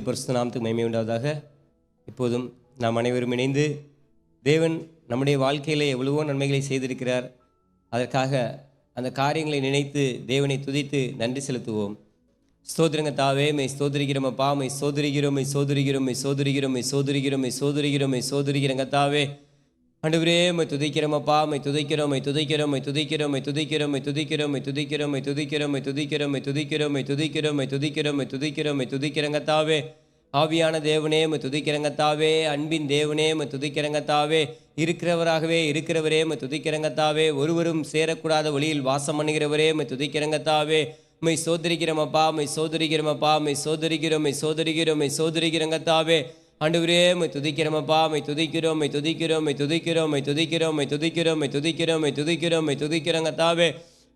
பரிசுத்த நாமத்துக்கு மகிமை உண்டாவதாக. இப்போதும் நாம் அனைவரும் இணைந்து தேவன் நம்முடைய வாழ்க்கையில் எவ்வளவோ நன்மைகளை செய்திருக்கிறார், அதற்காக அந்த காரியங்களை நினைத்து தேவனை துதித்து நன்றி செலுத்துவோம். ஸ்தோத்திரங்க தாவே, மெய் ஸ்தோத்திரிக்கிறோமப்பா, மெய் சோதரிக்கிறோம், மெய் சோதரிக்கிறோம், மெய் சோதரிக்கிறோம், மெய் சோதரிக்கிறோம், மெய் சோதரிக்கிறோம், மெய் சோதரிக்கிறங்க தாவே. ஆண்டவரே, மெய் துதிக்கிறோமப்பா, மெய் துதிக்கிறோம், மெய் துதிக்கிறோம், மெய் துதிக்கிறோம், மெய் துதிக்கிறோம், மெய் துதிக்கிறோம், மெய் துதிக்கிறோம், மெய் துதிக்கிறோம், மெய் துதிக்கிறோம், மெய் துதிக்கிறோம், மெய் துதிக்கிறோம், மெய் துதிக்கிறோம், மெய் துதிக்கிறோம், மெய் துதிக்கிறங்க தாவே. ஆவியான தேவனே, மெய் துதிக்கிறங்க தாவே. அன்பின் தேவனே, மெய் துதிக்கிறங்க தாவே. இருக்கிறவராகவே இருக்கிறவரே, மெய் துதிக்கிறங்க தாவே. ஒருவரும் சேரக்கூடாத வழியில் வாசம் பண்ணுகிறவரே, மெய் துதிக்கிறங்க தாவே. மெய் சோதரிக்கிறோமப்பா, மெய் சோதரிக்கிறோமப்பா, மெய் சோதரிக்கிறோம், மெய் சோதரிக்கிறோம், மெய் சோதரிக்கிறங்க தாவே. ஆண்டவரே, மெய் துதிக்கிறோமப்பா, மெய் துதிக்கிறோம், மெய் துதிக்கிறோம், மெய் துதிக்கிறோம், மெய் துதிக்கிறோம், மெய் துதிக்கிறோம், மெய் துதிக்கிறோம், மெய் துதிக்கிறோம், மெய் துதிக்கிறங்க தாவே.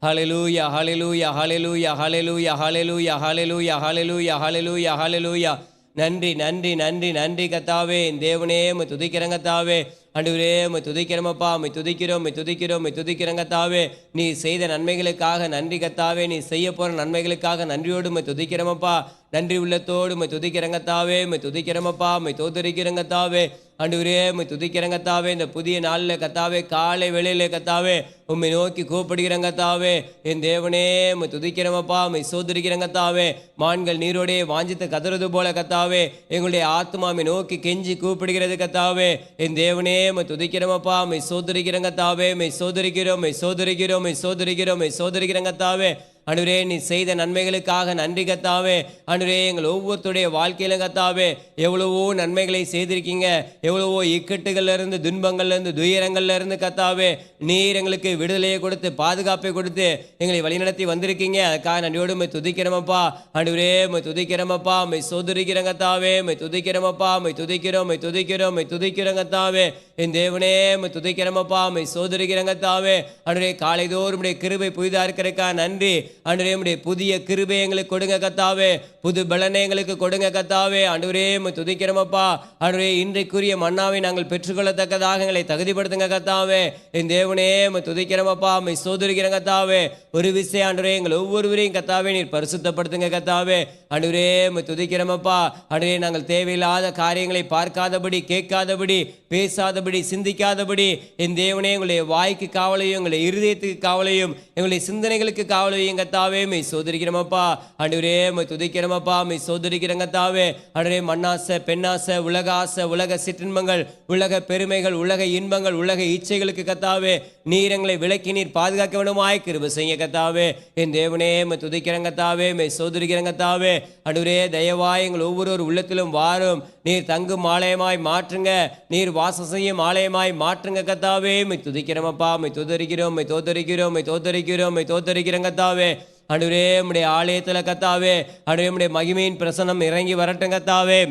ஹல்லேலூயா, ஹல்லேலூயா, ஹல்லேலூயா, ஹல்லேலூயா, ஹல்லேலூயா, ஹல்லேலூயா, ஹல்லேலூயா, ஹல்லேலூயா, ஹல்லேலூயா. நன்றி நன்றி நன்றி நன்றி கத்தாவே. என் தேவனே, மெய் துதிக்கிறங்க தாவே. ஆண்டவரே, மெய் துதிக்கிறோமப்பா, மெய் துதிக்கிறோம், மெய் துதிக்கிறோம், மெய் துதிக்கிறங்க தாவே. நீ செய்த நன்மைகளுக்காக நன்றி கத்தாவே. நீ செய்ய போகிற நன்மைகளுக்காக நன்றியோடு மெய் துதிக்கிறோமப்பா. நன்றி உள்ளத்தோடு மெய் துதிக்கிறங்க தாவே. மெய் துதிக்கிறோமப்பா, மெய் தோத்தரிக்கிறங்க தாவே. ஆண்டவரே, மெய் துதிக்கிறங்க தாவே. இந்த புதிய நாளில் கத்தாவே, காலை வேளையில் கத்தாவே, உம்மை நோக்கி கூப்பிடுகிறங்க தாவே. என் தேவனே, மெய் துதிக்கிறோமப்பா, மெய் சோதரிக்கிறங்க தாவே. மான்கள் நீரோடே வாஞ்சித்து கதறது போல கத்தாவே, எங்களுடைய ஆத்மாவை நோக்கி கெஞ்சி கூப்பிடுகிறது கத்தாவே. என் தேவனே, மெய் துதிக்கிறோமப்பா, மெய் சோதரிக்கிறங்க தாவே. மெய் சோதரிக்கிறோம், மெய் சோதரிக்கிறோம், மெய் சோதரிக்கிறோம், மெய் சோதரிக்கிறங்க தாவே. ஆண்டவரே, நீ செய்த நன்மைகளுக்காக நன்றி கத்தாவே. ஆண்டவரே, எங்கள் ஒவ்வொருத்தருடைய வாழ்க்கையில கத்தாவே எவ்வளவோ நன்மைகளை செய்திருக்கீங்க. எவ்வளவோ இக்கட்டுகள்ல இருந்து, துன்பங்கள்ல இருந்து, துயரங்கள்ல இருந்து கத்தாவே நீர் எங்களுக்கு விடுதலையை கொடுத்து பாதுகாப்பை கொடுத்து எங்களை வழிநடத்தி வந்திருக்கீங்க. அதுக்காக நன்றியோடு மெய் துதிக்கிறோமப்பா. ஆண்டவரே, மெய் துதிக்கிறோமப்பா, மெய் சோதரிக்கிறங்க தாவே. மெய் துதிக்கிறோமப்பா, மெய் துதிக்கிறோம், மெய் துதிக்கிறோம், மெய் துதிக்கிறங்க தாவே. என் தேவனே, மெய் துதிக்கிறோமப்பா, மெய் சோதரிக்கிறங்க தாவே. ஆண்டவரே, காலைதோறும் உடைய கிருபை புதிதா இருக்கிறதுக்கா நன்றி. ஆண்டவரே, உம்முடைய புதிய கிருபை எங்களுக்கு கொடுங்க கத்தாவே. புது பலனை எங்களுக்கு கொடுங்க கத்தாவே. ஆண்டவரே, மெய் துதிக்கிறோமப்பா. ஆண்டவரே, இன்றைக்குரிய மன்னாவை நாங்கள் பெற்றுக்கொள்ளத்தக்கதாக எங்களை தகுதிப்படுத்துங்க கத்தாவே. என் தேவனே, மெய் துதிக்கிறோமப்பா, மெய் சோதரிக்கிறங்க கத்தாவே. ஒரு விஷயம் ஆண்டவரே, எங்கள் ஒவ்வொருவரையும் கத்தாவே நீர் பரிசுத்தப்படுத்துங்க கத்தாவே. ஆண்டவரே, மெய் துதிக்கிறோமப்பா. ஆண்டவரே, நாங்கள் தேவையில்லாத காரியங்களை பார்க்காதபடி, கேட்காதபடி, பேசாதபடி, சிந்திக்காதபடி என் தேவனே, எங்களுடைய வாய்க்கு காவலையும், எங்களுடைய இருதயத்துக்கு காவலையும், எங்களுடைய சிந்தனைகளுக்கு காவலையும் கத்தாவே மெய் சோதரிக்கிறோமப்பா. ஆண்டவரே, மெய் துதிக்கிறோமப்பா, மெய் சோதரிக்கிறங்க தாவே. ஆண்டவரே, மண்ணாசை, பெண்ணாசை, உலக ஆசை, உலக சிற்றின்பங்கள், உலக பெருமைகள், உலக இன்பங்கள், உலக இச்சைகளுக்கு கத்தாவே நீர் எங்களை விலக்கி நீர் பாதுகாக்க வேண்டுமாய் கிருபை செய்ய கத்தாவே. என் தேவனே, மெய் துதிக்கிறங்க தாவே. மெய் சோதரிக்கிறங்க தாவே. ஆண்டவரே, தயவாய் எங்கள் ஒவ்வொரு உள்ளத்திலும் வாரும். நீர் தங்கும் ஆலயமாய் மாற்றுங்க. நீர் வாசம் செய்யும் ஆலயமாய் மாற்றுங்க கத்தாவே. மெய் துதிக்கிறோமப்பா, மெய் தோத்தரிக்கிறோம், மெய் தோத்தரிக்கிறோம், மெய் தோத்தரிக்கிறோம், மெய் தோத்தரிக்கிறங்க தாவே. ஆண்டவரே, உம்முடைய ஆலயத்தில் கத்தாவே, ஆண்டவரே, உம்முடைய மகிமையின் பிரசன்னம் இறங்கி வரட்டும் கத்தாவே.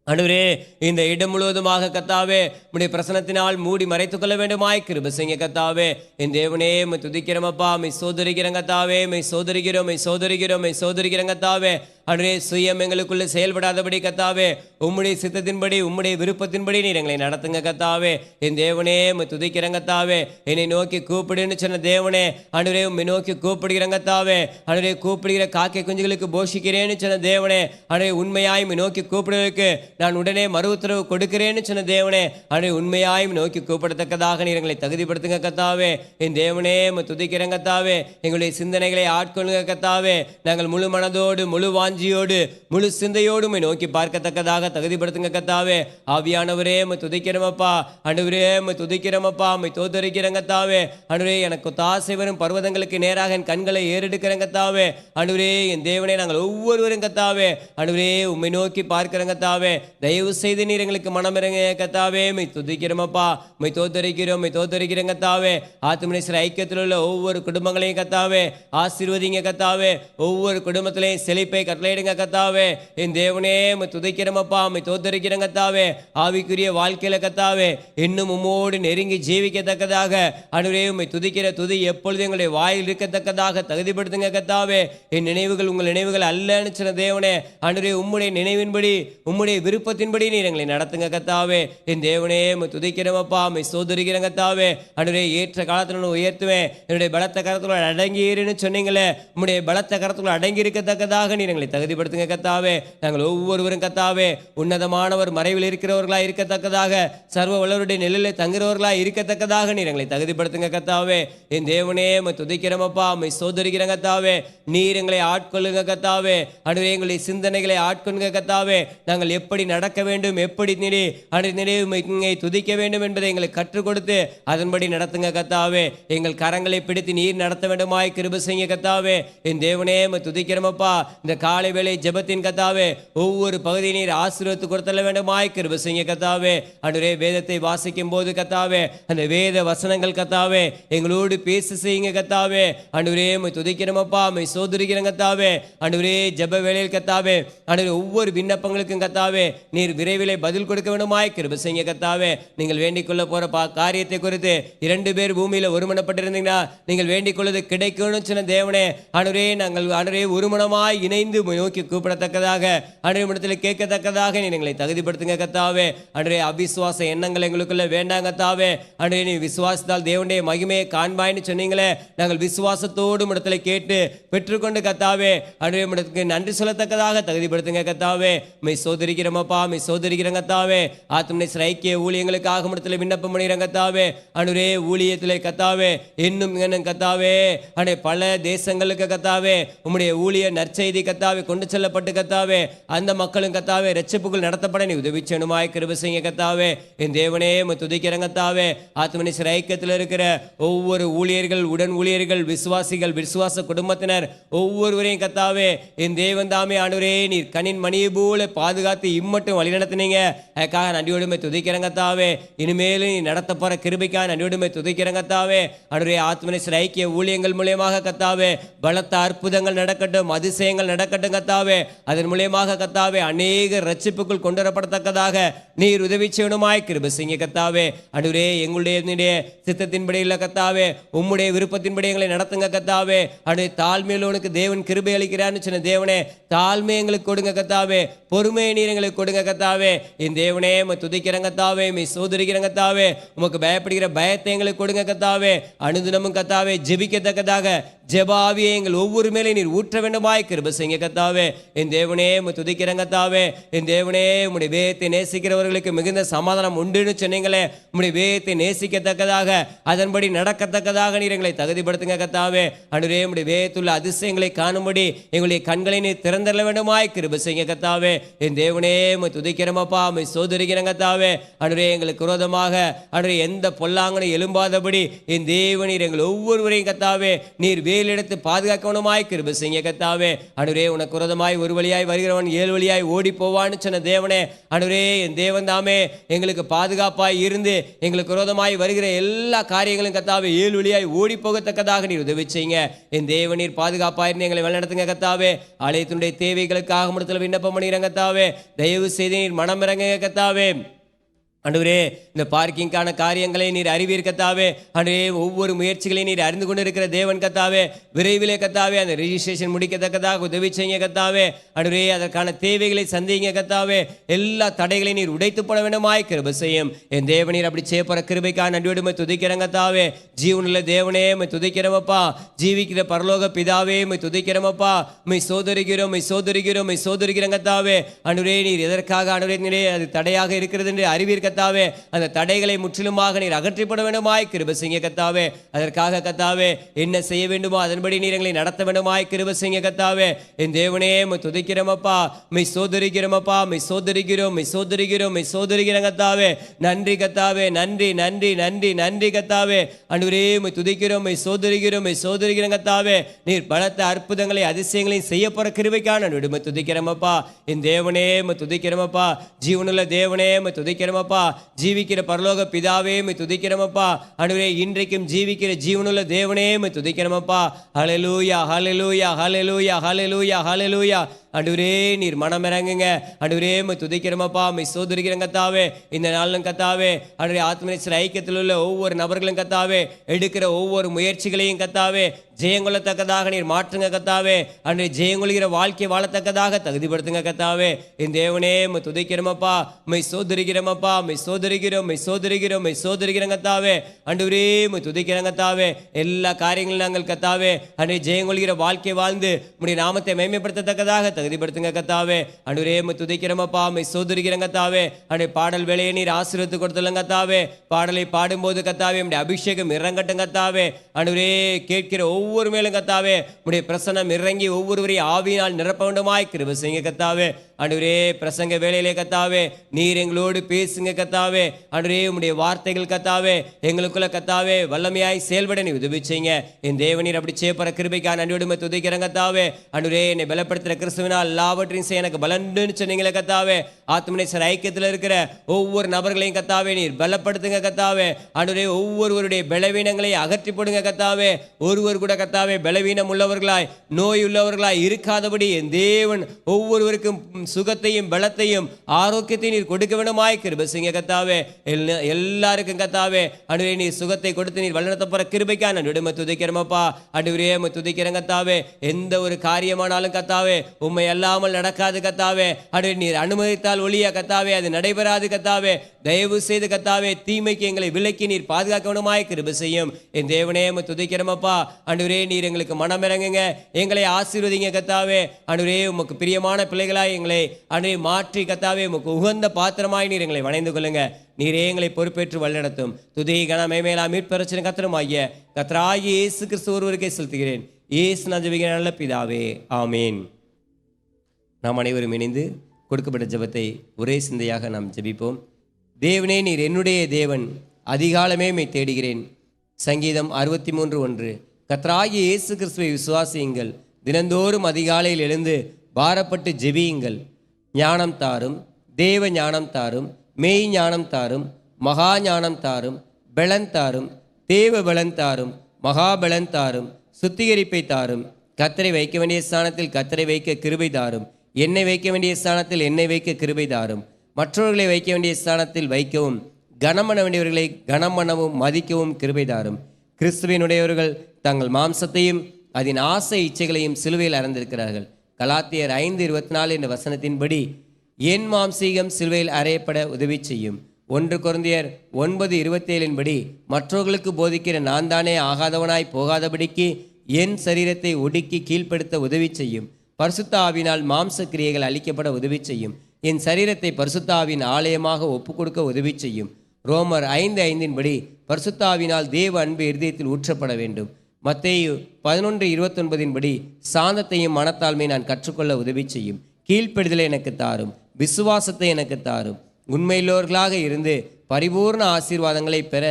ஆண்டவரே, இந்த இடம் முழுவதுமாக கத்தாவே உம்முடைய பிரசன்னத்தினால் மூடி மறைத்துக் கொள்ள வேண்டுமாய் கிருபை செய்ய கத்தாவே. என் தேவனே, மெய் துதிக்கிறோமப்பா, மெய் சோதரிக்கிறங்க கத்தாவே. மெய் சோதரிக்கிறோம், மெய் சோதரிக்கிறோம், மெய் சோதரிக்கிறங்க கத்தாவே. ஆண்டவரே, சுயம் எங்களுக்குள்ள செயல்படாதபடி கத்தாவே உம்முடைய சித்தத்தின்படி, உம்முடைய விருப்பத்தின்படி நீர் எங்களை நடத்துங்க கத்தாவே. என் தேவனே, மெய் துதிக்கிறங்க கத்தாவே. என்னை நோக்கி கூப்பிடுன்னு சொன்ன தேவனே, ஆண்டவரே, உம்மை நோக்கி கூப்பிடுகிறங்க கத்தாவே. ஆண்டவரே, கூப்பிடுகிற காக்கை குஞ்சுகளுக்கு போஷிக்கிறேன்னு சொன்ன தேவனே, ஆண்டவரே, உண்மையாய் உம்மை நோக்கி கூப்பிடுவதற்கு நான் உடனே மறு உத்தரவு கொடுக்கிறேன்னு சொன்ன தேவனே, ஆண்டவரே, உண்மையாய் நோக்கி கூப்பிடத்தக்கதாக நீர் எங்களை தகுதிப்படுத்துங்க கத்தாவே. என் தேவனே, மெய் துதிக்கிறங்க கத்தாவே. எங்களுடைய சிந்தனைகளை ஆட்கொள்ளுங்க கத்தாவே. நாங்கள் முழு மனதோடு, முழு வாஞ்சியோடு, முழு சிந்தையோடு உம்மை நோக்கி பார்க்கத்தக்கதாக தகுதிப்படுத்துங்க கத்தாவே. ஆவியானவரே, மெய் துதிக்கிறோமப்பா. ஆண்டவரே, மெய் துதிக்கிறோமப்பா, மெய் தோத்தரிக்கிறங்க கத்தாவே. ஆண்டவரே, எனக்கு தாசை வரும் பர்வதங்களுக்கு நேராக என் கண்களை ஏறெடுக்கிறங்க கத்தாவே. ஆண்டவரே, என் தேவனே, நாங்கள் ஒவ்வொருவரும் கத்தாவே ஆண்டவரே உம்மை நோக்கி பார்க்கிறங்க கத்தாவே. தயவு செய்து நீர் எங்களுக்கு மனமிறங்க கத்தாவே. மெய் துதிக்கிறோமப்பா, மெய் தோத்தரிக்கிறோம், மெய் தோத்தரிக்கிறங்க கத்தாவே. ஆத்துமனேஸ்வர ஐக்கியத்தில் உள்ள ஒவ்வொரு குடும்பங்களையும் கத்தாவே ஆசீர்வதிங்க கத்தாவே. ஒவ்வொரு குடும்பத்திலையும் செழிப்பை கட்டளையிடுங்க கத்தாவே. என் தேவனே, மெய் துதிக்கிறோமப்பா, மெய் தோத்தரிக்கிறங்க கத்தாவே. ஆவிக்குரிய வாழ்க்கையில கத்தாவே இன்னும் உம்மோடு நெருங்கி ஜீவிக்கத்தக்கதாக ஆண்டவரே உம்மை துதிக்கிற துதி எப்பொழுது எங்களுடைய வாயில் இருக்கத்தக்கதாக தகுதிப்படுத்துங்க கத்தாவே. என் நினைவுகள் உங்கள் நினைவுகள் அல்லன்னு சொன்ன தேவனே, ஆண்டவரே, உம்முடைய நினைவின்படி, உம்முடைய விருப்பத்தின்படி நீர் எங்களை நடத்துங்க கத்தாவே. என் தேவனே, துதிக்கிறோமப்பா, சோதரிக்கிறங்க கத்தாவே. ஆண்டவரே, ஏற்ற காலத்தில் உயர்த்துவேன், என்னுடைய பலத்த கரத்துக்குள்ள அடங்கி இருன்னு சொன்னீங்களே, உம்முடைய பலத்த கரத்துக்குள்ள அடங்கி இருக்கத்தக்கதாக நீர் எங்களை தகுதிப்படுத்துங்க கத்தாவே. நாங்கள் ஒவ்வொருவரும் கத்தாவே உன்னதமானவர் மறைவில் இருக்கிறவர்களாக இருக்கத்தக்கதாக, சர்வ வல்லவருடைய நிழலில் தங்குறவர்களாக இருக்கத்தக்கதாக நீர் எங்களை தகுதிப்படுத்துங்க கத்தாவே. என் தேவனே உம்மை துதிக்கிறோமப்பா, உம்மை ஸ்தோத்திரிக்கிறோம் கத்தாவே. நீர் எங்களை ஆட்கொள்ளுங்க கத்தாவே. ஆண்டவரே எங்களுடைய சிந்தனைகளை ஆட்கொள்ளுங்க கத்தாவே. நாங்கள் எப்படி நடக்க வேண்டும், எப்படி உம்மை துதிக்க வேண்டும் என்பதை எங்களுக்கு கற்றுக் கொடுத்து அதன்படி நடத்துங்க கத்தாவே. எங்கள் கரங்களை பிடித்து நீர் நடத்த வேண்டுமாய் கிருபை செய்யுங்க கத்தாவே. என் தேவனே உம்மை துதிக்கிறோமப்பா. இந்த காலை வேளை ஜெபத்தின் கத்தாவே ஒவ்வொரு பகுதியை நீர் ஆசீர்வதித்து கொடுத்தல வேண்டுமாய் கிருபை செய்யுங்க கத்தாவே. ஆண்டவரே வேதத்தை வாசிக்கும் போது கத்தாவே அந்த வேத வசனங்கள் கத்தாவே எங்களோடு பேச செய்யுங்க கத்தாவே. ஆண்டவரே உம்மை துதிக்கிறோமப்பா, உம்மை ஸ்தோத்திரிக்கிறோம் கத்தாவே. ஆண்டவரே ஜெப வேளையில் கத்தாவே ஆண்டவரே ஒவ்வொரு விண்ணப்பங்களுக்கும் கத்தாவே நீர் விரைவிலே பதில் கொடுக்க வேண்டுமாய் கிருபை செய்யுங்க கத்தாவே. நீங்கள் வேண்டிக் கொள்ள போற காரியத்தை குறித்து 2 பேர் பூமியில ஒருமனப்பட்டிருந்தீங்கன்னா நீங்கள் வேண்டிக் கொள்வது கிடைக்கணும் சொன்ன தேவனே. ஆண்டவரே நாங்கள் ஆண்டவரே ஒருமனமாய் இணைந்து நோக்கி கூப்பிடத்தக்கதாக, ஆண்டவரே இடத்தில் கேட்கத்தக்கதாக நீ எங்களை தகுதிப்படுத்துங்க கத்தாவே. ஆண்டவரே அவிசுவாச எண்ணங்கள் எங்களுக்குள்ள வேண்டாம் கத்தாவே. ஆண்டவரே நீ விசுவாசத்தால் தேவனுடைய மகிமையை காண்பாய்ன்னு சொன்னீங்களே, நாங்கள் விசுவாசத்தோடு இடத்துல கேட்டு பெற்றுக்கொண்டு கத்தாவே ஆண்டவரே இடத்துக்கு நன்றி சொல்லத்தக்கதாக தகுதிப்படுத்துங்க கத்தாவே. மெய் சோதரிக்கிறோமப்பா, மெய் சோதரிக்கிறோம் கத்தாவே. ஆத்மனை ஐக்கிய ஊழியங்களுக்காக இடத்துல விண்ணப்பம் பண்ணிக்கிறோம் கத்தாவே. ஆண்டவரே ஊழியத்திலே கத்தாவே இன்னும் கத்தாவே ஆண்டவரே பல தேசங்களுக்கு கத்தாவே உம்முடைய ஊழிய நற்செய்தி கத்தாவே கொண்டு செல்லப்பட்டு கத்தாவே அந்த மக்களும் கத்தாவே ரட்சிப்புகள் நடத்தப்பட நீ உதவி செய்யணுமாய் கிருபை செய்யுங்க கத்தாவே. என் தேவனே உம்மை துதிக்கிறோம் கத்தாவே. ஆத்மனை ஐக்கியத்தில் இருக்கிற ஒவ்வொரு ஊழியர்கள், உடன் ஊழியர்கள், விசுவாசிகள், விசுவாச குடும்பத்தினர் ஒவ்வொருவரையும் கத்தாவே என் தேவன் தாமே ஆண்டவரே நீர் கண்ணின் மணியை போல பாதுகாத்து இம்மட்டும் வழி நடத்தினீங்க. அதுக்காக நன்றியோடுமை துதிக்கிறோம் கத்தாவே. இனிமேலும் நீ நடத்த போற கிருபைக்காக நன்றியோடுமை துதிக்கிறோம் கத்தாவே. ஆண்டவரே ஆத்மனை ஐக்கிய ஊழியங்கள் மூலியமாக கத்தாவே பலத்த அற்புதங்கள் நடக்கட்டும், அதிசயங்கள் நடக்கட்டும் கத்தாவே. அதன் மூலியமாக கத்தாவே அநேக ரட்சிப்புக்குள் கொண்டு வரப்படத்தக்கதாக நீர் உதவி செய்யணுமாய் கிருபை செய்யுங்க கத்தாவே. ஆண்டவரே எங்களுடைய சித்தத்தின்படி இல்ல கத்தாவே, உம்முடைய விருப்பத்தின்படி எங்களை நடத்துங்க கத்தாவே. ஆண்டவரே தாழ்மையில் உனக்கு தேவன் கிருபை அளிக்கிறான்னு சொன்ன தேவனே தாழ்மை எங்களுக்கு கொடுங்க கத்தாவே. பொறுமையை நீர் எங்களுக்கு கொடுங்க கத்தாவே. என் தேவனே உம்மை துதிக்கிறோம் கத்தாவே, உம்மை சோதரிக்கிறோம் கத்தாவே. உமக்கு பயப்படுகிற பயத்தை எங்களுக்கு கொடுங்க கத்தாவே. அனுதினமும் கத்தாவே ஜெபிக்கத்தக்கதாக ஜெபாவியை எங்கள் ஒவ்வொரு மேலே நீர் ஊற்ற வேண்டுமாய் கிருபை செய்யுங்க கத்தாவே. என் தேவனே உம்மை துதிக்கிறோம் கத்தாவே. என் தேவனே உம்முடைய வேதத்தை நேசிக்கிறவர்களுக்கு மிகுந்த சமாதானம் உண்டுன்னு சொன்னீங்களே, உம்முடைய வேதத்தை நேசிக்கத்தக்கதாக அதன்படி நடக்கத்தக்கதாக நீர் எங்களை தகுதிப்படுத்துங்க கத்தாவே. ஆண்டவரே உம்முடைய வேதத்துள்ள அதிசயங்களை காணும்படி எங்களுடைய கண்களை நீர் திறந்தள்ள வேண்டுமாய் கிருபை செய்யுங்க கத்தாவே. என் தேவனே உம்மை துதிக்கிறோமப்பா, உம்மை சோதரிக்கிறோம் கத்தாவே. ஆண்டவரே எங்களுக்கு விரோதமாக ஆண்டவரே எந்த பொல்லாங்கனை எழும்பாதபடி என் தேவனீர் எங்கள் ஒவ்வொருவரையும் கத்தாவே நீர் வேலெடுத்து பாதுகாக்கணுமாய் கிருபை செய்யுங்க கத்தாவே. ஆண்டவரே உனக்கு விரோதமாய் ஒரு வழியாய் வருகிறவன் 7 வழியாய் ஓடி போவான்னு சொன்ன தேவனே, ஆண்டவரே என் தேவன் தாமே எங்களுக்கு பாதுகாப்பாய் இருந்து எங்களுக்கு விரோதமாய் வருகிற எல்லா காரியங்களும் கத்தாவே 7 வழியாய் ஓடி போகத்தக்கதாக நீர் உதவி செய்யுங்க. என் தேவனீர் பாதுகாப்பாய் இருந்து எங்களை வழிநடத்துங்க கத்தாவே. ஆலயத்தினுடைய தேவைகளுக்காக இடத்துல விண்ணப்பம் பண்ணிக்கிறேன் கத்தாவே. தயவு செய்து நீர் மனம் இறங்குங்க கத்தாவே. ஆண்டவரே இந்த பார்க்கிங்கான காரியங்களை நீர் அறிவீர் கத்தாவே. ஆண்டவரே ஒவ்வொரு முயற்சிகளையும் நீர் அறிந்து கொண்டு இருக்கிற தேவன் கத்தாவே. விரைவிலே கத்தாவே அந்த ரெஜிஸ்ட்ரேஷன் முடிக்கத்தக்கதாக உதவி செய்யுங்க கத்தாவே. ஆண்டவரே அதற்கான தேவைகளை சந்திங்க கத்தாவே. எல்லா தடைகளையும் நீர் உடைத்து போட வேண்டுமாய் கிருபை செய்யும். என் தேவனீர் அப்படி செய்ய போற கிருபைக்காக நன்றியோடு உம்மை துதிக்கிறோம் கத்தாவே. ஜீவனுள்ள தேவனே உம்மை துதிக்கிறோமப்பா. ஜீவிக்கிற பரலோக பிதாவே உம்மை துதிக்கிறோமப்பா. உம்மை சோதரிக்கிறோம், உம்மை சோதரிக்கிறோம், உம்மை சோதரிக்கிறோம் கத்தாவே. ஆண்டவரே நீர் எதற்காக ஆண்டவரே நீரே அது தடையாக இருக்கிறது என்று அறிவீர் கத்தாவே. அந்த தடைகளை முற்றிலுமாக நீர் அகற்றிப்பட வேண்டுமாய் கிருபை செய்யுங்க கத்தாவே. அதற்காக கத்தாவே என்ன செய்ய வேண்டுமோ அதன்படி நீர் எங்களை நடத்த வேண்டுமாய் கிருபை செய்யுங்க கத்தாவே. என் தேவனே உம்மை துதிக்கிறோமப்பா, உம்மை சோதரிக்கிறோமப்பா, உம்மை சோதரிக்கிறோம், உம்மை சோதரிக்கிறோம், உம்மை சோதரிக்கிறோம் கத்தாவே. நன்றி கத்தாவே, நன்றி நன்றி நன்றி நன்றி கத்தாவே. ஆண்டவரே உம்மை துதிக்கிறோம், உம்மை சோதரிக்கிறோம், உம்மை சோதரிக்கிறோம் கத்தாவே. நீர் பலத்த அற்புதங்களை அதிசயங்களையும் செய்ய போற கிருபைக்காக நான் உம்மை துதிக்கிறோமப்பா. என் தேவனே உம்மை துதிக்கிறோமப்பா. ஜீவனுள்ள தேவனே உம்மை துதிக்கிறோமப்பா. ஜீவிக்கிற பரலோக பிதாவே உம்மை துதிக்கிறோமப்பா. ஆண்டவரே இன்றைக்கும் ஜீவிக்கிற ஜீவனுள்ள தேவனே உம்மை துதிக்கிறோமப்பா. ஹல்லேலூயா ஹல்லேலூயா ஹல்லேலூயா ஹல்லேலூயா ஹல்லேலூயா. ஆண்டவரே நீர் மனம் இறங்குங்க. ஆண்டவரே உம்மை துதிக்கிறோமப்பா, உம்மை சோதரிக்கிறோம் கத்தாவே. இந்த நாளும் கத்தாவே ஆண்டவரே ஆத்மநேசர் ஐக்கியத்தில் உள்ள ஒவ்வொரு நபர்களும் கத்தாவே எடுக்கிற ஒவ்வொரு முயற்சிகளையும் கத்தாவே ஜெயங்கொள்ளத்தக்கதாக நீர் மாற்றுங்க கத்தாவே. ஆண்டவரே ஜெயங்கொள்கிற வாழ்க்கை வாழத்தக்கதாக தகுதிப்படுத்துங்க கத்தாவே. என் தேவனே உம்மை துதிக்கிறோமப்பா, உம்மை சோதரிக்கிறோமப்பா, உம்மை சோதரிக்கிறோம், உம்மை சோதரிக்கிறோம், உம்மை சோதரிக்கிறோம் கத்தாவே. ஆண்டவரே உம்மை துதிக்கிறோம் கத்தாவே. எல்லா காரியங்களும் நாங்கள் கத்தாவே ஆண்டவரே ஜெயங்கொள்கிற வாழ்க்கை வாழ்ந்து உம்முடைய நாமத்தை மேன்மைப்படுத்தத்தக்கதாக தகுதிப்படுத்துங்க கத்தாவே. ஆண்டவரே உம்மை துதிக்கிறோமப்பா, உம்மை ஸ்தோத்திரிக்கிறோம் கத்தாவே. ஆண்டவரே பாடல் வேலையை நீர் ஆசீர்வதித்து கொடுத்துள்ளங்க கத்தாவே. பாடலை பாடும்போது கத்தாவே உம்முடைய அபிஷேகம் இறங்கட்டும் கத்தாவே. ஆண்டவரே கேட்கிற ஒவ்வொரு மேலும் கத்தாவே உம்முடைய பிரசன்னம் இறங்கி ஒவ்வொருவரையும் ஆவியினால் நிரப்ப வேண்டுமாய் கிருபை செய்யுங்க கத்தாவே. ஆண்டவரே பிரசங்க வேளையிலே கத்தாவே நீர் எங்களோடு பேசுங்க கத்தாவே. ஆண்டவரே உம்முடைய வார்த்தைகள் கத்தாவே எங்களுக்குள்ள கத்தாவே வல்லமையாய் செயல்பட நீ உதவி செய்யுங்க. என் தேவனீர் அப்படி செய்யப்படுற கிருபைக்காக நன்றியோடு உம்மை துதிக்கிறேன் கத்தாவே. ஆண்டவரே என்னை பலப்படுத்துகிற கிறிஸ்துவினால் எல்லாவற்றையும் செய்ய எனக்கு பலன்னு சொன்னீங்களே கத்தாவே. ஆத்மநேசர் ஐக்கியத்தில் இருக்கிற ஒவ்வொரு நபர்களையும் கத்தாவே நீர் பலப்படுத்துங்க கத்தாவே. ஆண்டவரே ஒவ்வொருவருடைய பலவீனங்களை அகற்றி போடுங்க கத்தாவே. ஒருவர் கூட கத்தாவே பலவீனம் உள்ளவர்களாய் நோய் உள்ளவர்களாய் இருக்காதபடி என் தேவன் ஒவ்வொருவருக்கும் சுகத்தையும் பலத்தையும் ஆரோக்கியத்தையும் நீர் கொடுக்க வேண்டுமாய் கிருபை செய்யுங்க கத்தாவே. எல்லாருக்கும் கத்தாவே ஆண்டவரே நீர் சுகத்தை கொடுத்து நீர் வழிநடத்த போற கிருபைக்காக நான் உம்மை துதிக்கிறோமப்பா. ஆண்டவரே உம்மை துதிக்கிறேன் கத்தாவே. எந்த ஒரு காரியமானாலும் கத்தாவே உம்மை அல்லாமல் நடக்காது கத்தாவே. ஆண்டவரே நீர் அனுமதித்தால் ஒழிய கத்தாவே அது நடைபெறாது கத்தாவே. தயவு செய்து கத்தாவே தீமைக்கு எங்களை விலக்கி நீர் பாதுகாக்க வேண்டுமாய் கிருபை செய்யும். என் தேவனே உம்மை துதிக்கிறோமப்பா. ஆண்டவரே நீர் எங்களுக்கு மனம் இறங்குங்க, எங்களை ஆசீர்வதிங்க கத்தாவே. ஆண்டவரே உமக்கு பிரியமான பிள்ளைகளாய் எங்களை ஆண்டவரே மாற்றி கத்தாவே உமக்கு உகந்த பாத்திரமாய் நீர் எங்களை வணைந்து கொள்ளுங்க. நீரே எங்களை பொறுப்பேற்று வழிநடத்தும். துதி கனமே மேலா மீட்பரச்சனை கத்திரம் ஆகிய கர்த்தராகிய இயேசு கிறிஸ்து ஒருவருக்கே செலுத்துகிறேன். இயேசு நான் ஜெபிக்கிறேன் நல்ல பிதாவே, ஆமேன். நாம் அனைவரும் இணைந்து கொடுக்கப்பட்ட ஜெபத்தை ஒரே சிந்தையாக நாம் ஜெபிப்போம். தேவனே நீர் என்னுடைய தேவன், அதிகாலமே மை தேடுகிறேன். சங்கீதம் 63:1. கர்த்தராகிய இயேசு கிறிஸ்துவை விசுவாசியுங்கள், தினந்தோறும் அதிகாலையில் எழுந்து பாரப்பட்டு ஜெபியுங்கள். ஞானம் தாரும், தேவ ஞானம் தாரும், மெய் ஞானம் தாரும், மகா ஞானம் தாரும், பலன் தாரும், தேவ பலன் தாரும், மகா பலன் தாரும், சுத்திகரிப்பை தாரும். கர்த்தரை வைக்க வேண்டிய ஸ்தானத்தில் கர்த்தரை வைக்க கிருபை தாரும். எண்ணெய் வைக்க வேண்டிய ஸ்தானத்தில் எண்ணெய் வைக்க கிருபை தாரும். மற்றவர்களை வைக்க வேண்டிய ஸ்தானத்தில் வைக்கவும், கனம் பண்ண வேண்டியவர்களை கனம் பண்ணவும் மதிக்கவும் கிருபை தாரும். கிறிஸ்துவினுடையவர்கள் தங்கள் மாம்சத்தையும் அதன் ஆசை இச்சைகளையும் சிலுவையில் அறைந்திருக்கிறார்கள். கலாத்தியர் 5:24 என்ற வசனத்தின்படி என் மாம்சீகம் சிலுவையில் அறையப்பட உதவி செய்யும். 1 கொரிந்தியர் 9:27 படி மற்றவர்களுக்கு போதிக்கிற நான் தானே ஆகாதவனாய் போகாதபடிக்கு என் சரீரத்தை ஒடுக்கி கீழ்ப்படுத்த உதவி செய்யும். பரிசுத்த ஆவியினால் மாம்ச கிரியைகள் அளிக்கப்பட உதவி செய்யும். என் சரீரத்தை பரிசுத்த ஆவியின் ஆலயமாக ஒப்பு கொடுக்க உதவி செய்யும். ரோமர் 5:5 படி பரிசுத்த ஆவியினால் தேவ அன்பு இருதயத்தில் ஊற்றப்பட வேண்டும். மத்தேயு 11:29 படி சாந்தத்தையும் மனத்தாழ்மை நான் கற்றுக்கொள்ள உதவி செய்யும். கீழ்ப்படிதலை எனக்கு தாரும், விசுவாசத்தை எனக்கு தாரும். உண்மையுள்ளவர்களாக இருந்து பரிபூர்ண ஆசீர்வாதங்களை பெற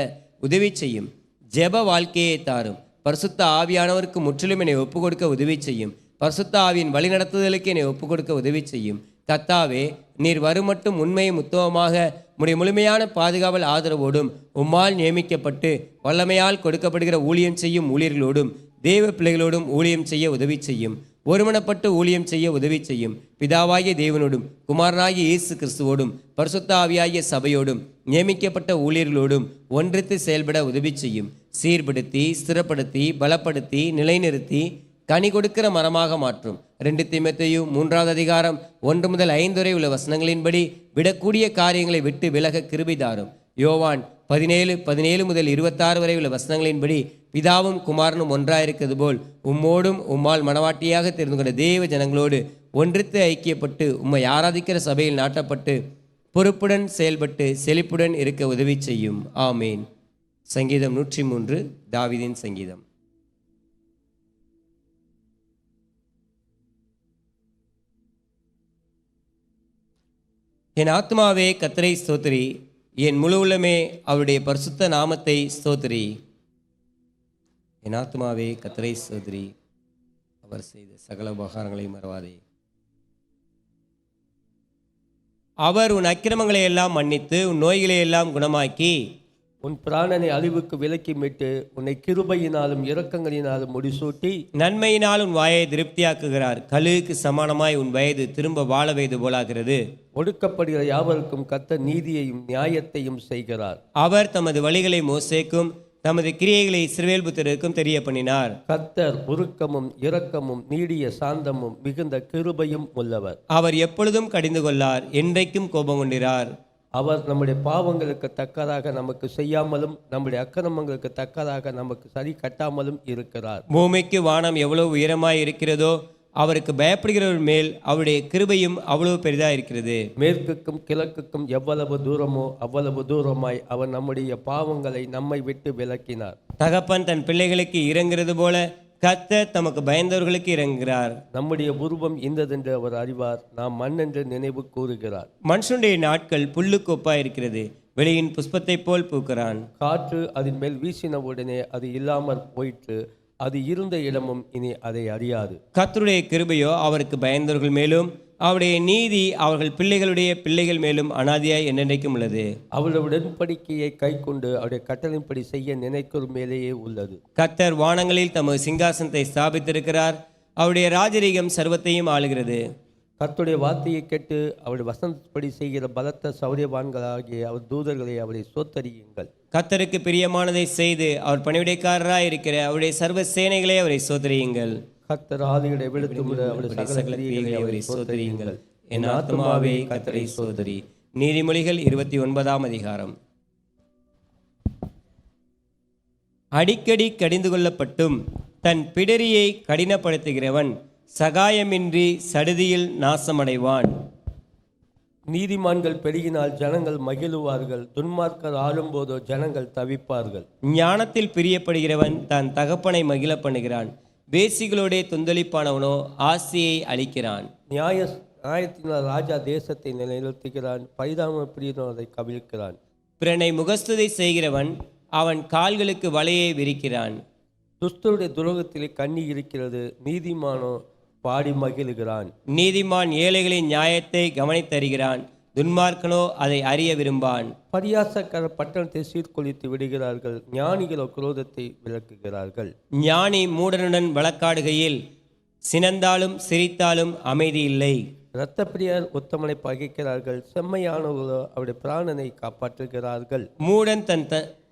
உதவி செய்யும். ஜெப வாழ்க்கையை தாரும். பரிசுத்த ஆவியானவருக்கு முற்றிலும் என்னை ஒப்பு கொடுக்க உதவி செய்யும். பரிசுத்த ஆவியின் வழிநடத்துதலுக்கு என்னை ஒப்பு கொடுக்க உதவி செய்யும். கத்தாவே நீர் வருமட்டும் உண்மையும் உத்தமமாக உம்முடைய முழுமையான பாதுகாவல் ஆதரவோடும் உம்மால் நியமிக்கப்பட்டு வல்லமையால் கொடுக்கப்படுகிற ஊழியம் செய்யும் ஊழியர்களோடும் தேவ பிள்ளைகளோடும் ஊழியம் செய்ய உதவி செய்யும். ஒருமனப்பட்டு ஊழியம் செய்ய உதவி செய்யும். பிதாவாகிய தேவனோடும் குமாரனாகிய இயேசு கிறிஸ்துவோடும் பரிசுத்த ஆவியாகிய சபையோடும் நியமிக்கப்பட்ட ஊழியர்களோடும் ஒன்றித்து செயல்பட உதவி செய்யும். சீர்படுத்தி, ஸ்திரப்படுத்தி, பலப்படுத்தி, நிலைநிறுத்தி கனி கொடுக்கிற மரமாக மாற்றும். 2 தீமோத்தேயு 3:1-5 வரை உள்ள வசனங்களின்படி விடக்கூடிய காரியங்களை விட்டு விலக கிருபை தாரும். யோவான் 17:17-26 வரை உள்ள வசனங்களின்படி பிதாவும் குமாரனும் ஒன்றாயிருக்கிறது போல் உம்மோடும் உம்மால் மனவாட்டியாக தெரிந்து கொண்ட தேவ ஜனங்களோடு ஒன்றித்து ஐக்கியப்பட்டு உம்மை ஆராதிக்கிற சபையில் நாட்டப்பட்டு பொறுப்புடன் செயல்பட்டு செழிப்புடன் இருக்க உதவி செய்யும். ஆமேன். சங்கீதம் 103 தாவீதின் சங்கீதம். என் ஆத்மாவே கர்த்தரை ஸ்தோத்திரி, என் முழு உள்ளமே அவருடைய பரிசுத்த நாமத்தை ஸ்தோத்திரி. என் ஆத்மாவே கர்த்தரை ஸ்தோத்திரி, அவர் செய்த சகல உபகாரங்களை மறவாதே. அவர் உன் அக்கிரமங்களை எல்லாம் மன்னித்து உன் நோய்களை எல்லாம் குணமாக்கி உன் பிராணனை அழிவுக்கு விலக்கி மீட்டு உன்னை கிருபையினாலும் இரக்கங்களினாலும் முடிசூட்டி நன்மையினால் உன் வாயை திருப்தியாக்குகிறார். கழுகுக்கு சமானமாய் உன் வயது திரும்ப வாழ வயது போலாகிறது. ஒடுக்கப்படுகிற யாவருக்கும் கர்த்தர் நீதியையும் நியாயத்தையும் செய்கிறார். அவர் தமது வழிகளை மோசேக்கும் தமது கிரியைகளை இஸ்ரவேல் புத்திரருக்கும் தெரிய பண்ணினார். கர்த்தர் உருக்கமும் இரக்கமும் நீடிய சாந்தமும் மிகுந்த கிருபையும் உள்ளவர். அவர் எப்பொழுதும் கடிந்து கொள்ளார், என்றைக்கும் கோபம் கொண்டிரார். அவர் நம்முடைய பாவங்களுக்கு தக்கதாக நமக்கு செய்யாமலும் நம்முடைய அக்கிரமங்களுக்கு தக்கதாக நமக்கு சரி கட்டாமலும் இருக்கிறார். பூமிக்கு வானம் எவ்வளவு உயரமாய் இருக்கிறதோ அவருக்கு பயப்படுகிறவர் மேல் அவருடைய கிருபையும் அவ்வளவு பெரிதாக இருக்கிறது. மேற்குக்கும் கிழக்குக்கும் எவ்வளவு தூரமோ அவ்வளவு தூரமாய் அவர் நம்முடைய பாவங்களை நம்மை விட்டு விலக்கினார். தகப்பன் தன் பிள்ளைகளுக்கு இறங்குறது போல கர்த்தர் தமக்கு பயந்தவர்களுக்கு இறங்குகிறார். நம்முடைய உருவம் இந்ததென்று அவர் அறிவார், நாம் மண்ணென்று நினைவு கூறுகிறார். மனுஷனுடைய நாட்கள் புல்லுக்கு ஒப்பாயிருக்கிறது, வெளியின் புஷ்பத்தைப் போல் பூக்கிறான். காற்று அதன் மேல் வீசின உடனே அது இல்லாமல் போயிற்று, அது இருந்த இடமும் இனி அதை அறியாது. கர்த்தருடைய கிருபையோ அவருக்கு பயந்தவர்கள் மேலும் அவருடைய நீதி அவர்கள் பிள்ளைகளுடைய பிள்ளைகள் மேலும் அனாதியாய் என்றென்றைக்கும் உள்ளது. அவருடைய உடன்படிக்கையை கை கொண்டு அவருடைய கட்டளைப்படி செய்ய நினைக்கும் மேலேயே உள்ளது. கர்த்தர் வானங்களில் தமது சிங்காசனத்தை ஸ்தாபித்திருக்கிறார், அவருடைய ராஜரீகம் சர்வத்தையும் ஆளுகிறது. கர்த்தருடைய வார்த்தையை கேட்டு அவருடைய வசனப்படி செய்கிற பலத்த சௌரியவான்களாகிய அவர் தூதர்களை அவரை சோத்தரியுங்கள். கர்த்தருக்கு பிரியமானதை செய்து அவர் பணிவிடைக்காரராய் இருக்கிற அவருடைய சர்வ சேனைகளே அவரை சோதரியுங்கள். கர்த்தர் ஆதிகளை விழுத்து அவருடைய சகல கிரியைகளை அவரை சோதரியுங்கள். என் ஆத்துமாவே கர்த்தரை சோதரி. நீதிமொழிகள் 29ஆம் அதிகாரம். அடிக்கடி கடிந்து கொள்ளப்பட்டும் தன் பிடரியை கடினப்படுத்துகிறவன் சகாயமின்றி சடுதியில் நாசமடைவான். நீதிமான்கள் பெருகினால் ஜனங்கள் மகிழுவார்கள், துன்மார்க்கர் ஆளும்போதோ ஜனங்கள் தவிப்பார்கள். ஞானத்தில் பிரியப்படுகிறவன் தன் தகப்பனை மகிழ பண்ணுகிறான், வேசிகளோடே தொந்தளிப்பானவனோ ஆசையை அளிக்கிறான். நியாயத்தினால் ராஜா தேசத்தை நிலைநிறுத்துகிறான், பரிதாப பிரியனோ அதை கவிழ்க்கிறான். பிறனை முகஸ்துதை செய்கிறவன் அவன் கால்களுக்கு வலையை விரிக்கிறான். துஷ்டருடைய துரோகத்திலே கண்ணி இருக்கிறது, நீதிமானோ பாடி மகிழுகிறான். நீதிமான் ஏழைகளின் நியாயத்தை கவனித்தருகிறான், துன்மார்க்கனோ அதை அறிய விரும்பான். பரியாசக்காரர் பட்டணத்தை சீர்குலைத்து விடுகிறார்கள், ஞானிகளோ குரோதத்தை விளக்குகிறார்கள். ஞானி மூடனுடன் வழக்காடுகையில் சினந்தாலும் சிரித்தாலும் அமைதி இல்லை. இரத்தப்பிரியர் உத்தமனை பகைக்கிறார்கள், செம்மையானவர்களோ அவருடைய பிராணனை காப்பாற்றுகிறார்கள். மூடன்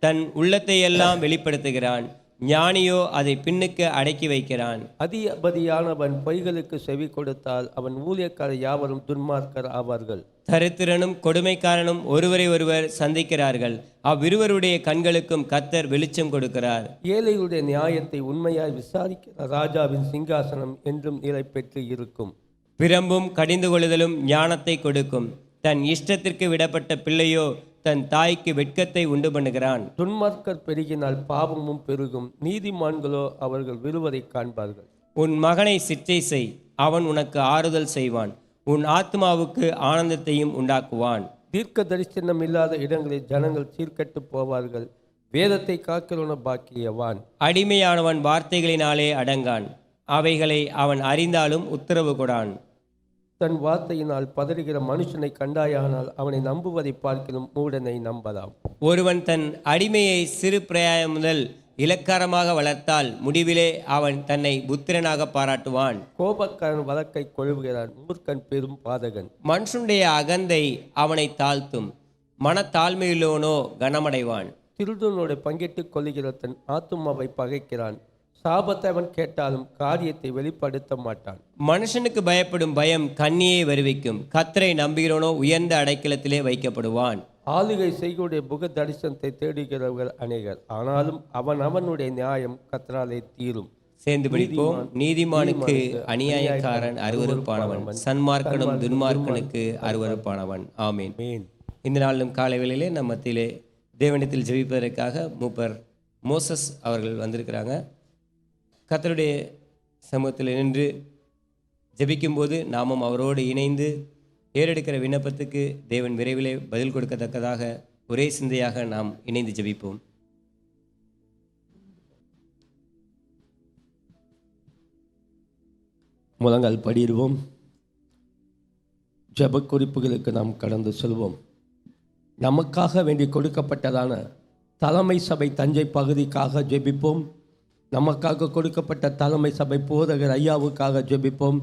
தன் உள்ளத்தையெல்லாம் வெளிப்படுத்துகிறான், ஞானியோ அதை பின்னுக்கு அடக்கி வைக்கிறான். அதிபதியானவன் பொய்களுக்கு செவி கொடுத்தால் அவன் ஊழியக்காரர் யாவரும் துன்மார்க்கர் ஆவார்கள். தரித்திரனும் கொடுமைக்காரனும் ஒருவரை ஒருவர் சந்திக்கிறார்கள், அவ்விருவருடைய கண்களுக்கும் கர்த்தர் வெளிச்சம் கொடுக்கிறார். ஏழைகளுடைய நியாயத்தை உண்மையாய் விசாரிக்கிற ராஜாவின் சிங்காசனம் என்றும் நிலை பெற்று இருக்கும். பிரம்பும் கடிந்து கொள்ளுதலும் ஞானத்தை கொடுக்கும், தன் இஷ்டத்திற்கு விடப்பட்ட பிள்ளையோ தன் தாய்க்கு வெட்கத்தை உண்டு பண்ணுகிறான். துன்மார்க்கர் பெருகினால் பாவமும் பெருகும், நீதிமான்களோ அவர்கள் விழுவதை காண்பார்கள். உன் மகனை சிற்றை செய், அவன் உனக்கு ஆறுதல் செய்வான், உன் ஆத்மாவுக்கு ஆனந்தத்தையும் உண்டாக்குவான். தீர்க்க தரிசனம் இல்லாத இடங்களில் ஜனங்கள் சீர்கட்டு போவார்கள், வேதத்தை காக்கிறவன பாக்கியவான். அடிமையானவன் வார்த்தைகளினாலே அடங்கான், அவைகளை அவன் அறிந்தாலும் உத்தரவு கொடான். தன் வார்த்தையினால் பதறுகிற மனுஷனை கண்டாயானால் அவனை நம்புவதை பார்க்கிலும் மூடனை நம்பலாம். ஒருவன் தன் அடிமையை சிறு பிராயம் முதல் இலக்காரமாக வளர்த்தால் முடிவிலே அவன் தன்னை புத்திரனாக பாராட்டுவான். கோபக்காரன் வழக்கை கொழுவுகிறான், மூர்க்கன் பெரும் பாதகன். மனுஷனுடைய அகந்தை அவனை தாழ்த்தும், மனத்தாழ்மையுள்ளவனோ கனமடைவான். திருடனோடு பங்கிட்டுக் கொள்ளுகிற தன் ஆத்துமாவை பகைக்கிறான், சாபத்தை அவன் கேட்டாலும் காரியத்தை வெளிப்படுத்த மாட்டான். மனுஷனுக்கு பயப்படும் பயம் கண்ணியை வருவிக்கும், கர்த்தரை நம்புகிறவனோ உயர்ந்த அடைக்கலத்திலே வைக்கப்படுவான். ஆளுகை செய்கையுடைய முக தரிசனத்தை தேடுகிறவர்கள் அநேகர், ஆனாலும் அவனுடைய நியாயம் கர்த்தராலே தீரும். சேர்ந்து படிப்போம். நீதிமானுக்கு அநியாயக்காரன் அருவருப்பானவன், சன்மார்க்கனும் துன்மார்க்கனுக்கு அருவருப்பானவன். ஆமீன். இந்த நாளிலும் காலை வேளையிலே நம் மத்தியிலே தேவனிடத்தில் ஜெபிப்பதற்காக மூப்பர் மோசஸ் அவர்கள் வந்திருக்கிறாங்க. கர்த்தருடைய சமூகத்தில் நின்று ஜெபிக்கும்போது நாமும் அவரோடு இணைந்து ஏறெடுக்கிற விண்ணப்பத்துக்கு தேவன் விரைவிலே பதில் கொடுக்கத்தக்கதாக ஒரே சிந்தையாக நாம் இணைந்து ஜெபிப்போம். முழங்கால் படிடுவோம். ஜெப குறிப்புகளுக்கு நாம் கடந்து செல்வோம். நமக்காக வேண்டி கொடுக்கப்பட்டதான தலைமை சபை தஞ்சை பகுதிக்காக ஜெபிப்போம். நமக்காக கொடுக்கப்பட்ட தலைமை சபை போதகர் ஐயாவுக்காக ஜெபிப்போம்.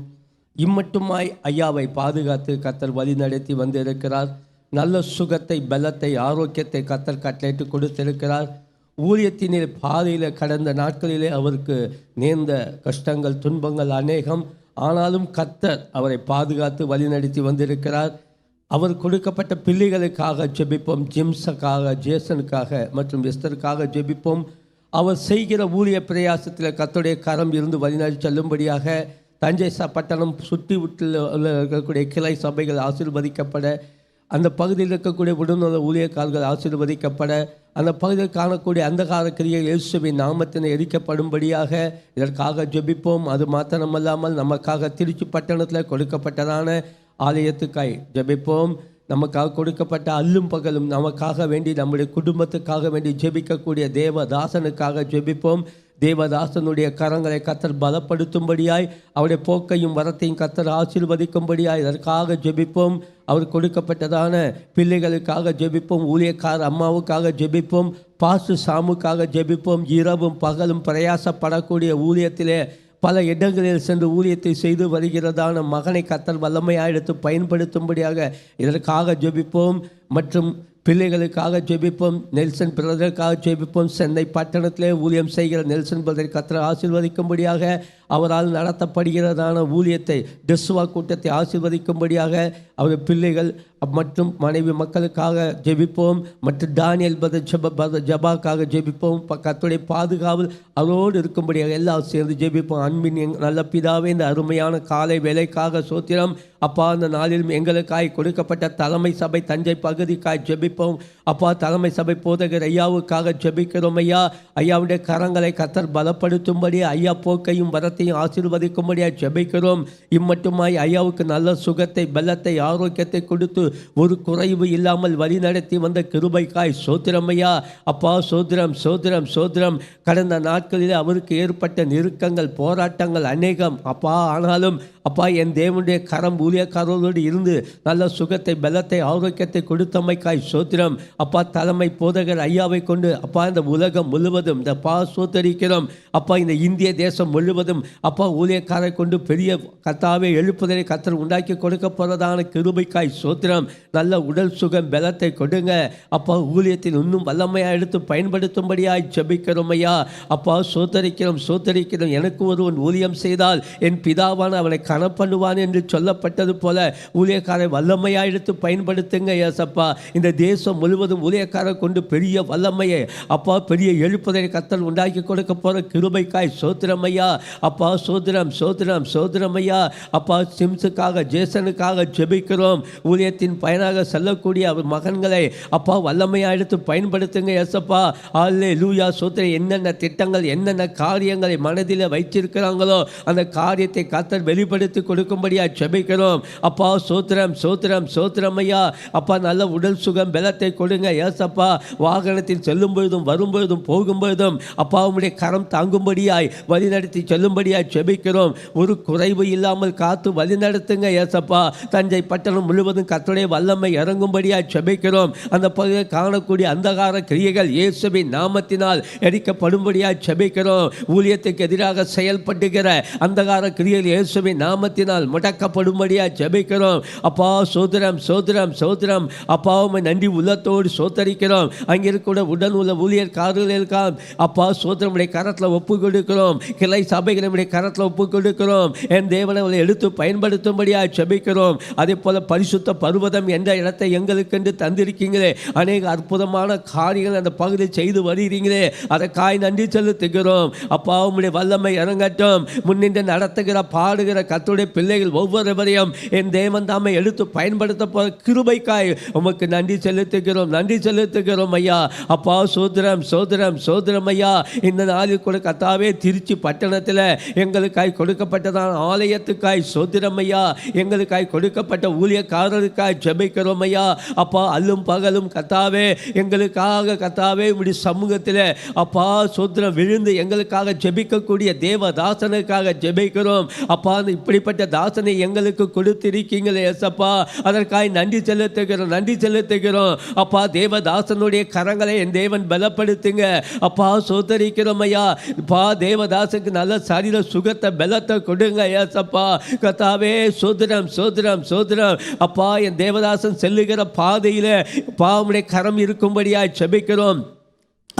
இம்மட்டுமாய் ஐயாவை பாதுகாத்து கர்த்தர் வழி நடத்தி வந்திருக்கிறார். நல்ல சுகத்தை, பலத்தை, ஆரோக்கியத்தை கர்த்தர் கட்டளையிட்டு கொடுத்திருக்கிறார். ஊழியத்தினில் பாதையில் கடந்த நாட்களிலே அவருக்கு நேர்ந்த கஷ்டங்கள், துன்பங்கள் அநேகம். ஆனாலும் கர்த்தர் அவரை பாதுகாத்து வழிநடத்தி வந்திருக்கிறார். அவர் கொடுக்கப்பட்ட பிள்ளைகளுக்காக ஜெபிப்போம். ஜிம்ஸுக்காக, ஜேசனுக்காக மற்றும் எஸ்தருக்காக ஜெபிப்போம். அவர் செய்கிற ஊழிய பிரயாசத்தில் கர்த்தருடைய கரம் இருந்து வழிநடத்தி செல்லும்படியாக தஞ்சை பட்டணம் சுற்றி விட்டுள்ள இருக்கக்கூடிய கிளை சபைகள் ஆசீர்வதிக்கப்பட, அந்த பகுதியில் இருக்கக்கூடிய உடனுள்ள ஊழியக்காரர்கள் ஆசீர்வதிக்கப்பட, அந்த பகுதியில் காணக்கூடிய அந்தகார கிரியைகள் இயேசுவின் நாமத்தினை எரிக்கப்படும்படியாக இதற்காக ஜெபிப்போம். அது மாத்திரமல்லாமல் நமக்காக திருச்சி பட்டணத்தில் கொடுக்கப்பட்டதான ஆலயத்துக்காய் ஜெபிப்போம். நமக்காக கொடுக்கப்பட்ட அல்லும் பகலும் நமக்காக வேண்டி, நம்முடைய குடும்பத்துக்காக வேண்டி ஜெபிக்கக்கூடிய தேவதாசனுக்காக ஜெபிப்போம். தேவதாசனுடைய கரங்களை கர்த்தர் பலப்படுத்தும்படியாய், அவருடைய போக்கையும் வரத்தையும் கர்த்தர் ஆசீர்வதிக்கும்படியாய் இதற்காக ஜெபிப்போம். அவர் கொடுக்கப்பட்டதான பிள்ளைகளுக்காக ஜெபிப்போம். ஊழியக்கார அம்மாவுக்காக ஜெபிப்போம். பாஸ்டர் சாமுக்காக ஜெபிப்போம். இரவும் பகலும் பிரயாசப்படக்கூடிய ஊழியத்திலே பல இடங்களில் சென்று ஊழியத்தை செய்து வருகிறதான மகனை கர்த்தர் வல்லமையாக எடுத்து பயன்படுத்தும்படியாக இதற்காக ஜெபிப்போம். மற்றும் பிள்ளைகளுக்காக ஜெபிப்போம். நெல்சன் பிரதருக்காக ஜெபிப்போம். சென்னை பட்டணத்திலே ஊழியம் செய்கிற நெல்சன் பிரதர் கர்த்தர் ஆசீர்வதிக்கும்படியாக, அவரால் நடத்தப்படுகிறதான ஊழியத்தை டெஸ்வா கூட்டத்தை ஆசீர்வதிக்கும்படியாக, அவர் பிள்ளைகள் மற்றும் மனைவி மக்களுக்காக ஜெபிப்போம். மற்றும் தானியல் ஜபாக்காக ஜெபிப்போம். கர்த்தருடைய பாதுகாவல் அவரோடு இருக்கும்படியாக எல்லாம் சேர்ந்து ஜெபிப்போம். அன்பின் நல்ல பிதாவே, இந்த அருமையான காலை வேலைக்காக சோத்திரம் அப்பா. அந்த நாளிலும் எங்களுக்காய் கொடுக்கப்பட்ட தலைமை சபை தஞ்சை பகுதிக்காய் ஜெபிப்போம் அப்பா. தலைமை சபை போதகர் ஐயாவுக்காக ஜெபிக்கிறோம் ஐயா. ஐயாவுடைய கரங்களை கர்த்தர் பலப்படுத்தும்படி, ஐயா போக்கையும் வரத்தையும் ஆசீர்வதிக்கும்படியாக ஜெபிக்கிறோம். இம்மட்டுமாய் ஐயாவுக்கு நல்ல சுகத்தை, பலத்தை, ஆரோக்கியத்தை கொடுத்து ஒரு குறைவு இல்லாமல் வழி நடத்தி வந்த கிருபைக்காய் சோத்திரம் ஐயா. அப்பா சோத்திரம் சோத்திரம் சோத்திரம். கடந்த நாட்களில் அவருக்கு ஏற்பட்ட நெருக்கங்கள், போராட்டங்கள் அநேகம் அப்பா. ஆனாலும் அப்பா, என் தேவனுடைய கரம் ஊழியக்காரர்களோடு இருந்து நல்ல சுகத்தை, பலத்தை, ஆரோக்கியத்தை கொடுத்தமைக்காய் சோத்திரம் அப்பா. தலைமை போதகர் ஐயாவை கொண்டு அப்பா இந்த உலகம் முழுவதும் இந்த சோத்தரிக்கிறோம் அப்பா. இந்த இந்திய தேசம் முழுவதும் அப்பா ஊழியக்காரை கொண்டு பெரிய கர்த்தாவே எழுப்புதலை கர்த்தர் உண்டாக்கி கொடுக்க போறதான கிருபைக்காய் சோத்திரம். நல்ல உடல் சுகம், பலத்தை கொடுங்க அப்பா. ஊழியத்தில் இன்னும் வல்லமையாக எடுத்து பயன்படுத்தும்படியாய் ஜெபிக்கிறோம் ஐயா. அப்பா சோத்தரிக்கிறோம் சோத்தரிக்கிறோம். எனக்கு ஒருவன் ஊழியம் செய்தால் என் பிதாவான அவனை கனப்பண்ணுவான் என்று சொல்லப்பட்டது போல ஊழியக்காரை வல்லமையாக எடுத்து பயன்படுத்துங்க ஏசப்பா. இந்த தேசம் முழுவதும் ஊழியக்காரை கொண்டு பெரிய வல்லமையை அப்பா, பெரிய எழுப்புதலை கர்த்தர் உண்டாக்கி கொடுக்க போற கிருபைக்காய் சோத்திரம் ஐயா. அப்பா சோத்திரம் சோத்திரம் சோத்திரம் ஐயா. அப்பா சிம்ஸுக்காக, ஜேசனுக்காக ஜெபிக்கிறோம். ஊழியத்தின் பயனாக செல்லக்கூடிய அவர் மகன்களை அப்பா வல்லமையாக எடுத்து பயன்படுத்துங்க ஏசப்பா. அல்லேலூயா சோத்திரம். என்னென்ன திட்டங்கள், என்னென்ன காரியங்களை மனதில் வைத்திருக்கிறாங்களோ அந்த காரியத்தை கர்த்தர் வெளிப்படுத்தி கொடுக்கும்படியா ஜெபிக்கிறோம் அப்பா. சோத்திரம் சோத்திரம் சோத்திரம் ஐயா. அப்பா நல்ல உடல் சுகம், பலத்தை கொடுங்க ஏசப்பா. வாகனத்தில் செல்லும் பொழுதும் வரும் பொழுதும் போகும் பொழுதும் அப்பா உம்முடைய கரம் தாங்கும்படியாய் வழிநடத்தி செல்லும்படியாய் ஜெபிக்கிறோம். ஒரு குறைவு இல்லாமல் காத்து வழிநடத்துங்க ஏசப்பா. தஞ்சை பட்டணம் முழுவதும் கர்த்தருடைய வல்லமை இறங்கும்படியாய் ஜெபிக்கிறோம். அந்த பகுதியில் காணக்கூடிய அந்தகார கிரியைகள் இயேசுவின் நாமத்தினால் எரிக்கப்படும்படியாய் ஜெபிக்கிறோம். ஊழியத்துக்கு எதிராக செயல்படுகிற அந்தகார கிரியைகள் இயேசுவின் நாமத்தினால் முடக்கப்படும்படியாய் ஜெபிக்கிறோம் அப்பா. சோத்திரம் சோத்திரம் சோத்திரம் அப்பா. உம்மை நன்றி உள்ளத்தோடு சோத்தரிக்கிறோம். அங்கே இருக்கிற உடன் உள்ள ஊழியர்காரர்களுக்காக அப்பா சோத்திரமுடைய கரத்தில் ஒப்பு கொடுக்கிறோம். கிளை சபைகளுடைய கரத்தில் ஒப்பு கொடுக்கிறோம். என் தேவனை எடுத்து பயன்படுத்தும்படியாக ஜெபிக்கிறோம். அதே போல பரிசுத்த பர்வதம் என்ற இடத்தை எங்களுக்கென்று தந்திருக்கீங்களே, அநேக அற்புதமான காரியங்கள் அந்த பகுதியில் செய்து வருகிறீங்களே, அதற்காய் நன்றி செலுத்துகிறோம் அப்பா. உம்முடைய வல்லமை இறங்கட்டும். முன்னின்று நடத்துகிற பாடுகிற கர்த்தருடைய பிள்ளைகள் ஒவ்வொருவரையும் என் தேவன் தாமை எடுத்து பயன்படுத்த போகிற கிருபைக்காய் உமக்கு நன்றி செலுத்துகிறோம், நன்றி செலுத்துகிறோம் ஐயா. அப்பா சோத்திரம் சோத்திரம் சோத்திரம் ஐயா. இந்த நாளில் கூட கர்த்தாவே திருச்சி பட்டணத்தில் எங்களுக்காய் கொடுக்கப்பட்டதான ஆலயத்துக்காய் சோத்திரம் ஐயா. எங்களுக்காய் கொடுக்கப்பட்ட ஊழியக்காரருக்காய் ஜெபிக்கிறோம் ஐயா. அப்பா அல்லும் பகலும் கர்த்தாவே எங்களுக்காக கர்த்தாவே உம்முடைய சமூகத்தில் அப்பா சோத்திரம் விழுந்து எங்களுக்காக ஜெபிக்கக்கூடிய தேவதாசனுக்காக ஜெபிக்கிறோம் அப்பா. இப்படிப்பட்ட தாசனை எங்களுக்கு கொடுத்திருக்கீங்களே ஏசப்பா, அதற்காக நன்றி செலுத்துகிறோம், நன்றி செலுத்துகிறோம் அப்பா. தேவதாசனுடைய கரங்களை என் தேவன் பலப்படுத்துங்க அப்பா. சோதரிக்கிறோம் ஐயா. அப்பா தேவதாசனுக்கு நல்ல சரீர சுகத்தை, பலத்தை கொடுங்க ஏசப்பா. கர்த்தாவே சோதரம் சோதரம் சோதரம் அப்பா. என் தேவதாசன் செல்லுகிற பாதையில் பாவமுடைய கரம் இருக்கும்படியாய் ஜெபிக்கிறோம்.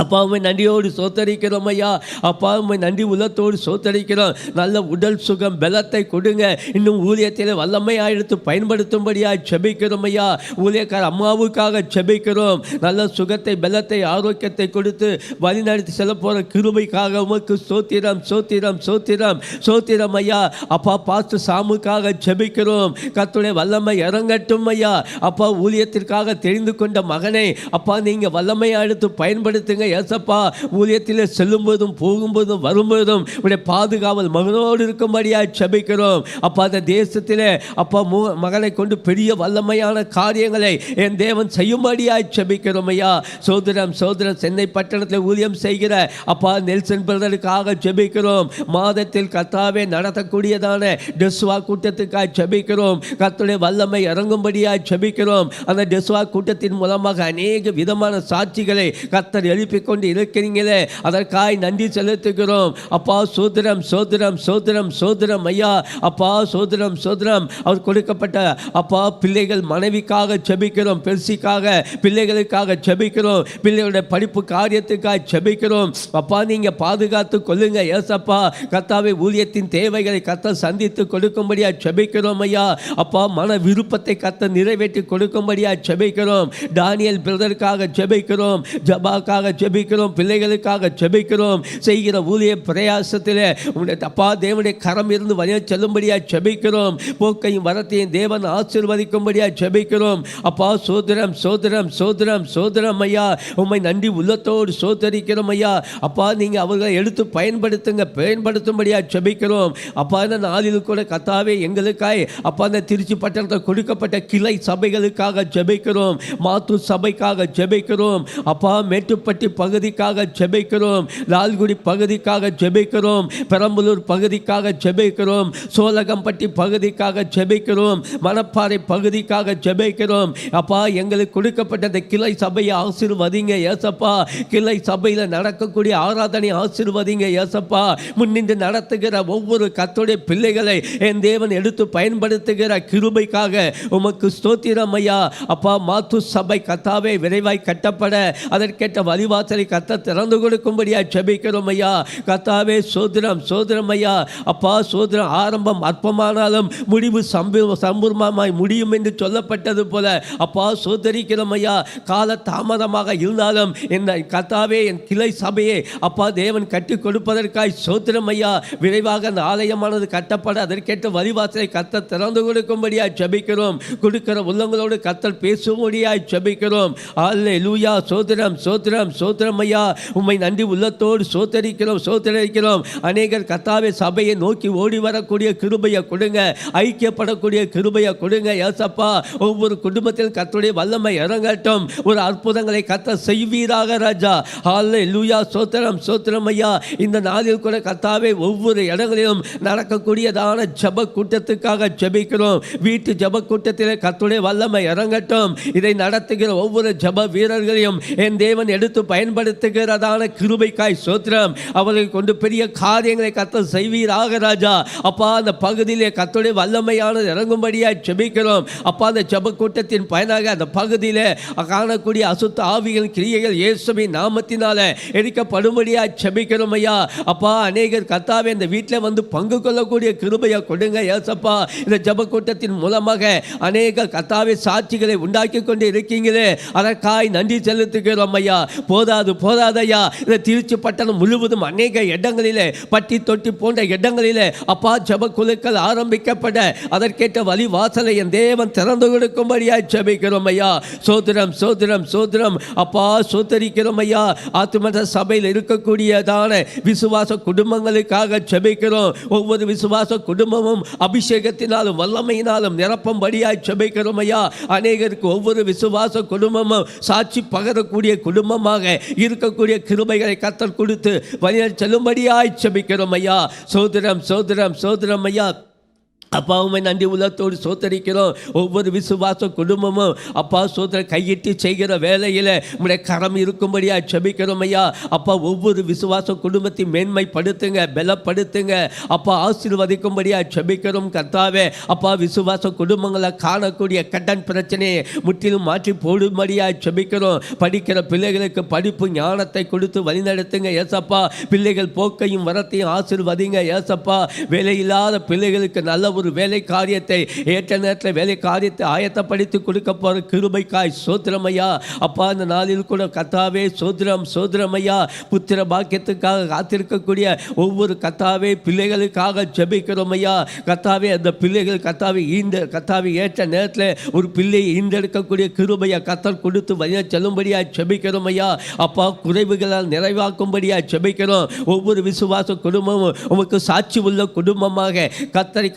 அப்பா உம்மை நன்றியோடு சோத்தரிக்கிறோம் ஐயா. அப்பா உம்மை நன்றி உள்ளத்தோடு சோத்தரிக்கிறோம். நல்ல உடல் சுகம் பலத்தை கொடுங்க. இன்னும் ஊழியத்தில் வல்லமையாக எடுத்து பயன்படுத்தும்படியாக செபிக்கிறோம் ஐயா. ஊழியக்கார அம்மாவுக்காக செபிக்கிறோம். நல்ல சுகத்தை பலத்தை ஆரோக்கியத்தை கொடுத்து வழிநடத்தி செல்ல போகிற கிருபைக்காக உமக்கு சோத்திரம் சோத்திரம் சோத்திரம் சோத்திரம் ஐயா. அப்பா பாஸ்டர் சாமுக்காக செபிக்கிறோம். கர்த்தருடைய வல்லமை இறங்கட்டும் ஐயா. அப்பா ஊழியத்திற்காக தெரிந்து கொண்ட மகனை அப்பா நீங்கள் வல்லமையாக எடுத்து பயன்படுத்துங்க ஏசப்பா. ஊழியத்தில் செல்லும்போதும் போகும்போதும் வரும்போதும் உடைய பாதுகாவல் மகனோடு இருக்கும்படியாக செபிக்கிறோம். அப்பா அந்த தேசத்தில் அப்பா மகனை கொண்டு பெரிய வல்லமையான காரியங்களை என் தேவன் செய்யும்படியாக செபிக்கிறோம் ஐயா. சோதரம் சோதரம் சென்னை பட்டணத்தில் ஊழியம் செய்கிற அப்பா நெல்சன் பிரதருக்காக செபிக்கிறோம். மாதத்தில் கர்த்தாவே நடத்தக்கூடியதான டெஸ்வா கூட்டத்துக்காக செபிக்கிறோம். கர்த்தருடைய வல்லமை இறங்கும்படியாக செபிக்கிறோம். அந்த டெஸ்வா கூட்டத்தின் மூலமாக அநேக விதமான சாட்சிகளை கர்த்தர் எழுப்பி கொண்டு இருக்கிறீங்களே, அதற்காய் நன்றி செலுத்துகிறோம். அப்பா சோதரம் சோதரம் சோதரம் சோதரம் ஐயா. அப்பா சோதரம் சோதரம் அவர் கொடுக்கப்பட்ட அப்பா பிள்ளைகள் மனைவிக்காக செபிக்கிறோம். பெருசிக்காக பிள்ளைகளுக்காக செபிக்கிறோம். பிள்ளைகளுடைய படிப்பு காரியத்துக்காக செபிக்கிறோம். அப்பா நீங்கள் பாதுகாத்து கொள்ளுங்க ஏசப்பா. கர்த்தாவே ஊழியத்தின் தேவைகளை கர்த்தர் சந்தித்து கொடுக்கும்படியா செபிக்கிறோம் ஐயா. அப்பா மன விருப்பத்தை கர்த்தர் நிறைவேற்றி கொடுக்கும்படியா செபிக்கிறோம். தானியல் பிரதருக்காக செபிக்கிறோம். ஜபாக்காக செபிக்கிறோம். பிள்ளைகளுக்காக செபிக்கிறோம். செய்கிற ஊழிய பிரயாசத்திலே உங்களுடைய அப்பா தேவனுடைய கரம் இருந்து வழிய செல்லும்படியா செபிக்கிறோம். போக்கையும் வரத்தையும் தேவன் ஆசீர்வதிக்கும்படியா செபிக்கிறோம். அப்பா சோதரம் சோதரம் சோதரம் சோதரம் ஐயா. உம்மை நன்றி உள்ளத்தோடு சோதரிக்கிறோம் ஐயா. அப்பா நீங்கள் அவர்களை எடுத்து பயன்படுத்தும்படியா செபிக்கிறோம். அப்பா இந்த நாளில் கூட கர்த்தாவே எங்களுக்காய் அப்பா அந்த திருச்சி பட்டணத்தில் கொடுக்கப்பட்ட கிளை சபைகளுக்காக ஜெபிக்கிறோம். மாத்தூர் சபைக்காக ஜெபிக்கிறோம். அப்பா மேட்டுப்பட்டி பகுதிக்காக ஜெபிக்கிறோம். லால்குடி பகுதிக்காக ஜெபிக்கிறோம். பெரம்பலூர் பகுதிக்காக ஜெபிக்கிறோம். சோலகம்பட்டி பகுதிக்காக ஜெபிக்கிறோம். மணப்பாறை பகுதிக்காக ஜெபிக்கிறோம். அப்பா எங்களுக்கு கொடுக்கப்பட்ட அந்த கிளை சபையை ஆசீர்வதிங்க ஏசப்பா. கிளை சபையில் நடக்கக்கூடிய ஆராதனை ஆசீர்வதிங்க ஏசப்பா. முன்னின்று நடத்துகிற ஒவ்வொரு கர்த்தருடைய பிள்ளைகளை என் தேவன் எடுத்து பயன்படுத்துகிற கிருபைக்காக உமக்கு ஸ்தோத்திரம் ஐயா. அப்பா மாத்து சபை கர்த்தாவே விரைவாய் கட்டப்பட அதற்கேற்ற வழிவாசலை கர்த்தர் திறந்து கொடுக்கும்படியா ஜெபிக்கிறோம் ஐயா. கர்த்தாவே சோதரம் சோதரம் ஐயா. அப்பா சோதரம் ஆரம்பம் அற்பமானாலும் முடிவு சம்பூர்ணமாய் முடியும் என்று சொல்லப்பட்டது போல அப்பா சோதரிக்கிறோம் ஐயா. கால தாமதமாக இருந்தாலும் என் கர்த்தாவே என் கிளை சபையை அப்பா தேவன் கட்டி கொடுப்பதற்காய் சோதரம் ஐயா. விரைவாக அந்த ஆலயமானது கட்டப்பட அதற்கேற்ற வழிவாசலை கர்த்தர் திறந்து கொடுக்கும்படியா ஜெபிக்கிறோம். கொடுக்கிற உள்ளங்களோடு கர்த்தர் பேசும்படியாய் ஜெபிக்கிறோம். அல்லேலூயா. சோதரம் சோதரம் சோதரம் ஐயா. உம்மை நன்றி உள்ளத்தோடு சோதரிக்கிறோம். அநேகர் கர்த்தாவே சபையை நோக்கி ஓடி வரக்கூடிய கிருபையை கொடுங்க. ஐக்கியப்படக்கூடிய கிருபையை கொடுங்க ஏசப்பா. ஒவ்வொரு குடும்பத்தில் கர்த்தருடைய வல்லமை இறங்கட்டும். ஒரு அற்புதங்களை கர்த்தர் செய்வீராக ராஜா. அல்லேலூயா. சோதரம் சோதரம் ஐயா. இந்த நாளில் கூட கர்த்தாவே ஒவ்வொரு இடங்களிலும் நடக்கக்கூடியதான ஜெப கூட்டத்துக்காக ஜெபிக்கிறோம். வீட்டு ஜெப கூட்டத்தில் கர்த்தருடைய வல்லமை இறங்கட்டும். இதை நடத்துகிற ஒவ்வொரு ஜெப வீரர்களையும் என் தேவன் எடுத்து பயன்படுத்துகிறதான கிருபைக்காய் சோத்திரம். அவர்களை கொண்டு பெரிய காரியங்களை கர்த்தர் செய்வீராக ராஜா. அப்பா அந்த பகுதியிலே கர்த்தருடைய வல்லமையானது இறங்கும்படியாய் ஜெபிக்கிறோம். அப்பா அந்த ஜெப கூட்டத்தின் பயனாக அந்த பகுதியிலே காணக்கூடிய அசுத்த ஆவிகள் கிரியைகள் இயேசுவின் நாமத்தினாலே எரிக்கப்படும்படியாய் ஜெபிக்கிறோம் ஐயா. அப்பா அநேகர் கர்த்தாவே இந்த வீட்டில் வந்து பங்கு கொள்ளக்கூடிய கிருபையை கொடுங்க ஏசப்பா. இந்த ஜெப கூட்டத்தின் மூலமாக அநேக கர்த்தாவே சாட்சிகளை உண்டாக்கி கொண்டு இருக்கீங்களே, அதற்காய் நன்றி செலுத்துகிறோம் ஐயா. போதாது ஐயா. இந்த திருச்சி பட்டணம் முழுவதும் அநேக இடங்களிலே பட்டி தொட்டி போன்ற இடங்களிலே அப்பா ஜெப குழுக்கள் ஆரம்பிக்கப்பட அதற்கேற்ற வழி வாசலை என் தேவன் திறந்து கொடுக்கும்படியாய் ஜெபிக்கிறோம் ஐயா. சோதரம் சோதரம் சோதரம் அப்பா சோதரிக்கிறோம் ஐயா. ஆத்துமத சபையில் இருக்கக்கூடியதான விசுவாச குடும்பங்களுக்காக ஜெபிக்கிறோம். ஒவ்வொரு விசுவாச குடும்பமும் அபிஷேகத்தினாலும் வல்லமையினாலும் நிரப்பும்படியாய் ஜெபிக்கிறோம் ஐயா. அநேகருக்கு ஒவ்வொரு விசுவாச குடும்பமும் சாட்சி பகரக்கூடிய குடும்பமாக இருக்கக்கூடிய கிருபைகளை கர்த்தர் கொடுத்து வழியில் செல்லும்படியாய் ஜெபிக்கிறோம் ஐயா. சோதரம் சோதரம் சோதரம் ஐயா. அப்பா உம்மை நன்றி உள்ளத்தோடு சோத்தரிக்கிறோம். ஒவ்வொரு விசுவாச குடும்பமும் அப்பா சோதர கையிட்டு செய்கிற வேலையில் உம்முடைய கரம் இருக்கும்படியா ஜெபிக்கிறோம் ஐயா. அப்பா ஒவ்வொரு விசுவாச குடும்பத்தையும் மேன்மைப்படுத்துங்க, பலப்படுத்துங்க அப்பா, ஆசீர்வதிக்கும்படியா ஜெபிக்கிறோம் கர்த்தாவே. அப்பா விசுவாச குடும்பங்களை காணக்கூடிய கடன் பிரச்சனையை முற்றிலும் மாற்றி போடும்படியா ஜெபிக்கிறோம். படிக்கிற பிள்ளைகளுக்கு படிப்பு ஞானத்தை கொடுத்து வழிநடத்துங்க ஏசப்பா. பிள்ளைகள் போக்கையும் வரத்தையும் ஆசீர்வதிங்க ஏசப்பா. வேலையில்லாத பிள்ளைகளுக்கு நல்ல ஒரு வேலை காரியத்தை ஏற்ற நேரத்தில் வேலை காரியத்தை ஆயத்தப்படுத்தி கொடுக்க போகிற கிருபைக்காய் சோத்திரமையா. அப்பா இந்த நாளில் கூட கர்த்தாவே சோத்திரமையா. புத்திர பாக்கியத்துக்காக காத்திருக்கக்கூடிய ஒவ்வொரு கர்த்தாவே பிள்ளைகளுக்காக ஜெபிக்கிறோம் ஐயா. கர்த்தாவே அந்த பிள்ளைகள் கர்த்தாவே ஏற்ற நேரத்தில் ஒரு பிள்ளையை ஈண்டெடுக்கக்கூடிய கிருபையா கர்த்தர் கொடுத்து வழிய செல்லும்படியா ஜெபிக்கிறோம் ஐயா. அப்பா குறைவுகளால் நிறைவாக்கும்படியா ஜெபிக்கிறோம். ஒவ்வொரு விசுவாச குடும்பமும் உமக்கு சாட்சி உள்ள குடும்பமாக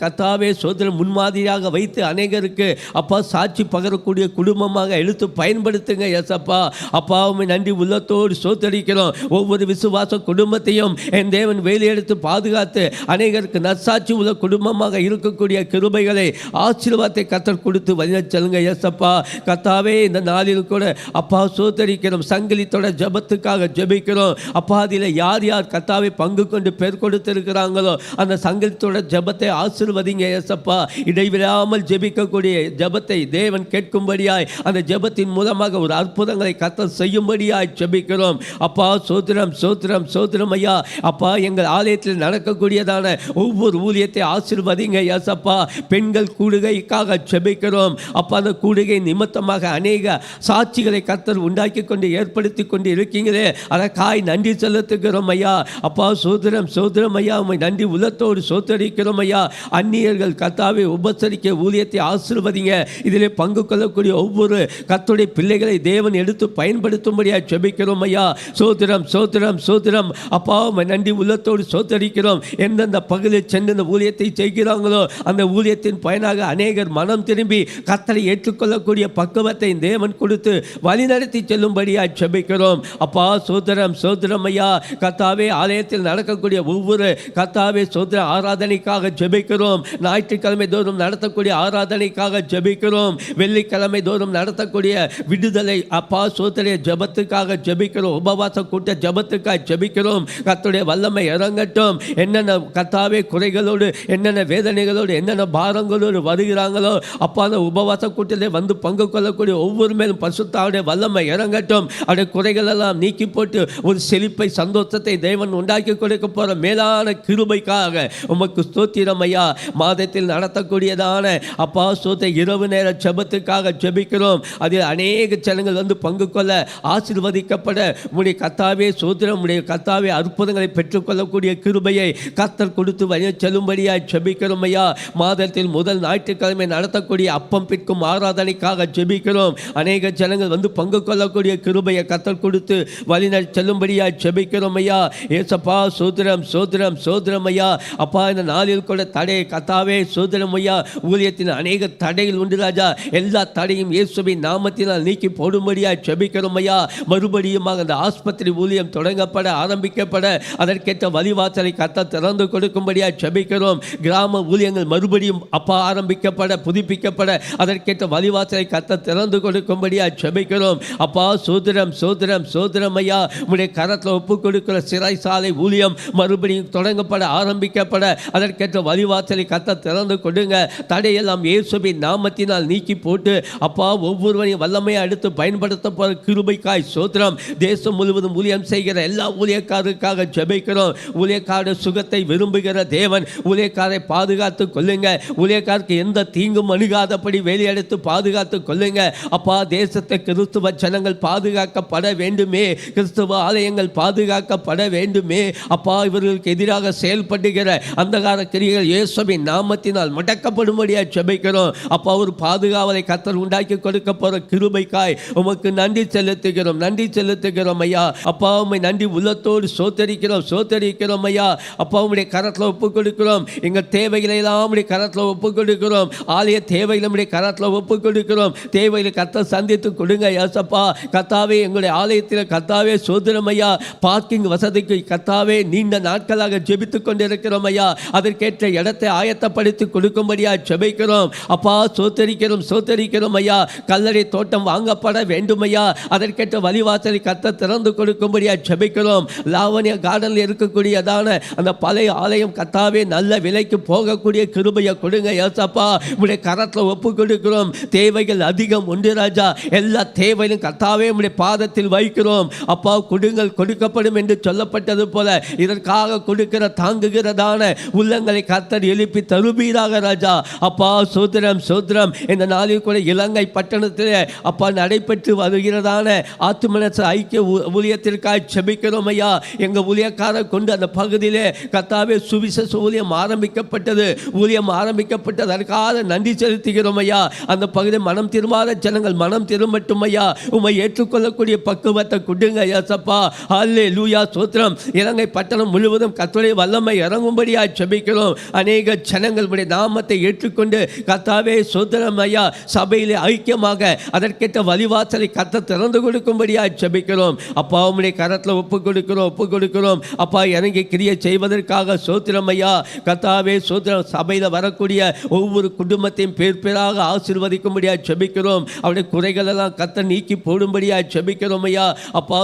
கர்த்தாவே சோதனை முன்மாதிரியாக வைத்து அநேகருக்கு அப்பா சாட்சி பகரக்கூடிய குடும்பமாக எடுத்து பயன்படுத்துங்க ஏசப்பா. அப்பா உம்மை நன்றி உள்ளத்தோடு சோத்தரிக்கிறோம். ஒவ்வொரு விசுவாச குடும்பத்தையும் என் தேவன் வேலையெடுத்து பாதுகாத்து அநேகருக்கு நற்சாட்சி உள்ள குடும்பமாக இருக்கக்கூடிய கிருபைகளை ஆசீர்வாதத்தை கர்த்தர் கொடுத்து வழிய செல்லுங்க ஏசப்பா. கர்த்தாவே இந்த நாளில் கூட அப்பா சோத்தரிக்கிறோம். சங்கிலித்தோட ஜபத்துக்காக ஜெபிக்கிறோம் அப்பா. அதில் யார் யார் கர்த்தாவே பங்கு கொண்டு பேர் கொடுத்திருக்கிறாங்களோ அந்த சங்கிலித்தோட ஜபத்தை ஆசீர்வதிங்க ஏசப்பா. இடைவிடாமல் ஜெபிக்கக்கூடிய ஜபத்தை தேவன் கேட்கும்படியாய் அந்த ஜபத்தின் மூலமாக ஒரு அற்புதங்களை கர்த்தர் செய்யும்படியாய் ஜெபிக்கிறோம் அப்பா. சோத்திரம் ஐயா. அப்பா எங்கள் ஆலயத்தில் நடக்கக்கூடியதான ஒவ்வொரு ஊழியத்தை ஆசீர்வதிங்க ஏசப்பா. பெண்கள் கூடுகைக்காக ஜெபிக்கிறோம் அப்பா. அந்த கூடுகை நிமித்தமாக அநேக சாட்சிகளை கர்த்தர் உண்டாக்கி கொண்டு ஏற்படுத்தி கொண்டு இருக்கீங்களே, அதற்காய் நன்றி செலுத்துகிறோம் ஐயா. அப்பா சோத்திரம் ஐயா. உம்மை நன்றி உள்ளத்தோடு சோத்தரிக்கிறோம் ஐயா. அந்நியர்கள் கர்த்தாவை உபசரிக்க ஊழியத்தை ஆசீர்வதிங்க. இதிலே பங்கு கொள்ளக்கூடிய ஒவ்வொரு கர்த்தருடைய பிள்ளைகளை தேவன் எடுத்து பயன்படுத்தும்படியாக ஜெபிக்கிறோம் ஐயா. சோத்திரம் அப்பா உம்மை நன்றி உள்ளத்தோடு சோத்தரிக்கிறோம். எந்தெந்த பகுதியில் சென்று இந்த ஊழியத்தை செய்கிறாங்களோ அந்த ஊழியத்தின் பயனாக அநேகர் மனம் திரும்பி கர்த்தரை ஏற்றுக்கொள்ளக்கூடிய பக்குவத்தை தேவன் கொடுத்து வழிநடத்தி செல்லும்படியாக ஜெபிக்கிறோம் அப்பா. சோத்திரம் ஐயா. கர்த்தாவே ஆலயத்தில் நடக்கக்கூடிய ஒவ்வொரு கர்த்தாவே சோத்திர ஆராதனைக்காக ஜெபிக்கிறோம். ஞாயிற்றுக்கிழமை தோறும் நடத்தக்கூடிய ஆராதனைக்காக ஜெபிக்கிறோம். வெள்ளிக்கிழமை தோறும் நடத்தக்கூடிய விடுதலை அப்பா சோத்திர ஜபத்துக்காக ஜெபிக்கிறோம். உபவாச கூட்ட ஜபத்துக்காக ஜெபிக்கிறோம். கர்த்தருடைய வல்லமை இறங்கட்டும். என்னென்ன கர்த்தாவே குறைகளோடு என்னென்ன வேதனைகளோடு என்னென்ன பாரங்களோடு வருகிறாங்களோ அப்பா அந்த உபவாச கூட்டத்தில் வந்து பங்கு கொள்ளக்கூடிய ஒவ்வொரு மேலும் பரிசுத்தாவுடைய வல்லமை இறங்கட்டும். அவருடைய குறைகள் எல்லாம் நீக்கி போட்டு ஒரு செழிப்பை சந்தோஷத்தை தேவன் உண்டாக்கி கொடுக்க போகிற மேலான கிருபைக்காக உமக்கு ஸ்தோத்திரம் ஐயா. மாதத்தில் நடத்தக்கூடியதான அப்பா சோத்தை இரவு நேர ஜெபத்துக்காக ஜெபிக்கிறோம். அதில் அநேக ஜனங்கள் வந்து பங்கு கொள்ள ஆசீர்வதிக்கப்பட உடைய கர்த்தாவே சோத்திரம் உடைய கர்த்தாவே அற்புதங்களை பெற்றுக்கொள்ளக்கூடிய கிருபையை கர்த்தர் கொடுத்து வழிய செல்லும்படியாய் ஜெபிக்கிறோம் ஐயா. மாதத்தில் முதல் ஞாயிற்றுக்கிழமை நடத்தக்கூடிய அப்பம் பிற்கும் ஆராதனைக்காக ஜெபிக்கிறோம். அநேக ஜனங்கள் வந்து பங்கு கொள்ளக்கூடிய கிருபையை கர்த்தர் கொடுத்து வழிநடத்தி செல்லும்படியாய் ஜெபிக்கிறோம் ஐயா. ஏசப்பா சோத்திரம் ஐயா. அப்பா இந்த நாளில் கூட தடை கர்த்தாவே சோத்திரம் ஐயா. ஊழியத்தின் அநேக தடைகள் உண்டு ராஜா. எல்லா தடையும் இயேசுவின் நாமத்தினால் நீக்கி போடும்படியாய் ஜெபிக்கிறோம் ஐயா. மறுபடியுமாக அந்த ஆஸ்பத்திரி ஊழியம் தொடங்கப்பட ஆரம்பிக்கப்பட அதற்கேற்ற வழிவாசலை கர்த்தர் திறந்து கொடுக்கும்படியாய் ஜெபிக்கிறோம். கிராம ஊழியங்கள் மறுபடியும் அப்பா ஆரம்பிக்கப்பட புதுப்பிக்கப்பட அதற்கேற்ற வழிவாசலை கர்த்தர் திறந்து கொடுக்கும்படியாய் ஜெபிக்கிறோம் அப்பா. சோத்திரம் ஐயா. உடைய கரத்தில் ஒப்பு கொடுக்கிற சிறை சாலை ஊழியம் மறுபடியும் தொடங்கப்பட ஆரம்பிக்கப்பட அதற்கேற்ற வழிவாசலை கர்த்தர் திறந்து கொடுங்க. தடையெல்லாம் இயேசுவின் நாமத்தினால் நீக்கி போட்டு அப்பா ஒவ்வொருவரையும் வல்லமையை அடுத்து பயன்படுத்த போகிற கிருபைக்காய் சோத்திரம். தேசம் முழுவதும் ஊழியம் செய்கிற எல்லா ஊழியக்காரருக்காக ஜெபிக்கிறோம். ஊழியக்கார சுகத்தை விரும்புகிற தேவன் ஊழியக்காரை பாதுகாத்து கொள்ளுங்க. ஊழியக்காருக்கு எந்த தீங்கும் அணுகாதபடி வேலையெடுத்து பாதுகாத்து கொள்ளுங்க அப்பா. தேசத்தை கிறிஸ்துவ ஜனங்கள் பாதுகாக்கப்பட வேண்டுமே. கிறிஸ்துவ ஆலயங்கள் பாதுகாக்கப்பட வேண்டுமே அப்பா. இவர்களுக்கு எதிராக செயல்படுகிற அந்தகார கிரியைகள் இயேசுவின் நாமத்தினால் முடக்கப்படும்படியாக ஜெபிக்கிறோம் அப்பா. ஒரு பாதுகாவலை கர்த்தர் உண்டாக்கி கொடுக்க போகிற கிருபைக்காய் உமக்கு நன்றி செலுத்துகிறோம் ஐயா. அப்பா உம்மை நன்றி உள்ளத்தோடு சோத்தரிக்கிறோம் ஐயா. அப்பா உம்முடைய கரத்தில் ஒப்பு கொடுக்கிறோம். எங்கள் தேவைகளை எல்லாம் உம்முடைய கரத்தில் ஒப்பு கொடுக்கிறோம். ஆலய தேவைகளை உம்முடைய கரத்தில் ஒப்பு கொடுக்கிறோம். தேவைகளை கர்த்தர் சந்தித்து கொடுங்க ஏசப்பா. கர்த்தாவே எங்களுடைய ஆலயத்தில் கர்த்தாவே சோத்திரம் ஐயா. பார்க்கிங் வசதிக்கு கர்த்தாவே நீண்ட நாட்களாக ஜெபித்து கொண்டிருக்கிறோம் ஐயா. அதற்கேற்ற இடத்தை ஆயத்தப்படுத்தி கொடுக்கும்படியா ஜெபிக்கிறோம். அப்பா சோத்தரிக்கிறோம் ஐயா. கல்லறை தோட்டம் வாங்கப்பட வேண்டும் ஐயா. அதற்கேற்ற வழிவாசலை கத்த திறந்து கொடுக்கும்படியா ஜெபிக்கிறோம். லாவண்யா கார்டனில் இருக்கக்கூடியதான அந்த பழைய ஆலயம் கத்தாவே நல்ல விலைக்கு போகக்கூடிய கிருபையை கொடுங்க ஏசப்பா. உடைய கரத்தில் ஒப்பு கொடுக்கிறோம். தேவைகள் அதிகம் உண்டு ராஜா. எல்லா தேவையும் கத்தாவே உடைய பாதத்தில் வைக்கிறோம். அப்பா கொடுங்கள் கொடுக்கப்படும் என்று சொல்லப்பட்டது போல இதற்காக கொடுக்கிற தாங்குகிறதான உள்ளங்களை கர்த்தர் எழுப்பி தருவீராக ராஜா. அப்பா சோத்திரம் இந்த நாளில் கூட இலங்கை பட்டணத்தில் அப்பா நடைபெற்று வருகிறதான ஆத்துமனச ஐக்கிய ஊழியத்திற்காக ஜெபிக்கிறோம் ஐயா. எங்கள் ஊழியக்காரர் கொண்டு அந்த பகுதியிலே கர்த்தாவே சுவிசேஷ ஊழியம் ஆரம்பிக்கப்பட்டதற்காக நன்றி செலுத்துகிறோம் ஐயா. அந்த பகுதியில் மனம் திரும்பாத ஜனங்கள் மனம் திரும்பட்டும் ஐயா. உம்மை ஏற்றுக்கொள்ளக்கூடிய பக்குவத்தை கொடுங்க ஏசப்பா. அல்லேலூயா ஸ்தோத்திரம். இலங்கை பட்டணம் முழுவதும் கர்த்தருடைய வல்லமை இறங்கும்படியா ஜெபிக்கிறோம். அநேக ஜனங்கள் உடைய நாமத்தை ஏற்றுக்கொண்டு கர்த்தாவே ஸ்தோத்திரம் ஐயா சபையிலே ஐக்கியமாக அதற்கேற்ற வழிவாசலை கர்த்தர் திறந்து கொடுக்கும்படியா ஜெபிக்கிறோம். அப்பா உம்முடைய கரத்தில் ஒப்பு கொடுக்கிறோம் அப்பா இறங்கி கிரியை செய்வதற்காக ஸ்தோத்திரம் ஐயா. கர்த்தாவே ஸ்தோத்திரம். சபையில் வரக்கூடிய ஒவ்வொரு குடும்பத்தையும் பேராக ஆசீர்வதிக்கும்படியா ஜெபிக்கிறோம். அவருடைய குறைகள் எல்லாம் கர்த்தர் நீக்கி போடும்படியா ஜெபிக்கிறோம் ஐயா. அப்பா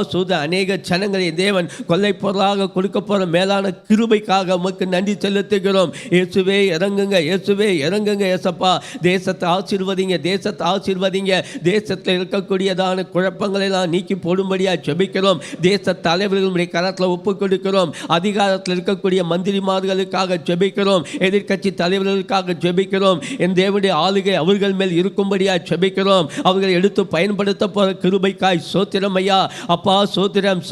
அநேக ஜனங்களை தேவன் கொள்ளை பொருளாக கொடுக்க போற மேலான கிருபைக்காக உமக்கு நன்றி செலுத்துகிறோம். இயேசுவே இறங்குங்க ஏசப்பா. தேசத்தை ஆசீர்வதிங்க. தேசத்தில் இருக்கக்கூடியதான குழப்பங்களை எல்லாம் நீக்கி போடும்படியா ஜெபிக்கிறோம். தேச தலைவர்களுடைய கரத்தில் ஒப்பு கொடுக்கிறோம். அதிகாரத்தில் இருக்கக்கூடிய மந்திரிமார்களுக்காக ஜெபிக்கிறோம். எதிர்க்கட்சி தலைவர்களுக்காக ஜெபிக்கிறோம். என் தேவனுடைய ஆளுகை அவர்கள் மேல் இருக்கும்படியா ஜெபிக்கிறோம். அவர்களை எடுத்து பயன்படுத்த போற கிருபைக்காய் சோத்திரம் ஐயா. அப்பா சோத்திரம்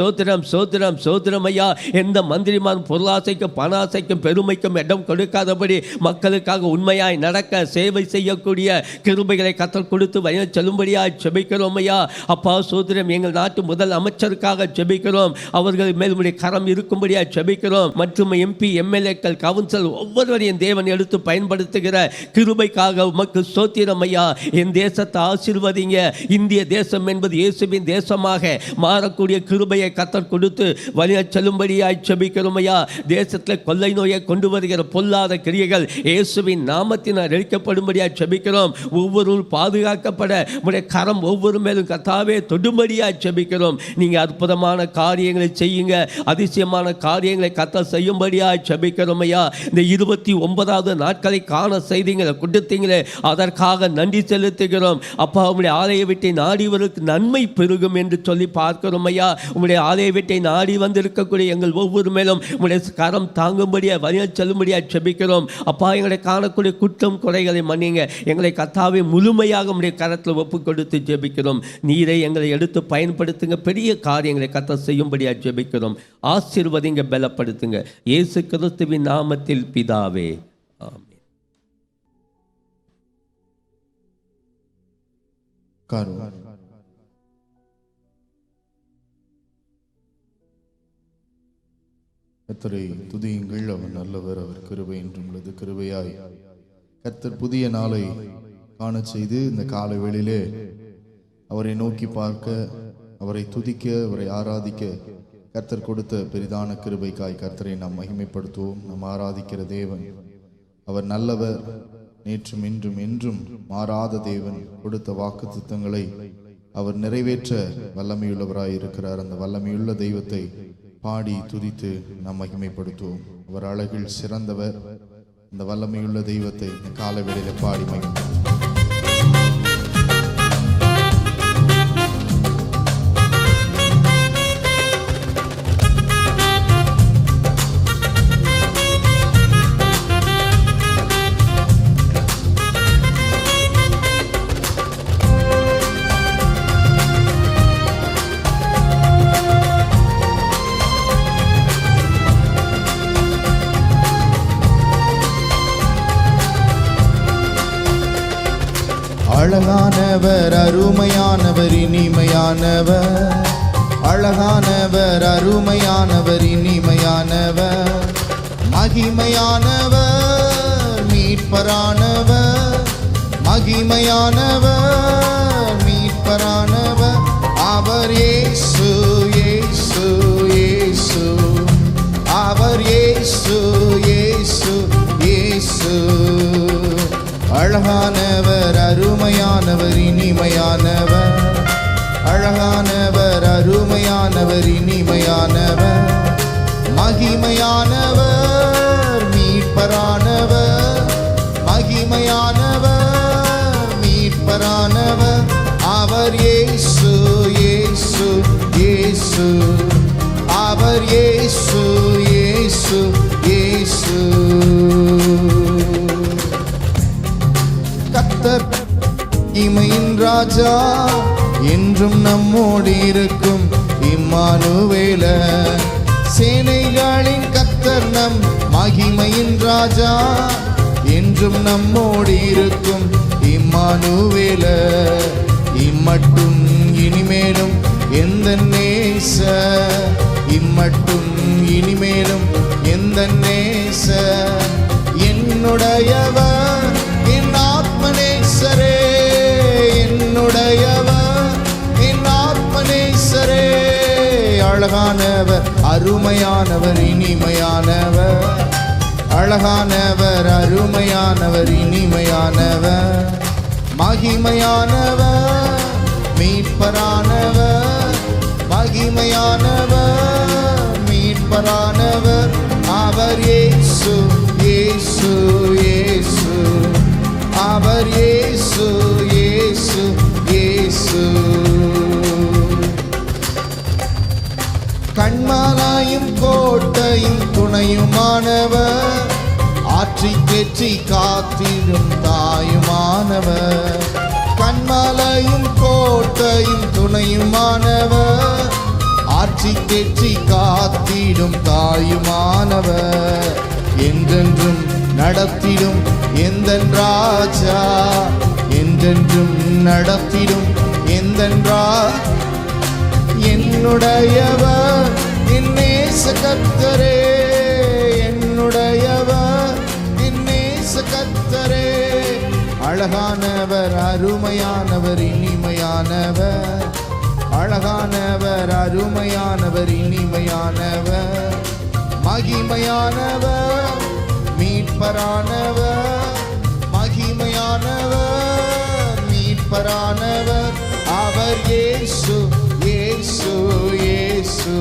ஐயா. எந்த மந்திரிமான் பொருளாசைக்கும் பணாசைக்கும் பெருமைக்கும் இடம் கொடுக்காதபடி மக்களுக்காக உண்மையாய் நடக்க சேவை செய்யக்கூடிய கிருபைகளை கத்தர் கொடுத்து வழி செல்லும்படியா ஜெபிக்கிறோம் ஐயா. அப்பா சோத்திரம். எங்கள் நாட்டு முதல் அமைச்சருக்காக ஜெபிக்கிறோம். அவர்கள் மேல் உடைய கரம் இருக்கும்படியா ஜெபிக்கிறோம். மற்றும் MP MLAக்கள் கவுன்சில் ஒவ்வொருவரையும் தேவன் எடுத்து பயன்படுத்துகிற கிருபைக்காக உமக்கு சோத்திரம் ஐயா. என் தேசத்தை ஆசீர்வதிங்க. இந்திய தேசம் என்பது இயேசுவின் தேசமாக மாறக்கூடிய கிருபையை கத்தர் கொடுத்து வழி செல்லும்படியாய் ஜெபிக்கிறோம் ஐயா. தேசத்தில் கொள்ளை நோயை கொண்டு வருகிற பொல்லாத கிரியைகள் இயேசுவின் நாமத்தினால் அழிக்கப்படும்படியாய் ஜெபிக்கிறோம். ஒவ்வொரு பாதுகாக்கப்பட உடைய கரம் ஒவ்வொரு மேலும் கத்தாவே தொடும்படியாய் ஜெபிக்கிறோம். நீங்க அற்புதமான காரியங்களை செய்யுங்க. அதிசயமான காரியங்களை கத்தர் செய்யும்படியாய் ஜெபிக்கிறோம் ஐயா. இந்த 29வது நாட்களை காண செய்தீங்களே கொடுத்தீங்களே அதற்காக நன்றி செலுத்துகிறோம். அப்பா உங்களுடைய ஆலய வீட்டை நாடிவருக்கு நன்மை பெருகும் என்று சொல்லி பார்க்கிறோம் ஐயா. உங்களுடைய ஆலய வீட்டை நாடி வந்திருக்கக்கூடிய எங்கள் ஒவ்வொரு மேலும் உங்களுடைய கரம் தாங்கும்படியா வழியா செல்லும்படியா ஜெபிக்கிறோம். அப்பா எங்களை காணக்கூடிய குற்றம் குறைகளை மன்னிங்க. எங்களை கத்தாவே முழுமையாக உங்களுடைய கரத்தில் ஒப்பு கொடுத்து ஜெபிக்கிறோம். நீரை எங்களை எடுத்து பயன்படுத்துங்க. பெரிய காரியங்களை கத்த செய்யும்படியா ஜெபிக்கிறோம். ஆசீர்வதிங்க, பலப்படுத்துங்க. இயேசு கிறிஸ்துவின் நாமத்தில் பிதாவே, ஆமென். கர்த்தரை துதியுங்கள். அவர் நல்லவர், அவர் கிருபை என்றும் உள்ளது. கிருபையாய் கர்த்தர் புதிய நாளை காண செய்து இந்த காலை வேளையிலே அவரை நோக்கி பார்க்க, அவரை துதிக்க, அவரை ஆராதிக்க கர்த்தர் கொடுத்த பெரிதான கிருபைக்காய் கர்த்தரை நாம் மகிமைப்படுத்துவோம். நாம் ஆராதிக்கிற தேவன் அவர் நல்லவர், நேற்றும் இன்றும் என்றும் மாறாத தேவன். கொடுத்த வாக்குத்தத்தங்களை அவர் நிறைவேற்ற வல்லமையுள்ளவராய் இருக்கிறார். அந்த வல்லமையுள்ள தெய்வத்தை பாடி துதித்து நாம் மகிமைப்படுத்துவோம். அவர் அழகில் சிறந்தவர். அந்த வல்லமையுள்ள தெய்வத்தை இந்த காலவேளையில பாடி மகிமைப்படுத்துவோம். அழகானவர், அருமையானவர், இனிமையானவர். அழகானவர், அருமையானவர், இனிமையானவர். மகிமையானவர், மீட்பரானவர். மகிமையானவர், மீட்பரானவர். அவர் இயேசு, இயேசு, இயேசு. அவர் இயேசு, இயேசு, இயேசு. அழகானவர் அருமையானவர் இனிமையானவர், அழகானவர் அருமையானவர் இனிமையானவர், மகிமையானவர் மீட்பரானவர், மகிமையானவர் மீட்பரானவர், அவர் இயேசு இயேசு இயேசு, அவர் இயேசு இயேசு இயேசு. கர்த்தர் இமையின் ராஜா, என்றும் நம்மோடு இருக்கும் இம்மானுவேல. சேனைகளின் கர்த்தர் நம் மகிமையின் ராஜா, என்றும் நம்மோடு இருக்கும் இம்மானுவேல. இம்மட்டும் இனிமேலும் எந்த நேச, இம்மட்டும் இனிமேலும் எந்த நேச, என்னுடையவர் என் ஆத்மநேசரே, என்னுடையவர் என் ஆத்மநேசரே. அழகானவர் அருமையானவர் இனிமையானவர், அழகானவர் அருமையானவர் இனிமையானவர், மகிமையானவர் மீட்பரானவர், மகிமையானவர் மீட்பரானவர், அவர் இயேசு இயேசு இயேசு, அவர் இயேசு இயேசு இயேசு. கண்மாலாயும் கோட்டையும் துணையுமானவர், ஆற்றி தேற்றி காத்திடும் தாயுமானவர். கண்மாலையும் கோட்டையும் துணையுமானவர், ஆற்றி தேற்றி காத்திடும் தாயுமானவர். என்றென்றும் நடத்திடும் எந்தன் ராஜா, என்றென்றும் நடத்திடும் எந்தன் ராஜா. என்னுடையவர் என் நேச கர்த்தரே, என்னுடையவர் என் நேச கர்த்தரே. அழகானவர் அருமையானவர் இனிமையானவர், அழகானவர் அருமையானவர் இனிமையானவர், மகிமையானவர் மீட்பரானவர், மகிமையானவர் மீட்பரானவர், அவர் இயேசு இயேசு இயேசு,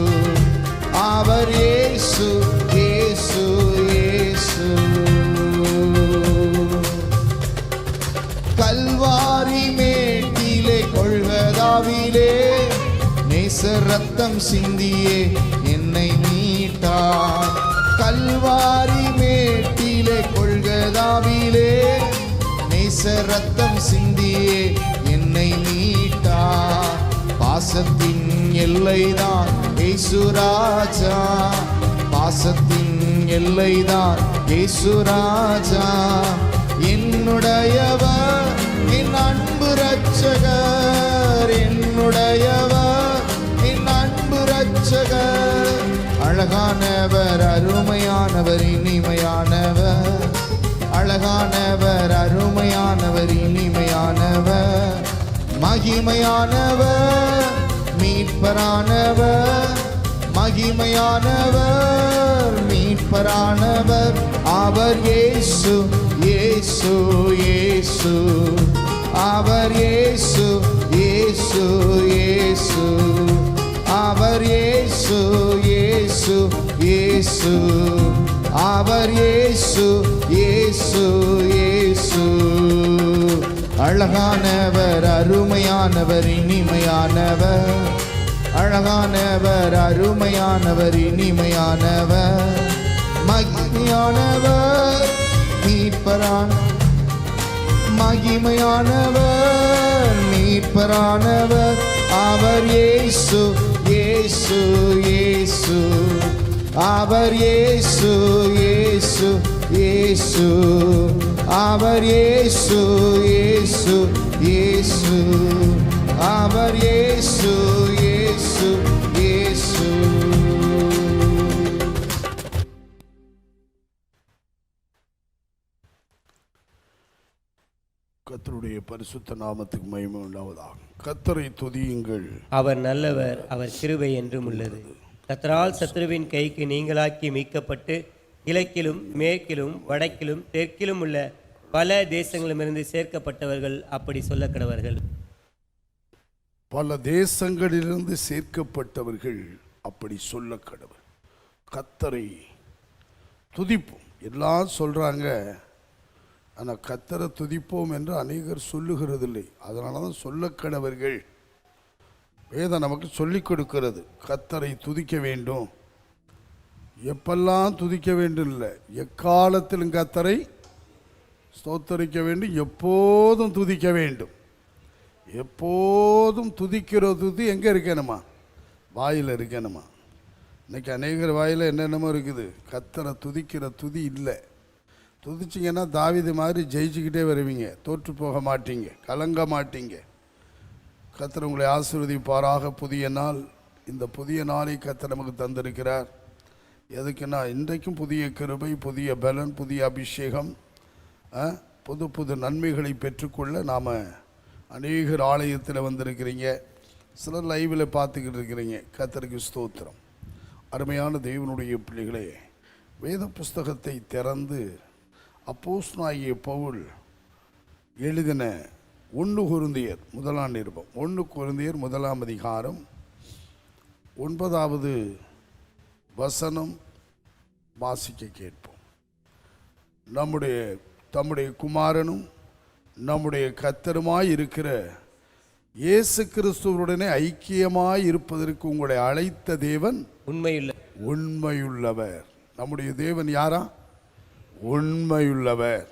அவர் இயேசு இயேசு இயேசு. கல்வாரி மேட்டிலே கொள்கதாவிலே, நேச ரத்தம் சிந்தியே என்னை மீட்டார். கல்வாரி மேட்டிலே கொள்கதாவிலே, நேச ரத்தம் சிந்தியே என்னை மீட்டார். பாசத்தின் எல்லைதான் இயேசு ராஜா, பாசத்தின் எல்லைதான் இயேசு ராஜா. என்னுடையவர் என் அன்பு ரட்சகர், என்னுடையவர் என் அன்பு ரட்சகர். அழகானவர் அருமையானவர் இனிமையானவர், அழகானவர் அருமையானவர் இனிமையானவர், மகிமையானவர் மீட்பரானவர், மகிமையானவர் மீட்பரானவர், அவர் இயேசு இயேசு இயேசு, அவர் இயேசு இயேசு இயேசு, அவர் இயேசு இயேசு இயேசு, அவர் இயேசு இயேசு இயேசு. அழகானவர் அருமையானவர் இனிமையானவர், அழகானவர் அருமையானவர் இனிமையானவர், மகிமையானவர் மீட்பரான, மகிமையானவர் மீட்பரானவர், அவர் இயேசு இயேசு இயேசு, அவர் இயேசு இயேசு இயேசு, அவர் இயேசு இயேசு இயேசு, அவர் இயேசு இயேசு இயேசு. கர்த்தருடைய பரிசுத்த நாமத்துக்கு மகிமை உண்டாவதாக. கர்த்தரை துதியுங்கள், அவர் நல்லவர், அவர் கிருபை என்றும் உள்ளது. கர்த்தரால் சத்ருவின் கைக்கு நீங்களாக்கி மீட்கப்பட்டு, கிழக்கிலும் மேற்கிலும் வடக்கிலும் தெற்கிலும் உள்ள பல தேசங்களிலிருந்து சேர்க்கப்பட்டவர்கள் அப்படி சொல்ல கடவர்கள். பல தேசங்களிலிருந்து சேர்க்கப்பட்டவர்கள் அப்படி சொல்ல கடவர். கர்த்தரை துதிப்போம். எல்லாம் சொல்றாங்க, ஆனால் கர்த்தரை துதிப்போம் என்று அநேகர் சொல்லுகிறதில்லை. அதனால தான் சொல்ல கடவர்கள். வேதம் நமக்கு சொல்லிக் கொடுக்கிறது, கர்த்தரை துதிக்க வேண்டும். எப்பெல்லாம் துதிக்க வேண்டும் இல்லை, எக்காலத்திலும் கர்த்தரை ஸ்தோத்தரிக்க வேண்டும், எப்போதும் துதிக்க வேண்டும். எப்போதும் துதிக்கிற துதி எங்கே இருக்கணுமா? வாயில் இருக்கணுமா? இன்னைக்கு அநேகர் வாயில் என்னென்னமோ இருக்குது, கர்த்தரை துதிக்கிற துதி இல்லை. துதிச்சிங்கன்னா தாவீது மாதிரி ஜெயிச்சுக்கிட்டே வருவீங்க, தோற்று போக மாட்டீங்க, கலங்க மாட்டீங்க. கர்த்தர் உங்களை ஆசீர்வதிப்பாராக. புதிய நாள், இந்த புதிய நாளை கர்த்தர் நமக்கு தந்திருக்கிறார். எதுக்குன்னா இன்றைக்கும் புதிய கிருபை, புதிய பலன், புதிய அபிஷேகம், புது புது நன்மைகளை பெற்றுக்கொள்ள நாம் அநேகர் ஆலயத்தில் வந்திருக்கிறீங்க. சிலர் லைவில் பார்த்துக்கிட்டு இருக்கிறீங்க. கர்த்தருக்கு ஸ்தோத்திரம். அருமையான தேவனுடைய பிள்ளைகளே, வேத புஸ்தகத்தை திறந்து அப்போஸ்தலனாகிய பவுல் எழுதின 1 கொரிந்தியர் 1 நிருபம், 1 கொரிந்தியர் 1 அதிகாரம் 9வது வசனம் வாசிக்க கேட்போம். தம்முடைய குமாரனும் நம்முடைய கர்த்தருமாய் இருக்கிற இயேசு கிறிஸ்துவுடனே ஐக்கியமாய் இருப்பதற்கு உங்களை அழைத்த தேவன் உண்மையுள்ளவர். நம்முடைய தேவன் யாரா? உண்மையுள்ளவர்.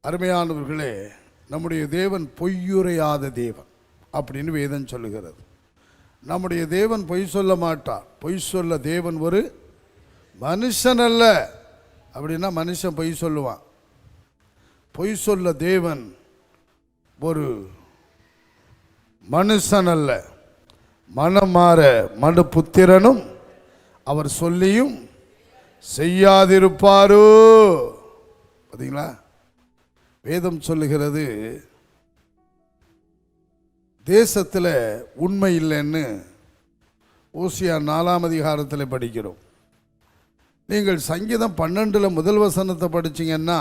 அருமையானவர்களே, நம்முடைய தேவன் பொய்யுரையாத தேவன் அப்படின்னு வேதம் சொல்லுகிறது. நம்முடைய தேவன் பொய் சொல்ல மாட்டார். பொய் சொல்ல தேவன் ஒரு மனுஷன் அல்ல. அப்படின்னா மனுஷன் பொய் சொல்லுவான். பொய் சொல்ல தேவன் ஒரு மனுஷன் அல்ல. மனம் மாற மனு புத்திரனும் அவர் சொல்லியும் செய்யாதிருப்பாரோ. பார்த்தீங்களா? வேதம் சொல்லுகிறது தேசத்தில் உண்மை இல்லைன்னு ஓசியா 4 அதிகாரத்தில் படிக்கிறோம். நீங்கள் சங்கீதம் 12 முதல் வசனத்தை படிச்சிங்கன்னா,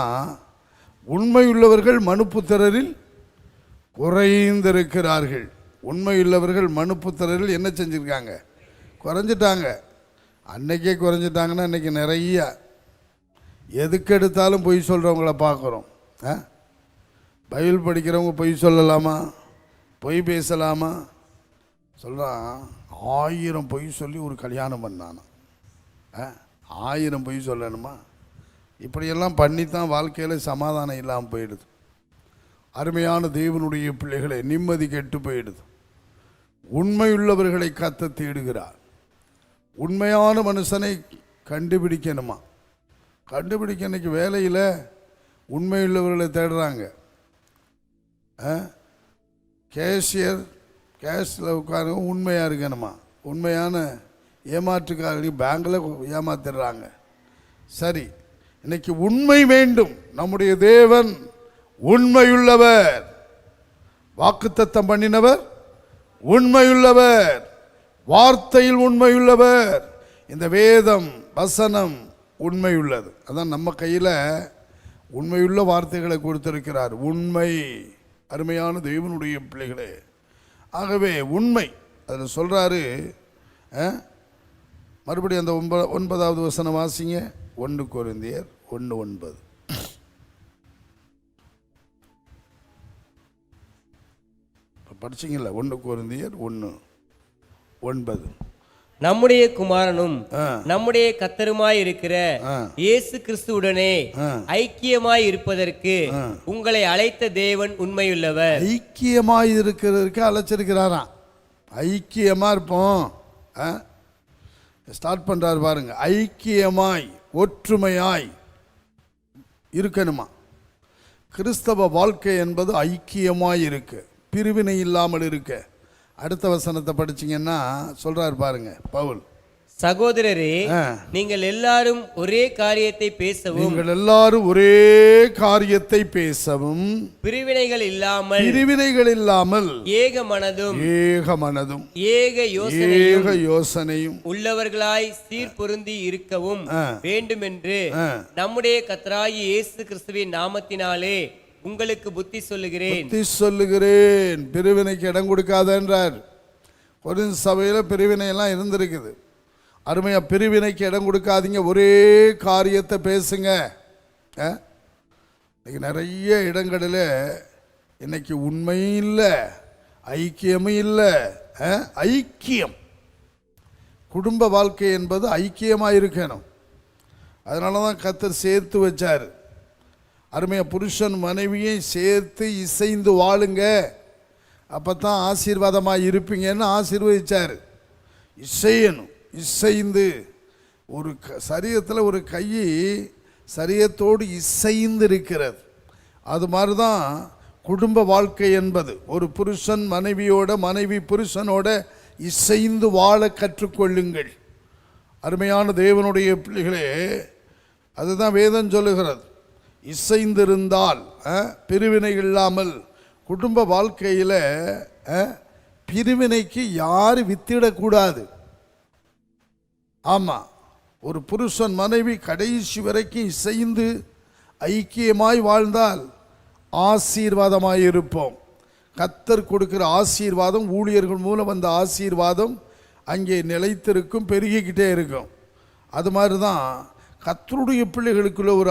உண்மையுள்ளவர்கள் மனுப்புத்திரரில் குறைந்திருக்கிறார்கள். உண்மையுள்ளவர்கள் மனுப்புத்திரரில் என்ன செஞ்சுருக்காங்க? குறைஞ்சிட்டாங்க. அன்னைக்கே குறைஞ்சிட்டாங்கன்னா இன்றைக்கி நிறைய எதுக்கு எடுத்தாலும் பொய் சொல்கிறவங்கள பார்க்குறோம். பைபிள் படிக்கிறவங்க பொய் சொல்லலாமா? பொய் பேசலாமா? சொல்கிறான், 1000 பொய் சொல்லி ஒரு கல்யாணம் பண்ணானா? 1000 பொய் சொல்லணுமா? இப்படியெல்லாம் பண்ணித்தான் வாழ்க்கையில் சமாதானம் இல்லாமல் போயிடுது. அருமையான தேவனுடைய பிள்ளைகளை, நிம்மதி கெட்டு போயிடுது. உண்மையுள்ளவர்களை கர்த்தர் தேடுகிறார். உண்மையான மனுஷனை கண்டுபிடிக்கணுமா? கண்டுபிடிக்க இன்னைக்கு வேலையில் உண்மையுள்ளவர்களை தேடுறாங்க. கேஷில் உட்காருங்க, உண்மையாக இருக்கணுமா? உண்மையான ஏமாற்றுக்காரர்கள் பேங்கில் ஏமாத்திடுறாங்க. சரி, இன்னைக்கு உண்மை வேண்டும். நம்முடைய தேவன் உண்மையுள்ளவர். வாக்குத்தத்தம் பண்ணினவர் உண்மையுள்ளவர். வார்த்தையில் உண்மையுள்ளவர். இந்த வேதம் வசனம் உண்மையுள்ளது. அதான் நம்ம கையில் உண்மையுள்ள வார்த்தைகளை கொடுத்திருக்கிறார். உண்மை. அருமையான தேவனுடைய பிள்ளைகளே, ஆகவே உண்மை அதில் சொல்கிறாரு. மறுபடியும் அந்த 9வது வசனம் வாசிங்க. 1 கொரிந்தியர் 1:9. படிச்சிங்கல்ல? 1 கொரிந்தியர் 1:9. நம்முடைய குமாரனும் நம்முடைய கர்த்தருமாய் இருக்கிற இயேசு கிறிஸ்துவுடனே ஐக்கியமாய் இருப்பதற்கு உங்களை அழைத்த தேவன் உண்மையுள்ளவர். ஐக்கியமாய் இருக்கிறதுக்கு அழைச்சிருக்கிறாராம். ஐக்கியமா இருப்போம். ஸ்டார்ட் பண்றாரு பாருங்க. ஐக்கியமாய், ஒற்றுமையாய் இருக்கணுமா? கிறிஸ்தவ வாழ்க்கை என்பது ஐக்கியமாய் இருக்கு, பிரிவினை இல்லாமல் இருக்க. அடுத்த வசனத்தை படிச்சிங்கன்னா சொல்றாரு பாருங்க பவுல். சகோதரரே, நீங்கள் எல்லாரும் ஒரே காரியத்தை பேசவும், நீங்கள் எல்லாரும் ஒரே காரியத்தை பேசவும், பிரிவினைகள் இல்லாமல் ஏக மனதும் ஏக யோசனையும் உள்ளவர்களாய் சீர்பொருந்தி இருக்கவும் வேண்டுமென்று நம்முடைய கர்த்தராகிய இயேசு கிறிஸ்துவின் நாமத்தினாலே உங்களுக்கு புத்தி சொல்லுகிறேன். பிரிவினைக்கு இடம் கொடுக்காத என்றார். கொரிந்து சபையில பிரிவினை எல்லாம் இருந்திருக்குது. அருமையா, பிரிவினைக்கு இடம் கொடுக்காதீங்க, ஒரே காரியத்தை பேசுங்க. இன்னைக்கு நிறைய இடங்களில் இன்னைக்கு உண்மையும் இல்லை, ஐக்கியமும் இல்லை. ஐக்கியம், குடும்ப வாழ்க்கை என்பது ஐக்கியமாக இருக்கணும். அதனால தான் கர்த்தர் சேர்த்து வச்சார். அருமையா, புருஷன் மனைவியை சேர்த்து இசைந்து வாழுங்க, அப்போ தான் ஆசீர்வாதமாக இருப்பீங்கன்னு ஆசீர்வதிச்சார். இசையணும், இசைந்து ஒரு சரீரத்தில் ஒரு கை சரீரத்தோடு இசைந்து இருக்கிறது. அது மாதிரி தான் குடும்ப வாழ்க்கை என்பது. ஒரு புருஷன் மனைவியோட, மனைவி புருஷனோட இசைந்து வாழ கற்றுக்கொள்ளுங்கள். அருமையான தேவனுடைய பிள்ளைகளே, அதுதான் வேதம் சொல்லுகிறது. இசைந்திருந்தால், பிரிவினை இல்லாமல் குடும்ப வாழ்க்கையில் பிரிவினைக்கு யாரும் வித்திடக்கூடாது. ஆமாம், ஒரு புருஷன் மனைவி கடைசி வரைக்கும் இசைந்து ஐக்கியமாய் வாழ்ந்தால் ஆசீர்வாதமாய் இருப்போம். கர்த்தர் கொடுக்கிற ஆசீர்வாதம், ஊழியர்கள் மூலம் வந்த ஆசீர்வாதம் அங்கே நிலைத்திருக்கும், பெருகிக்கிட்டே இருக்கும். அது மாதிரி தான் கர்த்தருடைய பிள்ளைகளுக்குள்ள ஒரு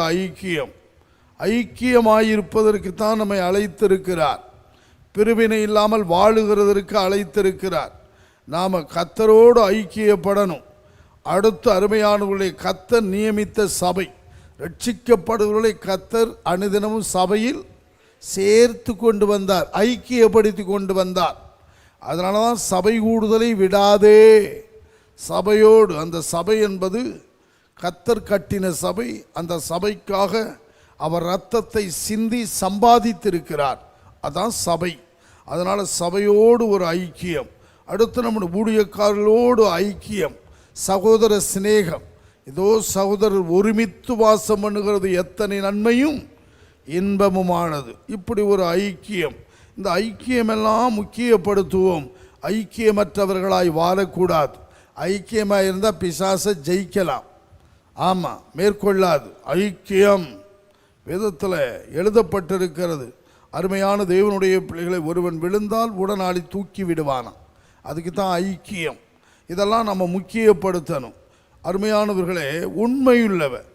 ஐக்கியமாயிருப்பதற்கு தான் நம்மை அழைத்திருக்கிறார். பிரிவினை இல்லாமல் வாழுகிறதற்கு அழைத்திருக்கிறார். நாம் கர்த்தரோடு ஐக்கியப்படணும். அடுத்த அருமையானவர்களை கர்த்தர் நியமித்த சபை, ரட்சிக்கப்படுவர்களை கர்த்தர் அனுதினமும் சபையில் சேர்த்து கொண்டு வந்தார், ஐக்கியப்படுத்தி கொண்டு வந்தார். அதனால தான் சபை கூடுதலை விடாதே. சபையோடு, அந்த சபை என்பது கர்த்தர் கட்டின சபை. அந்த சபைக்காக அவர் இரத்தத்தை சிந்தி சம்பாதித்திருக்கிறார். அதான் சபை. அதனால் சபையோடு ஒரு ஐக்கியம். அடுத்து நம்முடைய ஊழியக்காரர்களோடு ஐக்கியம், சகோதர சிநேகம். இதோ சகோதரர் ஒருமித்து வாசம் பண்ணுகிறது எத்தனை நன்மையும் இன்பமுமானது. இப்படி ஒரு ஐக்கியம். இந்த ஐக்கியமெல்லாம் முக்கியப்படுத்துவோம். ஐக்கியமற்றவர்களாய் வாழக்கூடாது. ஐக்கியமாக இருந்தால் பிசாசை ஜெயிக்கலாம். ஆமாம், மேற்கொள்ளாது. ஐக்கியம் வேதத்தில் எழுதப்பட்டிருக்கிறது. அருமையான தேவனுடைய பிள்ளைகளை, ஒருவன் விழுந்தால் உடனாளி தூக்கி விடுவானாம். அதுக்கு தான் ஐக்கியம். இதெல்லாம் நம்ம முக்கியப்படுத்தணும். அருமையானவர்களே, உண்மையுள்ளவர்,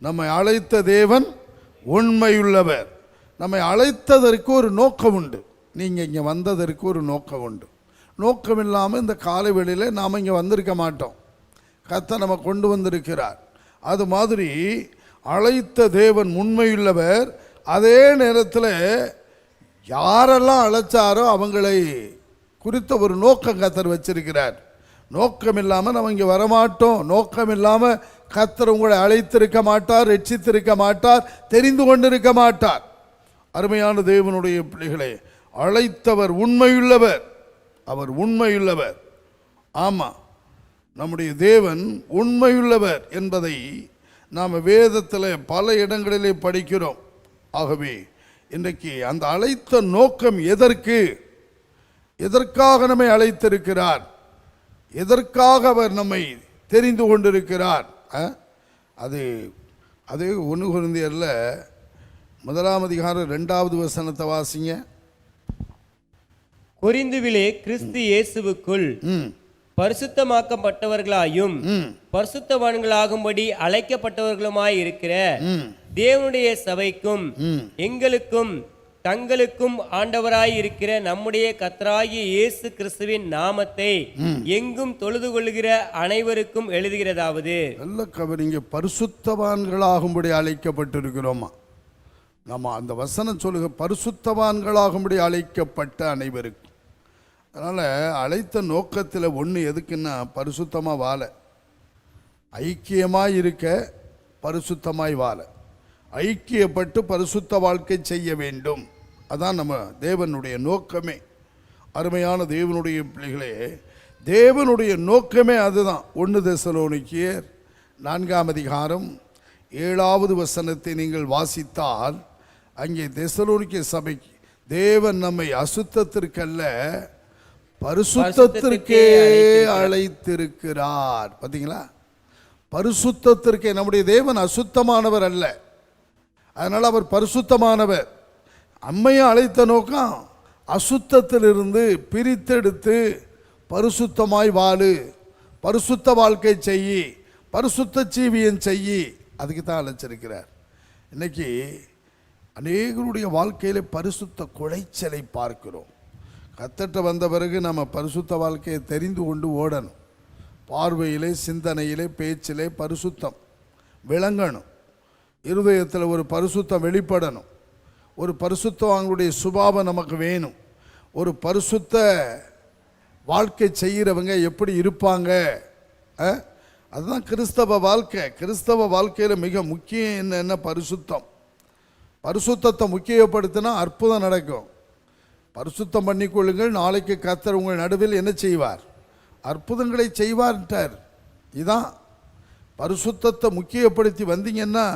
நம்மை அழைத்த தேவன் உண்மையுள்ளவர். நம்மை அழைத்ததற்கு ஒரு நோக்கம் உண்டு. நீங்கள் இங்கே வந்ததற்கு ஒரு நோக்கம் உண்டு. நோக்கம் இல்லாமல் இந்த காலை வேளையில் நாம் இங்கே வந்திருக்க மாட்டோம். கர்த்தர் நம்ம கொண்டு வந்திருக்கிறார். அது மாதிரி அழைத்த தேவன் உண்மையுள்ளவர். அதே நேரத்தில் யாரெல்லாம் அழைச்சாரோ அவங்களை குறித்த ஒரு நோக்கம் கர்த்தர் வச்சிருக்கிறார். நோக்கம் இல்லாமல் நம்ம இங்கே வரமாட்டோம். நோக்கம் இல்லாமல் கர்த்தர் உங்களை அழைத்திருக்க மாட்டார், ரட்சித்திருக்க மாட்டார், தெரிந்து கொண்டிருக்க மாட்டார். அருமையான தேவனுடைய பிள்ளைகளே, அழைத்தவர் உண்மையுள்ளவர், அவர் உண்மையுள்ளவர். ஆமாம், நம்முடைய தேவன் உண்மையுள்ளவர் என்பதை நாம் வேதத்தில் பல இடங்களிலே படிக்கிறோம். ஆகவே இன்றைக்கு அந்த அழைத்த நோக்கம் எதற்காக நம்மை அழைத்திருக்கிறார், எதற்காக அவர் நம்மை தெரிந்து கொண்டிருக்கிறார், அது 1 கொரிந்தியரில் 1 அதிகாரம் 2வது வசனத்தை வாசிங்க. கொரிந்துவிலே கிறிஸ்து இயேசுவுக்குள் பரிசுத்தமாக்கப்பட்டவர்களாயும் பரிசுத்தவான்களாகும்படி அழைக்கப்பட்டவர்களுமாய் இருக்கிற தேவனுடைய சபைக்கும் எங்களுக்கும் தங்களுக்கும் ஆண்டவராய் இருக்கிற நம்முடைய கர்த்தராகிய இயேசு கிறிஸ்துவின் நாமத்தை எங்கும் தொழுது கொள்ளுகிற அனைவருக்கும் எழுதுகிறதாவது, இங்கே பரிசுத்தவான்களாகும்படி அழைக்கப்பட்டிருக்கிறோமா? நம்ம அந்த வசனம் சொல்லுங்க, பரிசுத்தவான்களாகும்படி அழைக்கப்பட்ட அனைவருக்கும். அதனால் அழைத்த நோக்கத்தில் ஒன்று எதுக்குன்னா, பரிசுத்தமாக வாழ, ஐக்கியமாக இருக்க, பரிசுத்தமாய் வாழ, ஐக்கியப்பட்டு பரிசுத்த வாழ்க்கை செய்ய வேண்டும். அதான் நம்ம தேவனுடைய நோக்கமே. அருமையான தேவனுடைய பிள்ளைகளே, தேவனுடைய நோக்கமே அதுதான். 1 தெசலோனிக்கேயர் 4ஆம் அதிகாரம் 7வது வசனத்தை நீங்கள் வாசித்தால் அங்கே தெசலோனிக்கே சபைக்கு தேவன் நம்மை அசுத்தத்திற்கல்ல பரிசுத்தத்திற்கே அழைத்திருக்கிறார். பார்த்தீங்களா? பரிசுத்தத்திற்கே. நம்முடைய தேவன் அசுத்தமானவர் அல்ல, அதனால் அவர் பரிசுத்தமானவர். அம்மையை அழைத்த நோக்கம் அசுத்தத்திலிருந்து பிரித்தெடுத்து பரிசுத்தமாய் வாழு, பரிசுத்த வாழ்க்கை செய்யி, பரிசுத்த ஜீவியம் செய்யி, அதுக்கு தான் அழைச்சிருக்கிறார். இன்னைக்கு அநேகருடைய வாழ்க்கையில பரிசுத்த குலைச்சலை பார்க்கிறோம். கத்தட்ட வந்த பிறகு நம்ம பரிசுத்த வாழ்க்கையை தெரிந்து கொண்டு ஓடணும். பார்வையிலே, சிந்தனையிலே, பேச்சிலே பரிசுத்தம் விளங்கணும். இருதயத்தில் ஒரு பரிசுத்தம் வெளிப்படணும். ஒரு பரிசுத்தவான்களுடைய சுபாவம் நமக்கு வேணும். ஒரு பரிசுத்த வாழ்க்கை செய்கிறவங்க எப்படி இருப்பாங்க? அதுதான் கிறிஸ்தவ வாழ்க்கை. கிறிஸ்தவ வாழ்க்கையில் மிக முக்கியம் என்ன? பரிசுத்தம். பரிசுத்தத்தை முக்கியப்படுத்தினா அற்புதம் நடக்கும். பரிசுத்தம் பண்ணிக்கொள்ளுங்கள், நாளைக்கு கர்த்தர் உங்கள் நடுவில் என்ன செய்வார்? அற்புதங்களை செய்வார்ட்டார். இதான் பரிசுத்தத்தை முக்கியப்படுத்தி வந்தீங்கன்னா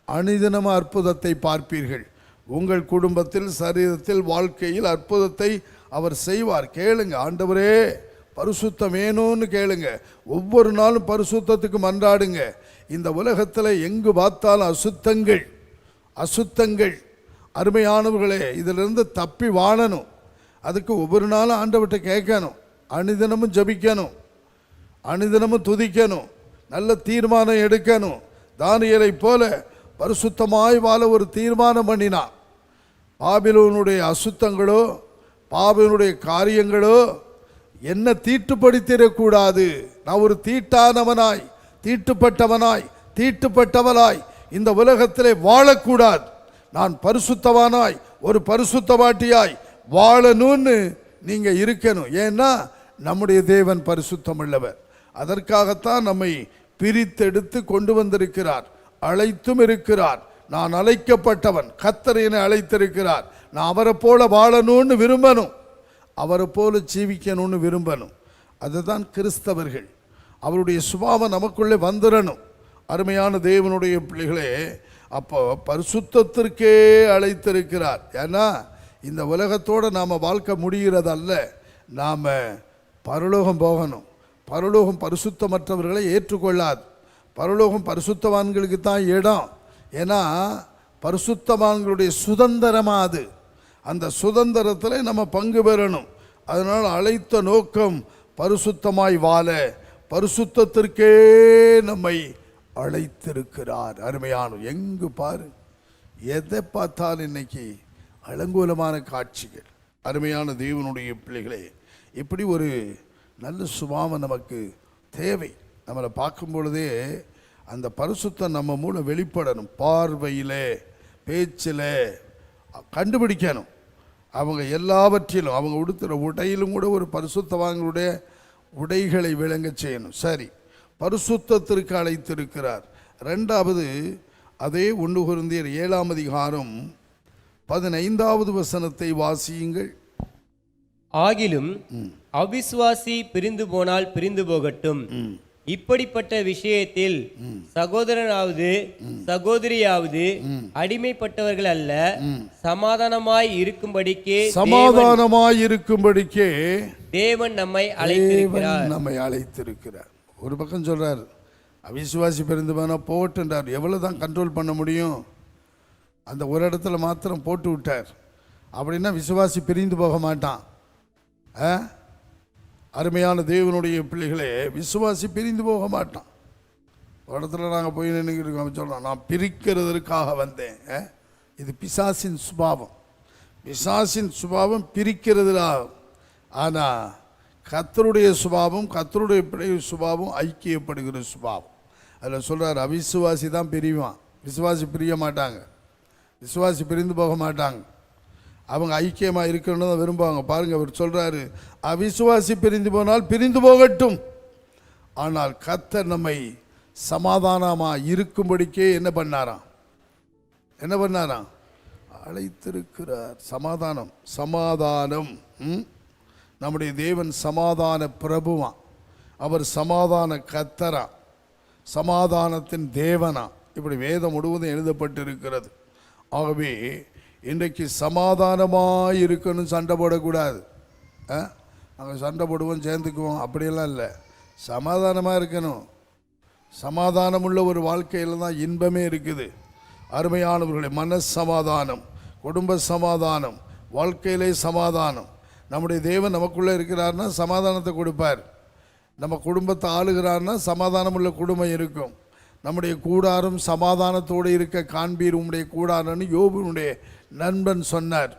அனுதினமும் அற்புதத்தை பார்ப்பீர்கள். உங்கள் குடும்பத்தில், சரீரத்தில், வாழ்க்கையில் அற்புதத்தை அவர் செய்வார். கேளுங்க, ஆண்டவரே பரிசுத்தம் வேணும்னு கேளுங்க. ஒவ்வொரு நாளும் பரிசுத்தத்துக்கு மன்றாடுங்க. இந்த உலகத்தில் எங்கு பார்த்தாலும் அசுத்தங்கள் அசுத்தங்கள். அருமையானவர்களே, இதிலிருந்து தப்பி வாழணும். அதுக்கு ஒவ்வொரு நாளும் ஆண்டவர்கிட்ட கேட்கணும். அனுதினமும் ஜபிக்கணும், அனுதினமும் துதிக்கணும், நல்ல தீர்மானம் எடுக்கணும். தானியேலை போல பரிசுத்தமாய் வாழ ஒரு தீர்மானம் பண்ணினான். பாபிலோனுடைய அசுத்தங்களோ பாபிலோனுடைய காரியங்களோ என்ன தீட்டுப்படுத்திடக்கூடாது. நான் ஒரு தீட்டானவனாய், தீட்டுப்பட்டவனாய், தீட்டுப்பட்டவனாய் இந்த உலகத்திலே வாழக்கூடாது. நான் பரிசுத்தவானாய், ஒரு பரிசுத்தவாட்டியாய் வாழணும்னு நீங்க இருக்கணும். ஏன்னா நம்முடைய தேவன் பரிசுத்தம் உள்ளவர். அதற்காகத்தான் நம்மை பிரித்தெடுத்து கொண்டு வந்திருக்கிறார், அழைத்தும் இருக்கிறார். நான் அழைக்கப்பட்டவன், கர்த்தர் என்னை அழைத்திருக்கிறார். நான் அவரை போல வாழணும்னு விரும்பணும், அவரை போல ஜீவிக்கணும்னு விரும்பணும். அதுதான் கிறிஸ்தவர்கள். அவருடைய சுபாவம் நமக்குள்ளே வந்துடணும். அருமையான தேவனுடைய பிள்ளைகளே, அப்போ பரிசுத்தத்திற்கே அழைத்திருக்கிறார். ஏன்னா இந்த உலகத்தோடு நாம் வாழ்க்கை முடிகிறதல்ல, நாம் பரலோகம் போகணும். பரலோகம் பரிசுத்தமற்றவர்களை ஏற்றுக்கொள்ளாது. பரலோகம் பரிசுத்தவான்களுக்கு தான் இடம். ஏன்னா பரிசுத்தவான்களுடைய சுதந்திரமாக அது. அந்த சுதந்திரத்தில் நம்ம பங்கு பெறணும். அதனால் அழைத்த நோக்கம் பரிசுத்தமாய் வாழ, பரிசுத்தத்திற்கே நம்மை அழைத்திருக்கிறார். அருமையான, எங்கு பாரு, எதை பார்த்தாலும் இன்னைக்கு அலங்கோலமான காட்சிகள். அருமையான தேவனுடைய பிள்ளைகளே, இப்படி ஒரு நல்ல சுபாவம் நமக்கு தேவை. நம்மளை பார்க்கும் பொழுதே அந்த பரிசுத்தம் நம்ம மூலம் வெளிப்படணும். பார்வையில், பேச்சில் கண்டுபிடிக்கணும். அவங்க எல்லாவற்றிலும், அவங்க உடுத்துகிற உடையிலும் கூட ஒரு பரிசுத்தவான்களுடைய உடைகளை விளங்க செய்யணும். சரி, பரிசுத்தத்திற்கு அழைத்திருக்கிறார். ரெண்டாவது, அதே 1 கொரிந்தியர் 7ஆம் அதிகாரம் 15வது வசனத்தை வாசியுங்கள். ஆகிலும் அவிசுவாசி பிரிந்து போனால் பிரிந்து போகட்டும். இப்படிப்பட்ட விஷயத்தில் சகோதரனாவது சகோதரியாவது அடிமைப்பட்டவர்கள் அல்ல, சமாதானமாய் இருக்கும்படிக்கே தேவன் நம்மை அழைத்திருக்கிறார். ஒரு பக்கம் சொல்றார், அவிசுவாசி பிரிந்து போனா போட்டுன்றார். எவ்வளவுதான் கண்ட்ரோல் பண்ண முடியும்? அந்த ஒரு இடத்துல மாத்திரம் போட்டு விட்டார். அப்படின்னா விசுவாசி பிரிந்து போக மாட்டான். அருமையான தேவனுடைய பிள்ளைகளே, விசுவாசி பிரிந்து போக மாட்டான். ஒரு இடத்துல நாங்கள் போய் நினைக்கிறோம், சொல்கிறோம் நான் பிரிக்கிறதற்காக வந்தேன். இது பிசாசின் சுபாவம். பிசாசின் சுபாவம் பிரிக்கிறதுல. ஆனால் கர்த்தருடைய சுபாவம், கர்த்தருடைய பிள்ளை சுபாவம் ஐக்கியப்படுகிற சுபாவம். அதில் சொல்கிறார், அவிசுவாசி தான் பிரிவான், விசுவாசி பிரிய மாட்டாங்க, விசுவாசி பிரிந்து போக மாட்டாங்க. அவங்க ஐக்கியமாக இருக்கணும்னு தான் விரும்புவாங்க. பாருங்கள், அவர் சொல்கிறாரு, அவிசுவாசி பிரிந்து போனால் பிரிந்து போகட்டும், ஆனால் கர்த்தர் நம்மை சமாதானமாக இருக்கும்படிக்கே என்ன பண்ணாராம்? அழைத்திருக்கிறார். சமாதானம். நம்முடைய தேவன் சமாதான பிரபுவா, அவர் சமாதான கர்த்தரா, சமாதானத்தின் தேவனா, இப்படி வேதம் முழுவதும் எழுதப்பட்டிருக்கிறது. ஆகவே இன்றைக்கு சமாதானமாக இருக்கணும், சண்டை போடக்கூடாது. நாங்கள் சண்டை போடுவோம், சேர்ந்துக்குவோம், அப்படியெல்லாம் இல்லை. சமாதானமாக இருக்கணும். சமாதானமுள்ள ஒரு வாழ்க்கையில் தான் இன்பமே இருக்குது. அருமையானவர்களே, மன சமாதானம், குடும்ப சமாதானம், வாழ்க்கையிலே சமாதானம். நம்முடைய தேவன் நமக்குள்ளே இருக்கிறார்னா சமாதானத்தை கொடுப்பார். நம்ம குடும்பத்தை ஆளுகிறார்னா சமாதானமுள்ள குடும்பம் இருக்கும். நம்முடைய கூடாரம் சமாதானத்தோடு இருக்க காண்பீர் உம்முடைய கூடாரம்னு யோபுனுடைய நண்பன் சொன்னார்.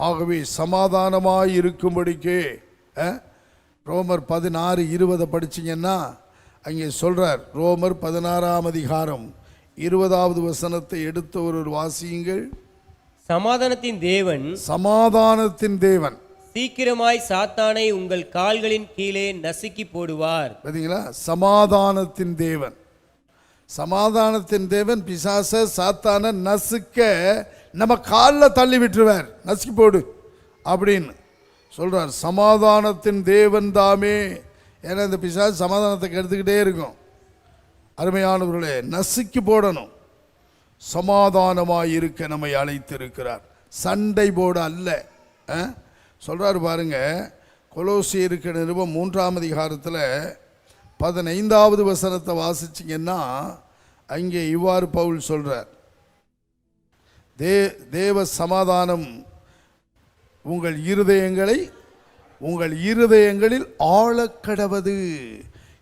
ஆகவே சமாதானமாய் இருக்கும்படிக்கு ரோமர் 16:20 படிச்சிங்கன்னா அங்கே சொல்கிறார். ரோமர் 16:20 வசனத்தை எடுத்த ஒரு வாசியுங்கள். சமாதானத்தின் தேவன், சமாதானத்தின் தேவன் சீக்கிரமாய் சாத்தானை உங்கள் கால்களின் கீழே நசுக்கி போடுவார். பார்த்தீங்களா? சமாதானத்தின் தேவன், சமாதானத்தின் தேவன் பிசாச சாத்தான நசுக்க நம்ம காலில் தள்ளி விட்டுருவார். நசுக்கி போடு அப்படின்னு சொல்றார். சமாதானத்தின் தேவன் தாமே. ஏன்னா இந்த பிசாசு சமாதானத்தை கெடுத்துக்கிட்டே இருக்கும். அருமையானவர்களே, நசுக்கி போடணும். சமாதானமாய் இருக்க நம்மை அழைத்திருக்கிறார், சண்டை போட அல்ல. சொல்றாரு பாருங்க, கொலோசியருக்கு நிருபம் 3 15 வசனத்தை வாசிச்சிங்கன்னா அங்கே இவ்வாறு பவுல் சொல்றார். தேவ சமாதானம் உங்கள் இருதயங்களில் ஆழக்கடவது,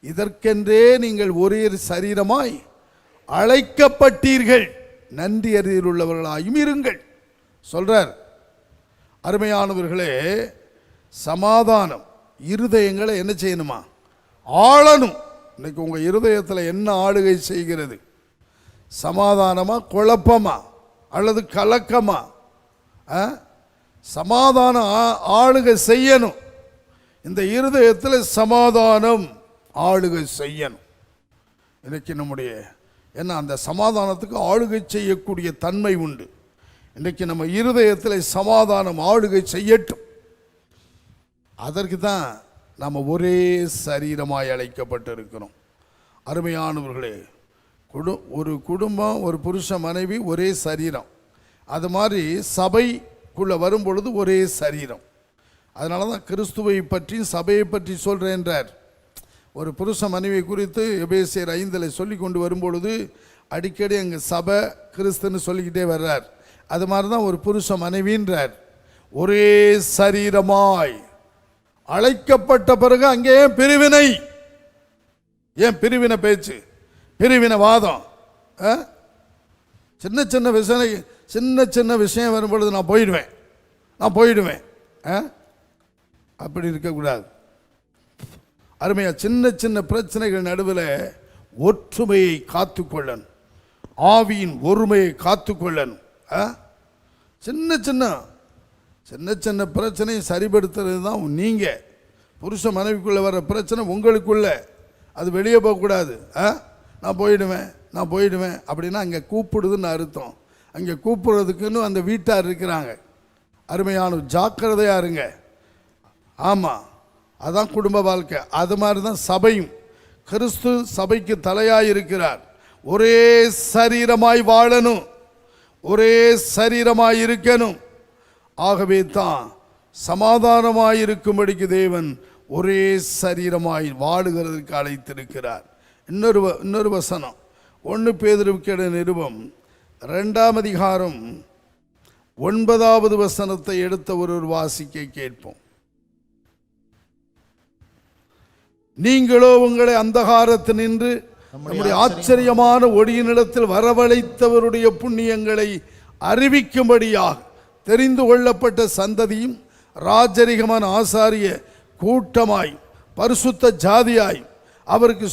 இதற்கென்றே நீங்கள் ஒரே சரீரமாய் அழைக்கப்பட்டீர்கள், நன்றி அறியுள்ளவர்களாயும் இருங்கள் சொல்றார். அருமையானவர்களே, சமாதானம் இருதயங்களை என்ன செய்யணுமா? ஆளணும். இன்னைக்கு உங்கள் இருதயத்தில் என்ன ஆளுகை செய்கிறது? சமாதானமா, குழப்பமா, அல்லது கலக்கமா? சமாதானம் ஆளுகை செய்யணும். இந்த இருதயத்தில் சமாதானம் ஆளுகை செய்யணும். இன்னைக்கு நம்முடைய என்ன அந்த சமாதானத்துக்கு ஆளுகை செய்யக்கூடிய தன்மை உண்டு. இன்றைக்கு நம்ம இருதயத்தில் சமாதானம் ஆளுகை செய்யட்டும். அதற்கு தான் நம்ம ஒரே சரீரமாய் அழைக்கப்பட்டிருக்கிறோம். அருமையானவர்களே, ஒரு குடும்பம், ஒரு புருஷ மனைவி ஒரே சரீரம். அது மாதிரி சபைக்குள்ளே வரும் பொழுது ஒரே சரீரம். அதனால தான் கிறிஸ்துவை பற்றி சபையை பற்றி சொல்கிறேன் என்றார். ஒரு புருஷ மனைவி குறித்து எபேசியர் 5 சொல்லி கொண்டு வரும்பொழுது அடிக்கடி அங்கே சபை கிறிஸ்துன்னு சொல்லிக்கிட்டே வர்றார். அது மாதிரி தான் ஒரு புருஷ மனைவின்றார். ஒரே சரீரமாய் அழைக்கப்பட்ட பிறகு அங்கே ஏன் பிரிவினை? ஏன் பிரிவினை பேச்சு, பிரிவினை வாதம்? சின்ன சின்ன விஷயம் வரும்பொழுது நான் போயிடுவேன். அப்படி இருக்கக்கூடாது. அருமையா, சின்ன பிரச்சனைகள் நடுவில் ஒற்றுமையை காத்துக்கொள்ளணும், ஆவியின் ஒருமையை காத்துக்கொள்ளணும். சின்ன பிரச்சனையை சரிபடுத்துறது தான் நீங்கள். புருஷ மனைவிக்குள்ளே வர பிரச்சனை உங்களுக்குள்ள, அது வெளியே போகக்கூடாது. நான் போயிடுவேன் அப்படின்னா அங்கே கூப்பிடுதுன்னு அர்த்தம். அங்கே கூப்பிடுறதுக்குன்னு அந்த வீட்டார் இருக்கிறாங்க. அருமையான ஜாக்கிரதையாக இருங்க. ஆமாம், அதான் குடும்ப வாழ்க்கை. அது மாதிரி தான் சபையும். கிறிஸ்து சபைக்கு தலையாய் இருக்கிறார். ஒரே சரீரமாய் வாழணும், ஒரே சரீரமாய் இருக்கணும். ஆகவே தான் சமாதானமாய் இருக்கும்படிக்கு தேவன் ஒரே சரீரமாய் வாழுகிறதுக்கு அழைத்திருக்கிறார். இன்னொரு வசனம் 1 பேதுருவுக்கு நிருபம் 2 9 வசனத்தை எடுத்த ஒரு வாசிக்க கேட்போம். நீங்களோ உங்களை அந்தகாரத்தினின்று நம்முடைய ஆச்சரியமான ஒளியினிடத்தில் வரவழைத்தவருடைய புண்ணியங்களை அறிவிக்கும்படியாக தெரிந்து கொள்ளப்பட்ட சந்ததியும் ராஜரிகமான ஆசாரிய கூட்டமாய் பரிசுத்த ஜாதியாய் அவருக்கு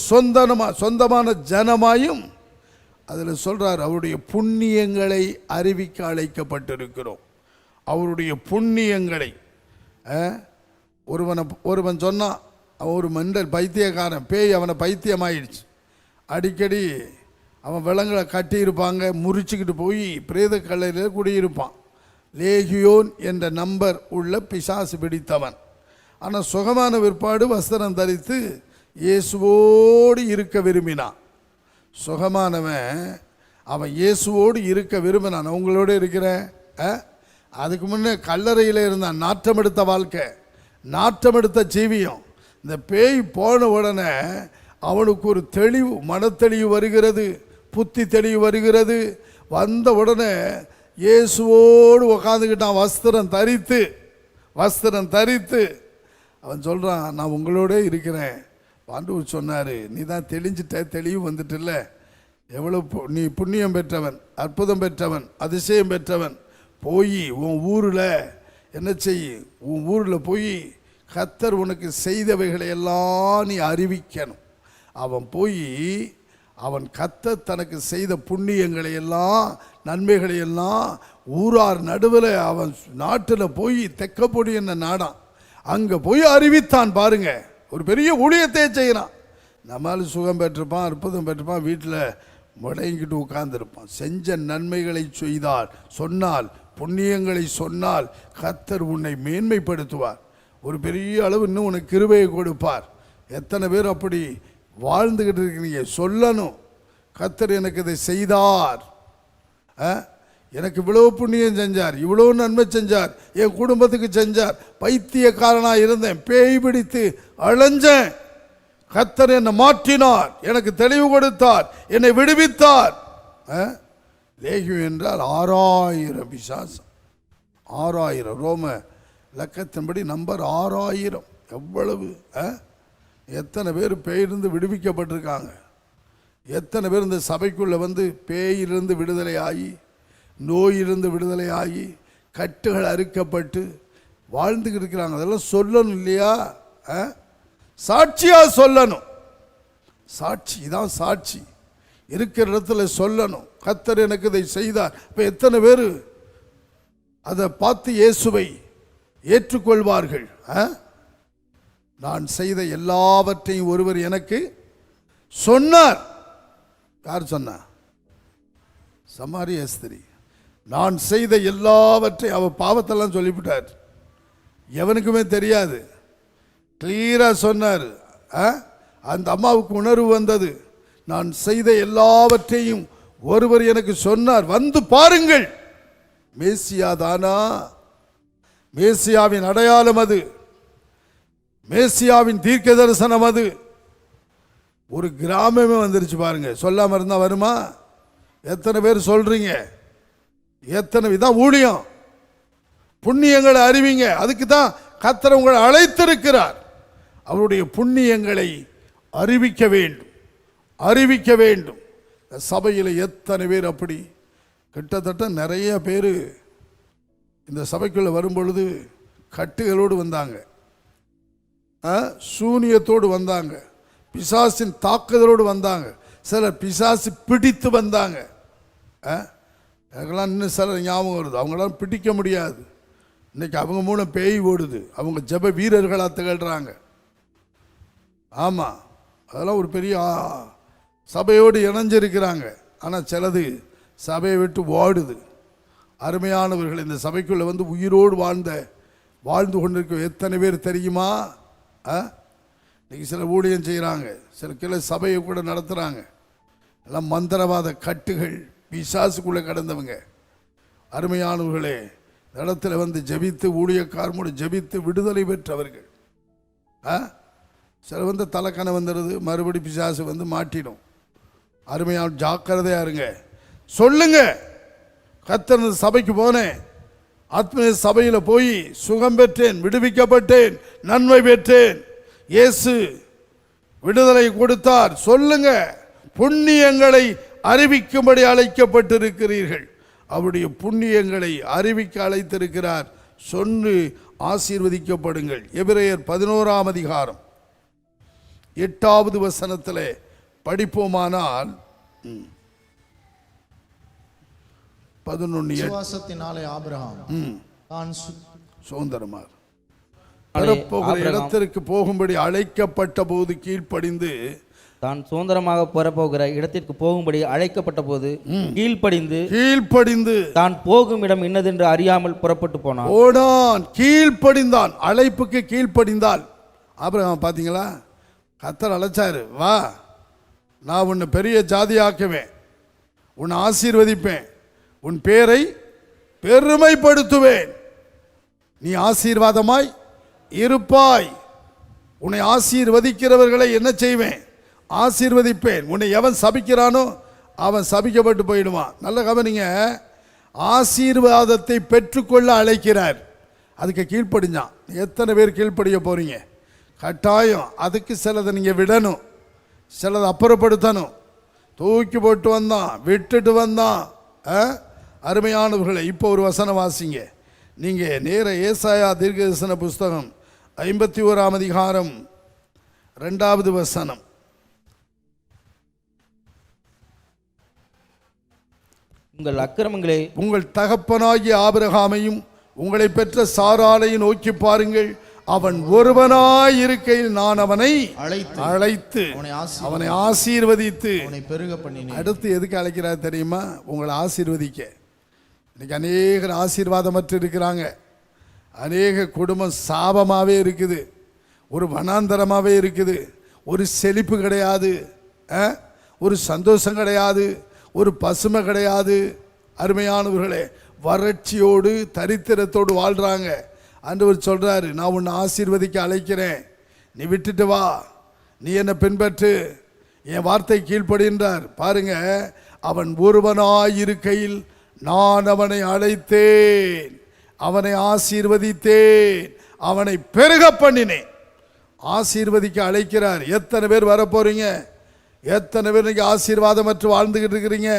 சொந்தமான ஜனமாயும், அதில் சொல்றார், அவருடைய புண்ணியங்களை அறிவிக்க அழைக்கப்பட்டிருக்கிறோம். அவருடைய புண்ணியங்களை ஒருவன் சொன்னான், அவன் ஒரு மண்டல் பைத்தியக்காரன், பேய் அவனை பைத்தியமாயிடுச்சு. அடிக்கடி அவன் விலங்குகளை கட்டியிருப்பாங்க, முறிச்சுக்கிட்டு போய் பிரேத கல்லையில் குடியிருப்பான். லேகியோன் என்ற நம்பர் உள்ள பிசாசு பிடித்தவன். ஆனால் சுகமான பிற்பாடு வஸ்திரம் தரித்து இயேசுவோடு இருக்க விரும்பினான். சுகமானவன் அவன் இயேசுவோடு இருக்க விரும்பினான். நான் உங்களோட இருக்கிறேன். அதுக்கு முன்னே கல்லறையில் இருந்தான். நாற்றம் எடுத்த வாழ்க்கை, நாற்றம் எடுத்த ஜீவியம். இந்த பேய் போன உடனே அவனுக்கு ஒரு தெளிவு, மனத்தெளிவு வருகிறது, புத்தி தெளிவு வருகிறது. வந்த உடனே இயேசுவோடு உக்காந்துக்கிட்டான். வஸ்திரம் தரித்து அவன் சொல்கிறான், நான் உங்களோட இருக்கிறேன். ஆண்டவர் சொன்னார், நீ தான் தெளிஞ்சிட்ட, தெளிவு வந்துட்டுல்ல, எவ்வளோ நீ புண்ணியம் பெற்றவன், அற்புதம் பெற்றவன், அதிசயம் பெற்றவன். போய் உன் ஊரில் என்ன செய், உன் ஊரில் போய் கர்த்தர் உனக்கு செய்தவைகளை எல்லாம் நீ அறிவிக்கணும். அவன் போய் அவன் கர்த்தர் தனக்கு செய்த புண்ணியங்களை எல்லாம், நன்மைகளை எல்லாம் ஊரார் நடுவில் அவன் நாட்டில் போய் தெக்கப்பொடி என்ன நாடான், அங்கே போய் அறிவித்தான். பாருங்க, ஒரு பெரிய ஊழியத்தை செய்கிறான். நம்மளால சுகம் பெற்றிருப்பான், அற்புதம் பெற்றிருப்பான், வீட்டில் முடங்கிட்டு உட்கார்ந்துருப்பான். செஞ்ச நன்மைகளை சொன்னால், புண்ணியங்களை சொன்னால் கர்த்தர் உன்னை மேன்மைப்படுத்துவார். ஒரு பெரிய அளவு இன்னும் உனக்கு கிருபையை கொடுப்பார். எத்தனை பேர் அப்படி வாழ்ந்துக்கிட்டு இருக்கிறீங்க? சொல்லணும், கர்த்தர் எனக்கு இதை செய்தார், எனக்கு இவ்வளோ புண்ணியம் செஞ்சார், இவ்வளோ நன்மை செஞ்சார், என் குடும்பத்துக்கு செஞ்சார், பைத்தியக்காரனாக இருந்தேன், பேய் பிடித்து அலைஞ்சேன், கர்த்தர் என்னை மாற்றினார், எனக்கு தெளிவு கொடுத்தார், என்னை விடுவித்தார். லேகியம் என்றால் 6000 பிசாசம். 6000 ரோம லக்கத்தின்படி நம்பர் 6000. எவ்வளவு! எத்தனை பேர் பேயிலிருந்து விடுவிக்கப்பட்டிருக்காங்க? எத்தனை பேர் இந்த சபைக்குள்ளே வந்து பேயிலிருந்து விடுதலை ஆகி, நோயிலிருந்து விடுதலை ஆகி, கட்டுகள் அறுக்கப்பட்டு வாழ்ந்துக்கிட்டு இருக்கிறாங்க. அதெல்லாம் சொல்லணும் இல்லையா? சாட்சியாக சொல்லணும். சாட்சி தான் சாட்சி. இருக்கிற இடத்துல சொல்லணும், கர்த்தர் எனக்கு இதை செய்தார். இப்போ எத்தனை பேர் அதை பார்த்து இயேசுவை ஏற்றுக்கொள்வார்கள்? நான் செய்த எல்லாவற்றையும் ஒருவர் எனக்கு சொன்னார். யார் சொன்னா? சமாரிய ஸ்திரீ. நான் செய்த எல்லாவற்றையும், அவ பாவத்தெல்லாம் சொல்லிவிட்டார், எவனுக்குமே தெரியாது, கிளியராக சொன்னார். அந்த அம்மாவுக்கு உணர்வு வந்தது, நான் செய்த எல்லாவற்றையும் ஒருவர் எனக்கு சொன்னார், வந்து பாருங்கள். மேசியா தானா? மேசியாவின் அடையாளம் அது, மேசியாவின் தீர்க்க தரிசனம் அது. ஒரு கிராமமே வந்துருச்சு பாருங்க. சொல்லாம இருந்தா வருமா? எத்தனை பேர் சொல்றீங்க? எத்தனை இதான் ஊழியம். புண்ணியங்களை அறிவிங்க. அதுக்கு தான் கர்த்தர் உங்களை அழைத்திருக்கிறார். அவருடைய புண்ணியங்களை அறிவிக்க வேண்டும், அறிவிக்க வேண்டும். சபையில் எத்தனை பேர் அப்படி, கிட்டத்தட்ட நிறைய பேர் இந்த சபைக்குள்ளே வரும்பொழுது கட்டுகளோடு வந்தாங்க, சூனியத்தோடு வந்தாங்க, பிசாசின் தாக்குதலோடு வந்தாங்க, சிலர் பிசாசு பிடித்து வந்தாங்க. எனக்கெல்லாம் இன்னும் சிலர் ஞாபகம் வருது. அவங்களாம் பிடிக்க முடியாது. இன்னைக்கு அவங்க மூலம் பேய் ஓடுது. அவங்க ஜெப வீரர்களாக திகழ்கிறாங்க. ஆமாம், அதெல்லாம் ஒரு பெரிய சபையோடு இணைஞ்சிருக்கிறாங்க. ஆனால் சிலது சபையை விட்டு ஓடுது. அருமையானவர்கள், இந்த சபைக்குள்ளே வந்து உயிரோடு வாழ்ந்து கொண்டிருக்க எத்தனை பேர் தெரியுமா? இன்னைக்கு சில ஊழியம் செய்கிறாங்க, சில கிளை சபையை கூட நடத்துகிறாங்க. எல்லாம் மந்திரவாத கட்டுகள், பிசாசுக்குள்ளே கடந்தவங்க. அருமையானவர்களே, இடத்துல வந்து ஜெபித்து, ஊழியக்காரமோடு ஜெபித்து விடுதலை பெற்றவர்கள். சில வந்து தலைக்கணை வந்துடுது, மறுபடி பிசாசு வந்து மாட்டிடும். அருமையான ஜாக்கிரதையா இருங்க. சொல்லுங்க, கர்த்தர் சபைக்கு போனேன், ஆத்மீய சபையில் போய் சுகம் பெற்றேன், விடுவிக்கப்பட்டேன், நன்மை பெற்றேன், இயேசு விடுதலை கொடுத்தார். சொல்லுங்க. புண்ணியங்களை அறிவிக்கும்படி அழைக்கப்பட்டிருக்கிறீர்கள். அவருடைய புண்ணியங்களை அறிவிக்க அழைத்திருக்கிறார். சொன்னு ஆசீர்வதிக்கப்படுங்கள். எபிரேயர் 11ஆம் அதிகாரம் 8வது வசனத்திலே படிப்போமானால், 11 விசுவாசத்தினாலே ஆபிரகாம் தான் சுதந்திரமார் பெறப்போகிற இடத்திற்கு போகும்படி அழைக்கப்பட்ட போது கீழ்ப்படிந்து தான் சுதந்திரமாக பெறப்போகிற இடத்திற்கு போகும்படி அழைக்கப்பட்ட போது கீழ்ப்படிந்து தான் போகும் இடம் இன்னதென்று அறியாமல் புறப்பட்டு போனான். ஓடான், கீழ்ப்படிந்தான். அழைப்புக்கு கீழ்ப்படிந்தால் ஆபிரகாம் பார்த்தீங்களா, கர்த்தர் அழைச்சாரு, வா நான் உன்னை பெரிய ஜாதியாக்குவேன், உன்னை ஆசீர்வதிப்பேன், உன் பேரை பெருமைப்படுத்துவேன், நீ ஆசீர்வாதமாய் இருப்பாய், உன்னை ஆசீர்வதிக்கிறவர்களை என்ன செய்வேன், ஆசீர்வதிப்பேன், உன்னை எவன் சபிக்கிறானோ அவன் சபிக்கப்பட்டு போயிடுவான். நல்ல கவனிங்க, ஆசீர்வாதத்தை பெற்றுக்கொள்ள அழைக்கிறார், அதுக்கு கீழ்ப்படிஞ்சான். எத்தனை பேர் கீழ்ப்படிய போறீங்க? கட்டாயம் அதுக்கு சிலதை நீங்கள் விடணும், சிலதை அப்புறப்படுத்தணும். தூக்கி போட்டு வந்தான், விட்டுட்டு வந்தான். அருமையானவர்களை, இப்போ ஒரு வசனம் வாசிங்க. நீங்கள் நேர ஏசாயா தீர்க்கதரிசன புஸ்தகம் 51ஆம் அதிகாரம் 2வது வசனம். உங்கள் அக்கிரமங்களே, உங்கள் தகப்பனாகிய ஆபிரகாமையும் உங்களை பெற்ற சாராளையும் நோக்கி பாருங்கள், அவன் ஒருவனாய் இருக்கையில் நான் அவனை அழைத்து அவனை ஆசீர்வதித்து பெருக பண்ணினேன். அடுத்து எதுக்கு அழைக்கிறார் தெரியுமா? உங்களை ஆசீர்வதிக்க. இன்னைக்கு அநேகர் ஆசீர்வாதமற்று இருக்கிறாங்க. அநேக குடும்பம் சாபமாகவே இருக்குது, ஒரு வனாந்தரமாகவே இருக்குது, ஒரு செழிப்பு கிடையாது, ஒரு சந்தோஷம் கிடையாது, ஒரு பசுமை கிடையாது. அருமையானவர்களே, வறட்சியோடு தரித்திரத்தோடு வாழ்கிறாங்க. ஆண்டவர் சொல்கிறாரு, நான் உன்னை ஆசீர்வதிக்க அழைக்கிறேன், நீ விட்டுட்டு வா, நீ என்னை பின்பற்று, என் வார்த்தை கீழ்ப்படுகின்றார். பாருங்க, அவன் ஒருவனாயிருக்கையில் நான் அவனை அழைத்தேன், அவனை ஆசீர்வதித்தேன், அவனை பெருக பண்ணினேன். ஆசீர்வதிக்க அழைக்கிறார். எத்தனை பேர் வரப்போறீங்க? எத்தனை பேர் இன்னைக்கு ஆசீர்வாதமற்று வாழ்ந்துக்கிட்டு இருக்கிறீங்க?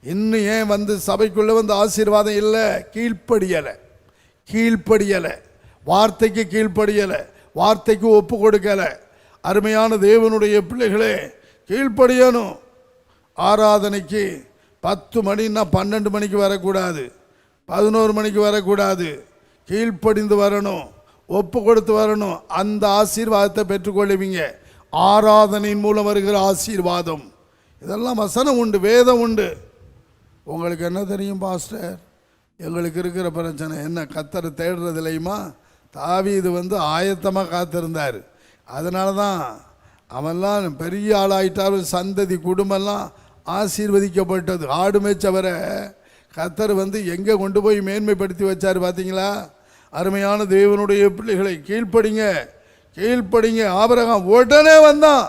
இன்னும் ஏன் வந்து சபைக்குள்ளே வந்து ஆசீர்வாதம் இல்லை? கீழ்ப்படியலை, வார்த்தைக்கு கீழ்ப்படியலை, வார்த்தைக்கு ஒப்பு கொடுக்கலை. அருமையான தேவனுடைய பிள்ளைகளே, கீழ்ப்படியணும். ஆராதனைக்கு 10 மணின்னா 12 மணிக்கு வரக்கூடாது, 11 மணிக்கு வரக்கூடாது. கீழ்ப்படிந்து வரணும், ஒப்பு கொடுத்து வரணும். அந்த ஆசீர்வாதத்தை பெற்றுக்கொள்ளுவீங்க. ஆராதனையின் மூலம் வருகிற ஆசீர்வாதம். இதெல்லாம் வசனம் உண்டு, வேதம் உண்டு. உங்களுக்கு என்ன தெரியும் பாஸ்டர்? எங்களுக்கு இருக்கிற பிரச்சனை என்ன? கர்த்தரை தேடுறது இல்லையுமா? தாவீது வந்து ஆயத்தமாக காத்திருந்தார். அதனால தான் அவன்லாம் பெரிய ஆளாயிட்டார். சந்ததி குடும்பம்லாம் ஆசீர்வதிக்கப்பட்டது. ஆடு மேய்ச்சவரை கர்த்தர் வந்து எங்கே கொண்டு போய் மேன்மைப்படுத்தி வச்சார் பார்த்தீங்களா? அருமையான தேவனுடைய பிள்ளைகளை, கீழ்ப்படிங்க. ஆபிரகாம் உடனே வந்தான்.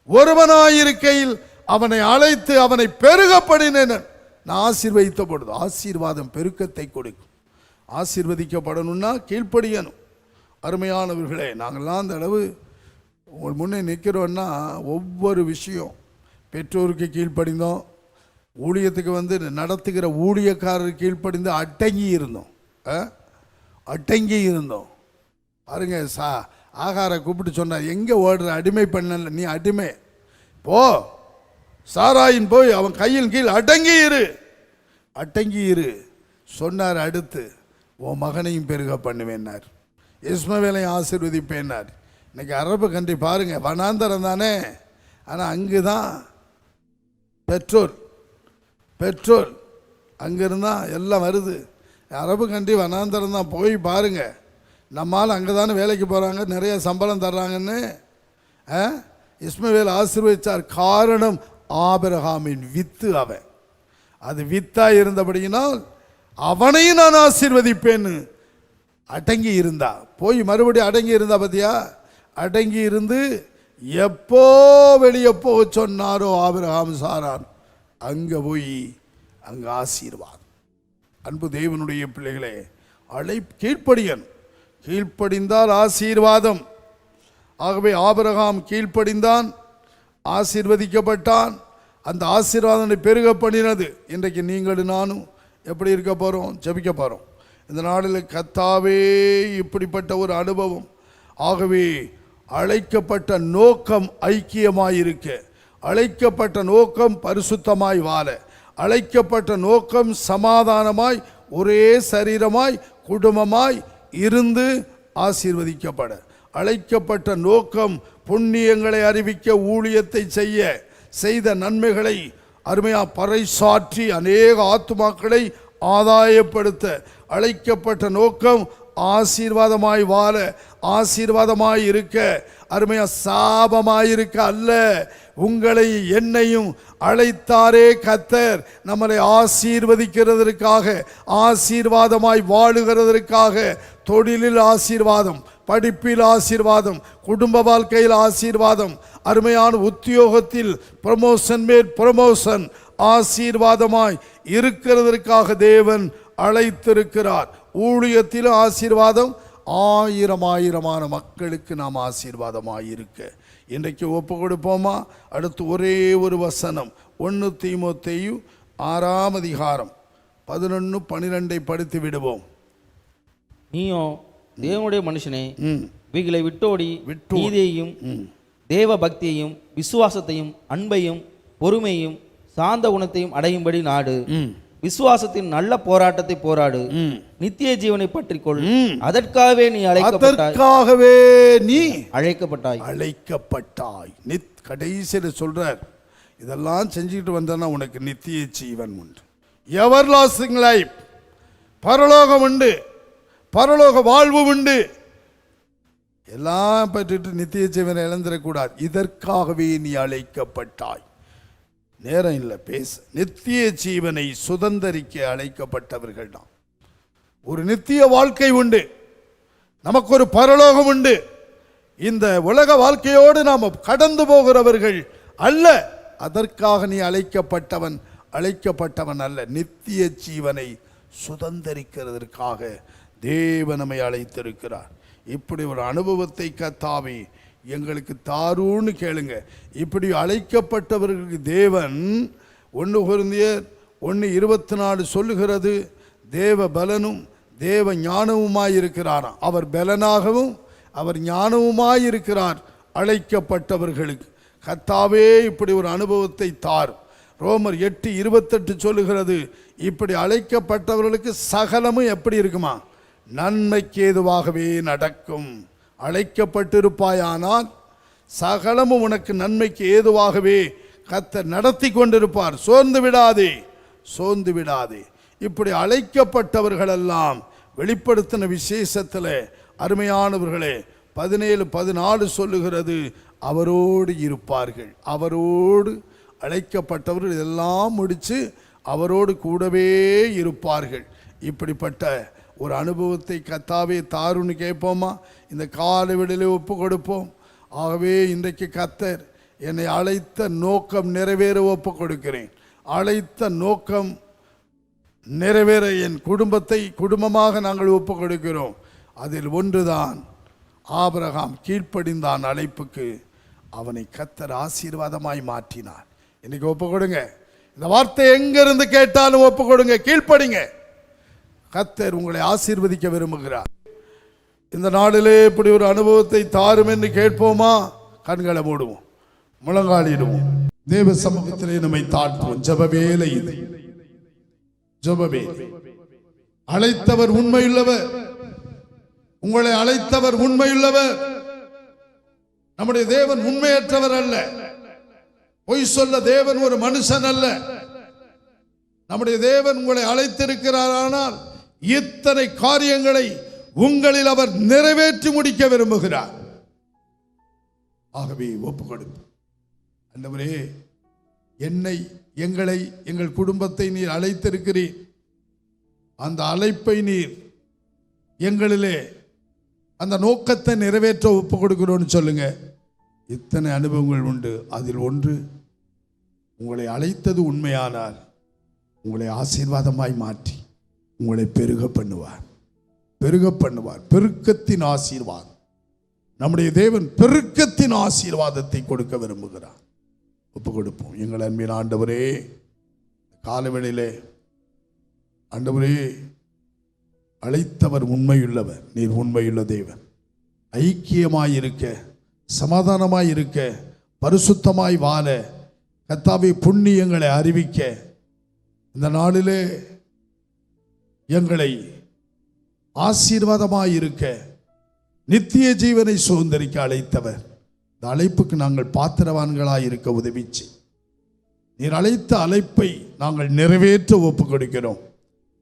ஒருவனாயிருக்கையில் அவனை அழைத்து அவனை பெருக பண்ணினேன். நான் ஆசீர்வதித்த பொழுது ஆசீர்வாதம் பெருக்கத்தை கொடுக்கும். ஆசீர்வதிக்கப்படணும்னா கீழ்ப்படியணும். அருமையானவர்களே, நாங்கள்லாம் அந்த அளவு உங்கள் முன்னே நிற்கிறோன்னா ஒவ்வொரு விஷயம் பெற்றோருக்கு கீழ்ப்படிந்தோம், ஊழியத்துக்கு வந்து நடத்துகிற ஊழியக்காரர் கீழ்ப்படிந்து அடங்கி இருந்தோம். பாருங்க, ஆகார கூப்பிட்டு சொன்னார், எங்கே ஓடுற? அடிமை பண்ணல, நீ அடிமை போ, சாராயின் போய் அவன் கையில் கீழ் அடங்கி இரு சொன்னார். அடுத்து உன் மகனையும் பெருக பண்ணுவேன்னார், இஸ்மவேலையும் ஆசீர்வதிப்பேன்னார். இன்னைக்கு அரபு கண்ட்ரி பாருங்க, வனாந்தரம் தானே, ஆனால் அங்கு தான் பெட்ரோல் அங்கிருந்தா எல்லாம் வருது. அரபு கண்ட்ரி வனாந்தரம் தான். போய் பாருங்க, நம்மால் அங்கே தானே வேலைக்கு போகிறாங்க, நிறைய சம்பளம் தர்றாங்கன்னு. இஸ்மவேல் ஆசீர்வதிச்சார். காரணம் ஆபிரகாமின் வித்து. அவன் அது வித்தாக இருந்தபடியினால் அவனையும் நான் ஆசீர்வதிப்பேன்னு அடங்கி இருந்தா. போய் மறுபடியும் அடங்கி இருந்தா பார்த்தியா? அடங்கி இருந்து எப்போ வெளியே போக சொன்னாரோ ஆபிரகாம் சாரான், அங்கே போய் அங்கே ஆசீர்வாதம். அன்பு தேவனுடைய பிள்ளைகளே, கீழ்ப்படிந்தால் ஆசீர்வாதம். ஆகவே ஆபிரகாம் கீழ்ப்படிந்தான், ஆசீர்வதிக்கப்பட்டான். அந்த ஆசீர்வாதனை பெருக பண்ணினது. இன்றைக்கு நீங்களும் நானும் எப்படி இருக்க போகிறோம்? ஜெபிக்க போகிறோம். இந்த நாளில் கர்த்தாவே இப்படிப்பட்ட ஒரு அனுபவம். ஆகவே அழைக்கப்பட்ட நோக்கம் ஐக்கியமாயிருக்க, அழைக்கப்பட்ட நோக்கம் பரிசுத்தமாய் வாழ, அழைக்கப்பட்ட நோக்கம் சமாதானமாய் ஒரே சரீரமாய் குடும்பமாய் இருந்து ஆசீர்வதிக்கப்பட, அழைக்கப்பட்ட நோக்கம் புண்ணியங்களை அறிவிக்க, ஊழியத்தை செய்த நன்மைகளை அருமையா பறைசாற்றி அநேக ஆத்துமாக்களை ஆதாயப்படுத்த. அழைக்கப்பட்ட நோக்கம் ஆசீர்வாதமாய் வாழ, ஆசீர்வாதமாய் இருக்க, அருமையா சாபமாயிருக்க அல்ல. உங்களை என்னையும் அழைத்தாரே கர்த்தர், நம்மளை ஆசீர்வதிக்கிறதற்காக, ஆசீர்வாதமாய் வாழுகிறதற்காக. தொழிலில் ஆசீர்வாதம், படிப்பில் ஆசீர்வாதம், குடும்ப வாழ்க்கையில் ஆசீர்வாதம், அருமையான உத்தியோகத்தில் ப்ரமோஷன் மேல் ப்ரமோஷன், ஆசீர்வாதமாய் இருக்கிறதற்காக தேவன் அழைத்திருக்கிறார். ஊழியத்தில் ஆசீர்வாதம், ஆயிரமான மக்களுக்கு நாம் ஆசீர்வாதமாய் இருக்க இன்றைக்கு ஒப்பு கொடுப்போமா? அடுத்து ஒரே ஒரு வசனம், 1 தீமோத்தேயு 6:11-12 படித்து விடுவோம். நீயோ தேவனுடைய மனுஷனே, இவைகளை விட்டோடி நீதியையும் தேவ பக்தியையும் விசுவாசத்தையும் அன்பையும் பொறுமையும் சாந்த குணத்தையும் அடையும்படி நாடு. விசுவாசத்தின் நல்ல போராட்டத்தை போராடு. நித்திய ஜீவனை பற்றிக்கொள். அதற்காகவே நீ அழைக்கப்பட்டாய். கடைசியில் சொல்றார், இதெல்லாம் செஞ்சுக்கிட்டு வந்தா உனக்கு நித்திய ஜீவன் உண்டு, எவர் லாஸ்டிங் லைஃப், பரலோகம் உண்டு, பரலோக வாழ்வு உண்டு. எல்லாம் பற்றிட்டு நித்திய ஜீவனை இழந்துடக்கூடாது. இதற்காகவே நீ அழைக்கப்பட்டாய். நேரம் இல்லை பேச. நித்திய ஜீவனை சுதந்தரிக்க அழைக்கப்பட்டவர்கள் தான். ஒரு நித்திய வாழ்க்கை உண்டு, நமக்கு ஒரு பரலோகம் உண்டு. இந்த உலக வாழ்க்கையோடு நாம் கடந்து போகிறவர்கள் அல்ல. அதற்காக நீ அழைக்கப்பட்டவன் அல்ல. நித்திய ஜீவனை சுதந்தரிக்கிறதற்காக தேவன் நம்மை அழைத்திருக்கிறார். இப்படி ஒரு அனுபவத்தை கர்த்தாவே எங்களுக்கு தாருன்னு கேளுங்க. இப்படி அழைக்கப்பட்டவர்களுக்கு தேவன் 1 கொரிந்தியர் 1:24 சொல்லுகிறது, தேவ பலனும் தேவ ஞானவுமாயிருக்கிறாராம். அவர் பலனாகவும் அவர் ஞானவுமாயிருக்கிறார் அழைக்கப்பட்டவர்களுக்கு. கர்த்தாவே இப்படி ஒரு அனுபவத்தை தார். ரோமர் 8:28 சொல்லுகிறது, இப்படி அழைக்கப்பட்டவர்களுக்கு சகலமும் எப்படி இருக்குமா? நன்மைக்கு ஏதுவாகவே நடக்கும். அழைக்கப்பட்டிருப்பாயானால் சகலமும் உனக்கு நன்மைக்கு ஏதுவாகவே கர்த்தர் நடத்தி கொண்டிருப்பார். சோர்ந்து விடாதே. இப்படி அழைக்கப்பட்டவர்களெல்லாம் வெளிப்படுத்தின விசேஷத்தில் அருமையானவர்களே 17:14 சொல்லுகிறது, அவரோடு இருப்பார்கள். அவரோடு அழைக்கப்பட்டவர்கள் இதெல்லாம் முடித்து அவரோடு கூடவே இருப்பார்கள். இப்படிப்பட்ட ஒரு அனுபவத்தை கர்த்தாவே தாருன்னு கேட்போமா? இந்த காலவெளியிலே ஒப்பு கொடுப்போம். ஆகவே இன்றைக்கு கர்த்தர் என்னை அழைத்த நோக்கம் நிறைவேற ஒப்பு கொடுக்கிறேன். அழைத்த நோக்கம் நிறைவேற என் குடும்பத்தை குடும்பமாக நாங்கள் ஒப்பு கொடுக்கிறோம். அதில் ஒன்றுதான், ஆபிரகாம் கீழ்ப்படிந்தான் அழைப்புக்கு, அவனை கர்த்தர் ஆசீர்வாதமாய் மாற்றினார். இன்னைக்கு ஒப்பு கொடுங்க. இந்த வார்த்தை எங்கிருந்து கேட்டாலும் ஒப்பு கொடுங்க, கீழ்ப்படிங்க. கர்த்தர் உங்களை ஆசீர்வதிக்க விரும்புகிறார். இந்த நாளிலே இப்படி ஒரு அனுபவத்தை தாரும் என்று கேட்போமா? கண்களை மூடுவோம், முழங்காலிடுவோம், தேவ சமூகத்திலே நம்மை தாழ்த்துவோம். ஜெபவேளை இது, ஜெபவேளை. அழைத்தவர் உண்மையுள்ளவர், உங்களை அழைத்தவர் உண்மையுள்ளவர். நம்முடைய தேவன் உண்மையற்றவர் அல்ல. பொய் சொல்ல தேவன் ஒரு மனுஷன் அல்ல. நம்முடைய தேவன் உங்களை அழைத்திருக்கிறாரானால் இத்தனை காரியங்களை உங்களில் அவர் நிறைவேற்றி முடிக்க விரும்புகிறார். ஆகவே ஒப்பு கொடுப்போம். ஆண்டவரே, எங்களை எங்கள் குடும்பத்தை நீர் அழைத்திருக்கிறீர். அந்த அழைப்பை நீர் எங்களிலே அந்த நோக்கத்தை நிறைவேற்ற ஒப்பு கொடுக்கிறோன்னு சொல்லுங்க. இத்தனை அனுபவங்கள் உண்டு. அதில் ஒன்று, உங்களை அழைத்தது உண்மையானால் உங்களை ஆசீர்வாதமாய் மாற்றி உங்களை பெருக பண்ணுவார். பெருக்கத்தின் ஆசீர்வாதம். நம்முடைய தேவன் பெருக்கத்தின் ஆசீர்வாதத்தை கொடுக்க விரும்புகிறார். ஒப்பு கொடுப்போம். எங்கள் அன்பின் ஆண்டவரே, காலவெளியிலே ஆண்டவரே, அழைத்தவர் உண்மையுள்ளவர். நீர் உண்மையுள்ள தேவன். ஐக்கியமாயிருக்க, சமாதானமாயிருக்க, பரிசுத்தமாய் வாழ, கர்த்தாவே புண்ணியங்களை அறிவிக்க இந்த நாளிலே எங்களை ஆசீர்வாதமாயிருக்க நித்திய ஜீவனை சுதந்தரிக்க அழைத்தவர். இந்த அழைப்புக்கு நாங்கள் பாத்திரவான்களாய் இருக்க உதவிச்சு. நீர் அழைத்த அழைப்பை நாங்கள் நிறைவேற்ற ஒப்பு கொடுக்கிறோம்.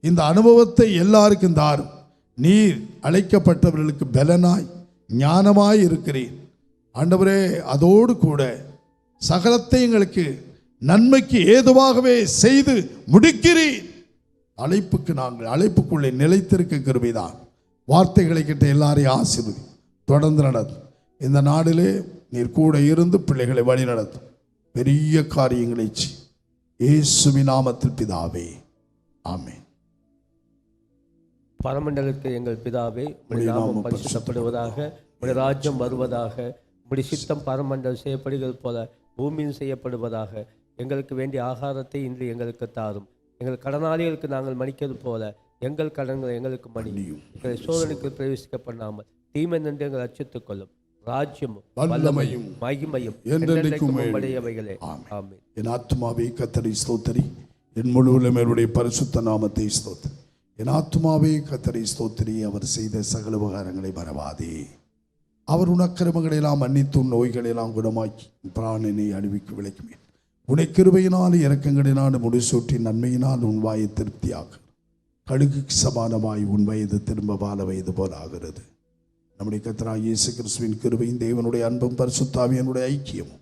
இந்த அனுபவத்தை எல்லாருக்கும் தாரும். நீர் அழைக்கப்பட்டவர்களுக்கு பலனாய் ஞானமாய் இருக்கிறீர் ஆண்டவரே. அதோடு கூட சகலத்தை எங்களுக்கு நன்மைக்கு ஏதுவாகவே செய்து முடிக்கிறீர். அழைப்புக்கு நாங்கள் அழைப்புக்குள்ளே நிலைத்திருக்க கிருபைதான். வார்த்தைகளை கிட்ட எல்லாரையும் ஆசீர்வதி. தொடர்ந்து நடத்தும். இந்த நாடிலே நீர் கூட இருந்து பிள்ளைகளை வழி நடத்தும். பெரிய காரியங்களை இயேசுவின் நாமத்தில் பிதாவே, ஆமென். பரமண்டலத்தில் எங்கள் பிதாவே, உம்முடைய நாமம் பரிசுத்தப்படுவதாக, உம்முடைய ராஜ்யம் வருவதாக, உம்முடைய சித்தம் பரமண்டலம் செய்யப்படுகிறது போல பூமியில் செய்யப்படுவதாக. எங்களுக்கு வேண்டிய ஆகாரத்தை இன்று எங்களுக்கு தாரும். எங்கள் கடனாளிகளுக்கு நாங்கள் மன்னிக்கிறது போல எங்கள் கடன்களை எங்களுக்கு மன்னியும். எங்களை சோதனைக்கு பிரவேசிக்க பண்ணாமல் தீமை நின்று எங்களை ரட்சித்துக் கொள்ளும். ராஜ்யமும் வல்லமையும் மகிமையும் என்றென்றைக்கும் உம்முடையவைகளே. ஆமென். என் ஆத்துமாவே கர்த்தரை ஸ்தோத்திரி, என் முழு உள்ளமையுடைய பரிசுத்த நாமத்தை ஸ்தோத்திரி. என் ஆத்துமாவே கர்த்தரை ஸ்தோத்திரி, அவர் செய்த சகல உபகாரங்களை மறவாதே. அவர் உன் அக்கிரமங்களை எல்லாம் மன்னித்து உன் நோய்களை எல்லாம் குணமாக்கி பிராணனை அழிவுக்கு விளைக்குமே. உன்னை கிருபையினால் இரக்கங்களினால் முடிசூட்டி நன்மையினால் உன் வாயை திருப்தியாகும். கழுகுக்கு சமானமாய் உன் வயது திரும்ப பால வயது போல ஆகிறது. நம்முடைய கர்த்தராகிய இயேசு கிறிஸ்துவின் கிருபையும் தேவனுடைய அன்பும் பரிசுத்த ஆவியினுடைய ஐக்கியமும்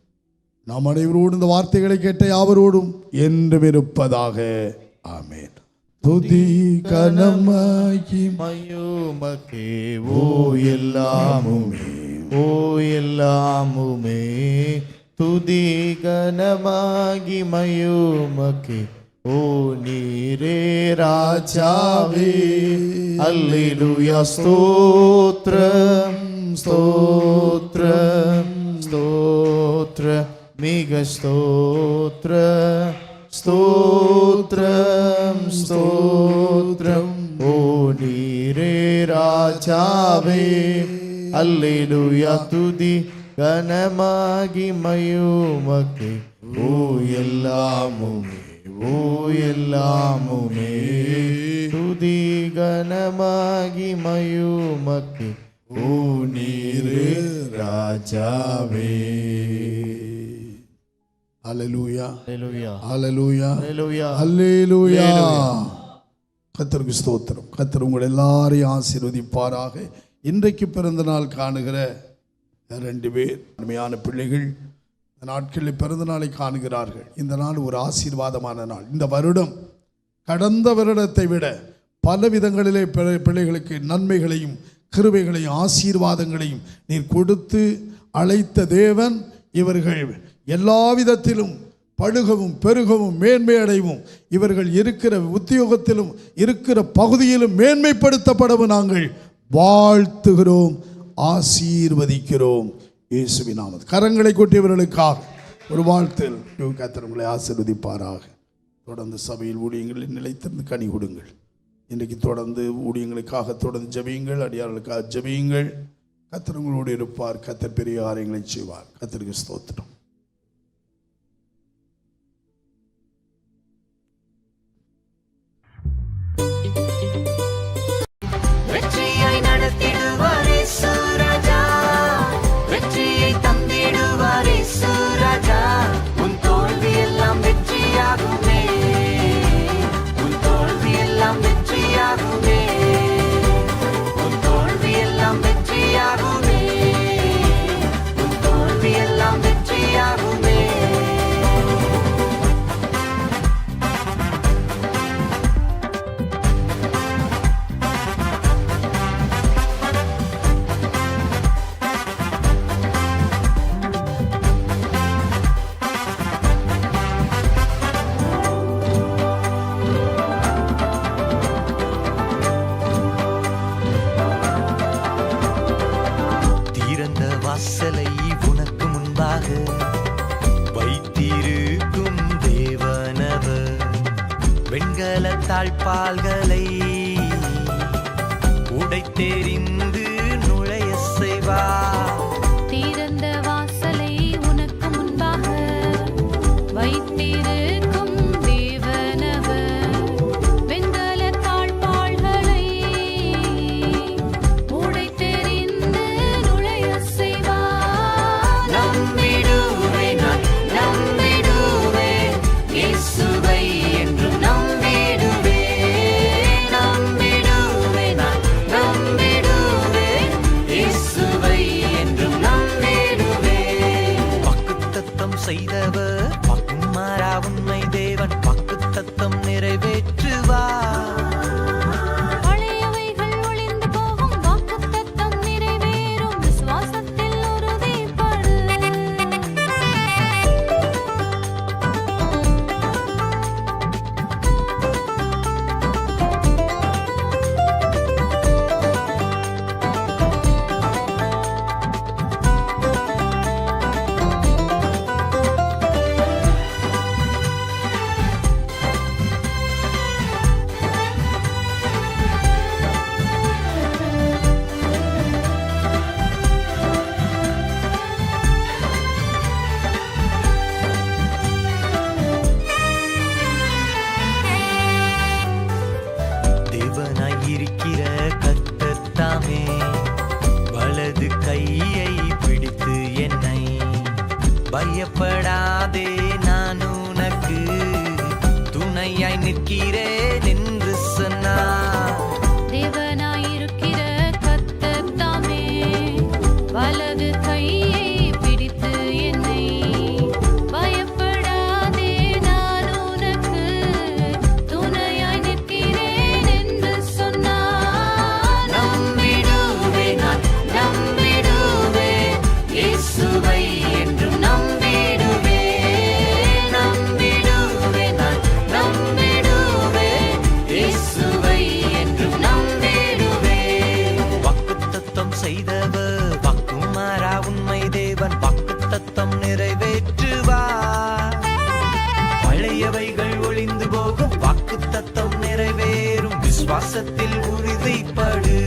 நாம் அனைவரோடும் இந்த வார்த்தைகளை கேட்ட யாவரோடும் என்றும் இருப்பதாக. ஆமென். துதி கனமாகி மயுமக்கே ஓ எல்லாமுமே, ஓ எல்லாமுமே. துதி கனமாகி மயுமக்கே ஓ நீரே ராஜாவே. அல்லேலூயா. ஸ்தோத்ரம் ஸ்தோத்ரம் ஸ்தோத்ரம் மிக ஸ்தோத்ரம் ஸ்தோத்ரம் ஸ்தோத்ரம் ஓ நீரே ராஜாவே. அல்லேலூயா. துதி கனமாகி மயுமக்கே ஓ எல்லாமுமே, ஓ எல்லாமுமே. துதி கனமாகி மயுமக்கே ஓ நீரே ராஜாவே. அல்லேலூயா, அல்லேலூயா, அல்லேலூயா, அல்லேலூயா, அல்லேலூயா. கர்த்தருக்கு ஸ்தோத்திரம். கர்த்தர் உங்கள் எல்லாரையும் ஆசீர்வதிப்பாராக. இன்றைக்கு பிறந்த நாள் காணுகிற 2 பேர் அருமையான பிள்ளைகள் இந்த நாட்களில் பிறந்த நாளை காணுகிறார்கள். இந்த நாள் ஒரு ஆசீர்வாதமான நாள். இந்த வருடம் கடந்த வருடத்தை விட பல விதங்களிலே பிள்ளைகளுக்கு நன்மைகளையும் கிருபைகளையும் ஆசீர்வாதங்களையும் நீர் கொடுத்து அழைத்த தேவன் இவர்கள் எல்லா விதத்திலும் பழுகவும் பெருகவும் மேன்மை அடைவும், இவர்கள் இருக்கிற உத்தியோகத்திலும் இருக்கிற பகுதியிலும் மேன்மைப்படுத்தப்படவும் நாங்கள் வாழ்த்துகிறோம், ஆசீர்வதிக்கிறோம் இயேசுவின் நாமத்தில். கரங்களை கொட்டியவர்களுக்காக ஒரு வாழ்த்தில் கர்த்தர் உங்களை ஆசீர்வதிப்பாராக. தொடர்ந்து சபையில் ஊழியங்களில் நிலைத்திருந்து கனி கொடுங்கள். இன்றைக்கு தொடர்ந்து ஊழியங்களுக்காக தொடர்ந்து ஜெபியுங்கள், அடியார்களுக்காக ஜெபியுங்கள். கர்த்தர் உங்களோடு இருப்பார். கர்த்தர் பெரிய காரியங்களை செய்வார். கர்த்தருக்கு ஸ்தோத்திரம். வாசலை உனக்கு முன்பாக வைத்திருக்கும் தேவனவர், வெண்கல தாழ்பால்களை உடைத்தெறிந்து நுழைய செய்வார். திறந்த வாசலை உனக்கு முன்பாக வைத்திருக்கும் தேவனவர், வெண்கல தாழ்பால்களை உடைத்தெறிந்து நிற்கிறேன் என்று சொன்னார். தேவனாயிருக்கிற கர்த்தர் தாமே வலது கையை பிடித்து என்னை பயப்படாதே நான் உனக்கு துணையாய் நிற்கிறேன் என்று சொன்னார். நம்பிடுவேன் நான் நம்பிடுவேன் இயேசுவை என்றும் நம்பிடுவேன். நம்பிடுவேன் நான் நம்பிடுவேன் இயேசுவை என்றும் நம்பிடுவேன். வாக்குத்தத்தம் செய்தவர் வாக்கும் மாறா உண்மை தேவன் வாக்குத்தத்தம் நிறைவேற்றுவார். பழையவைகள் ஒளிந்து போகும் வாக்குத்தத்தம் நிறைவேறும் விசுவாசத்தில் உறுதிப்படு.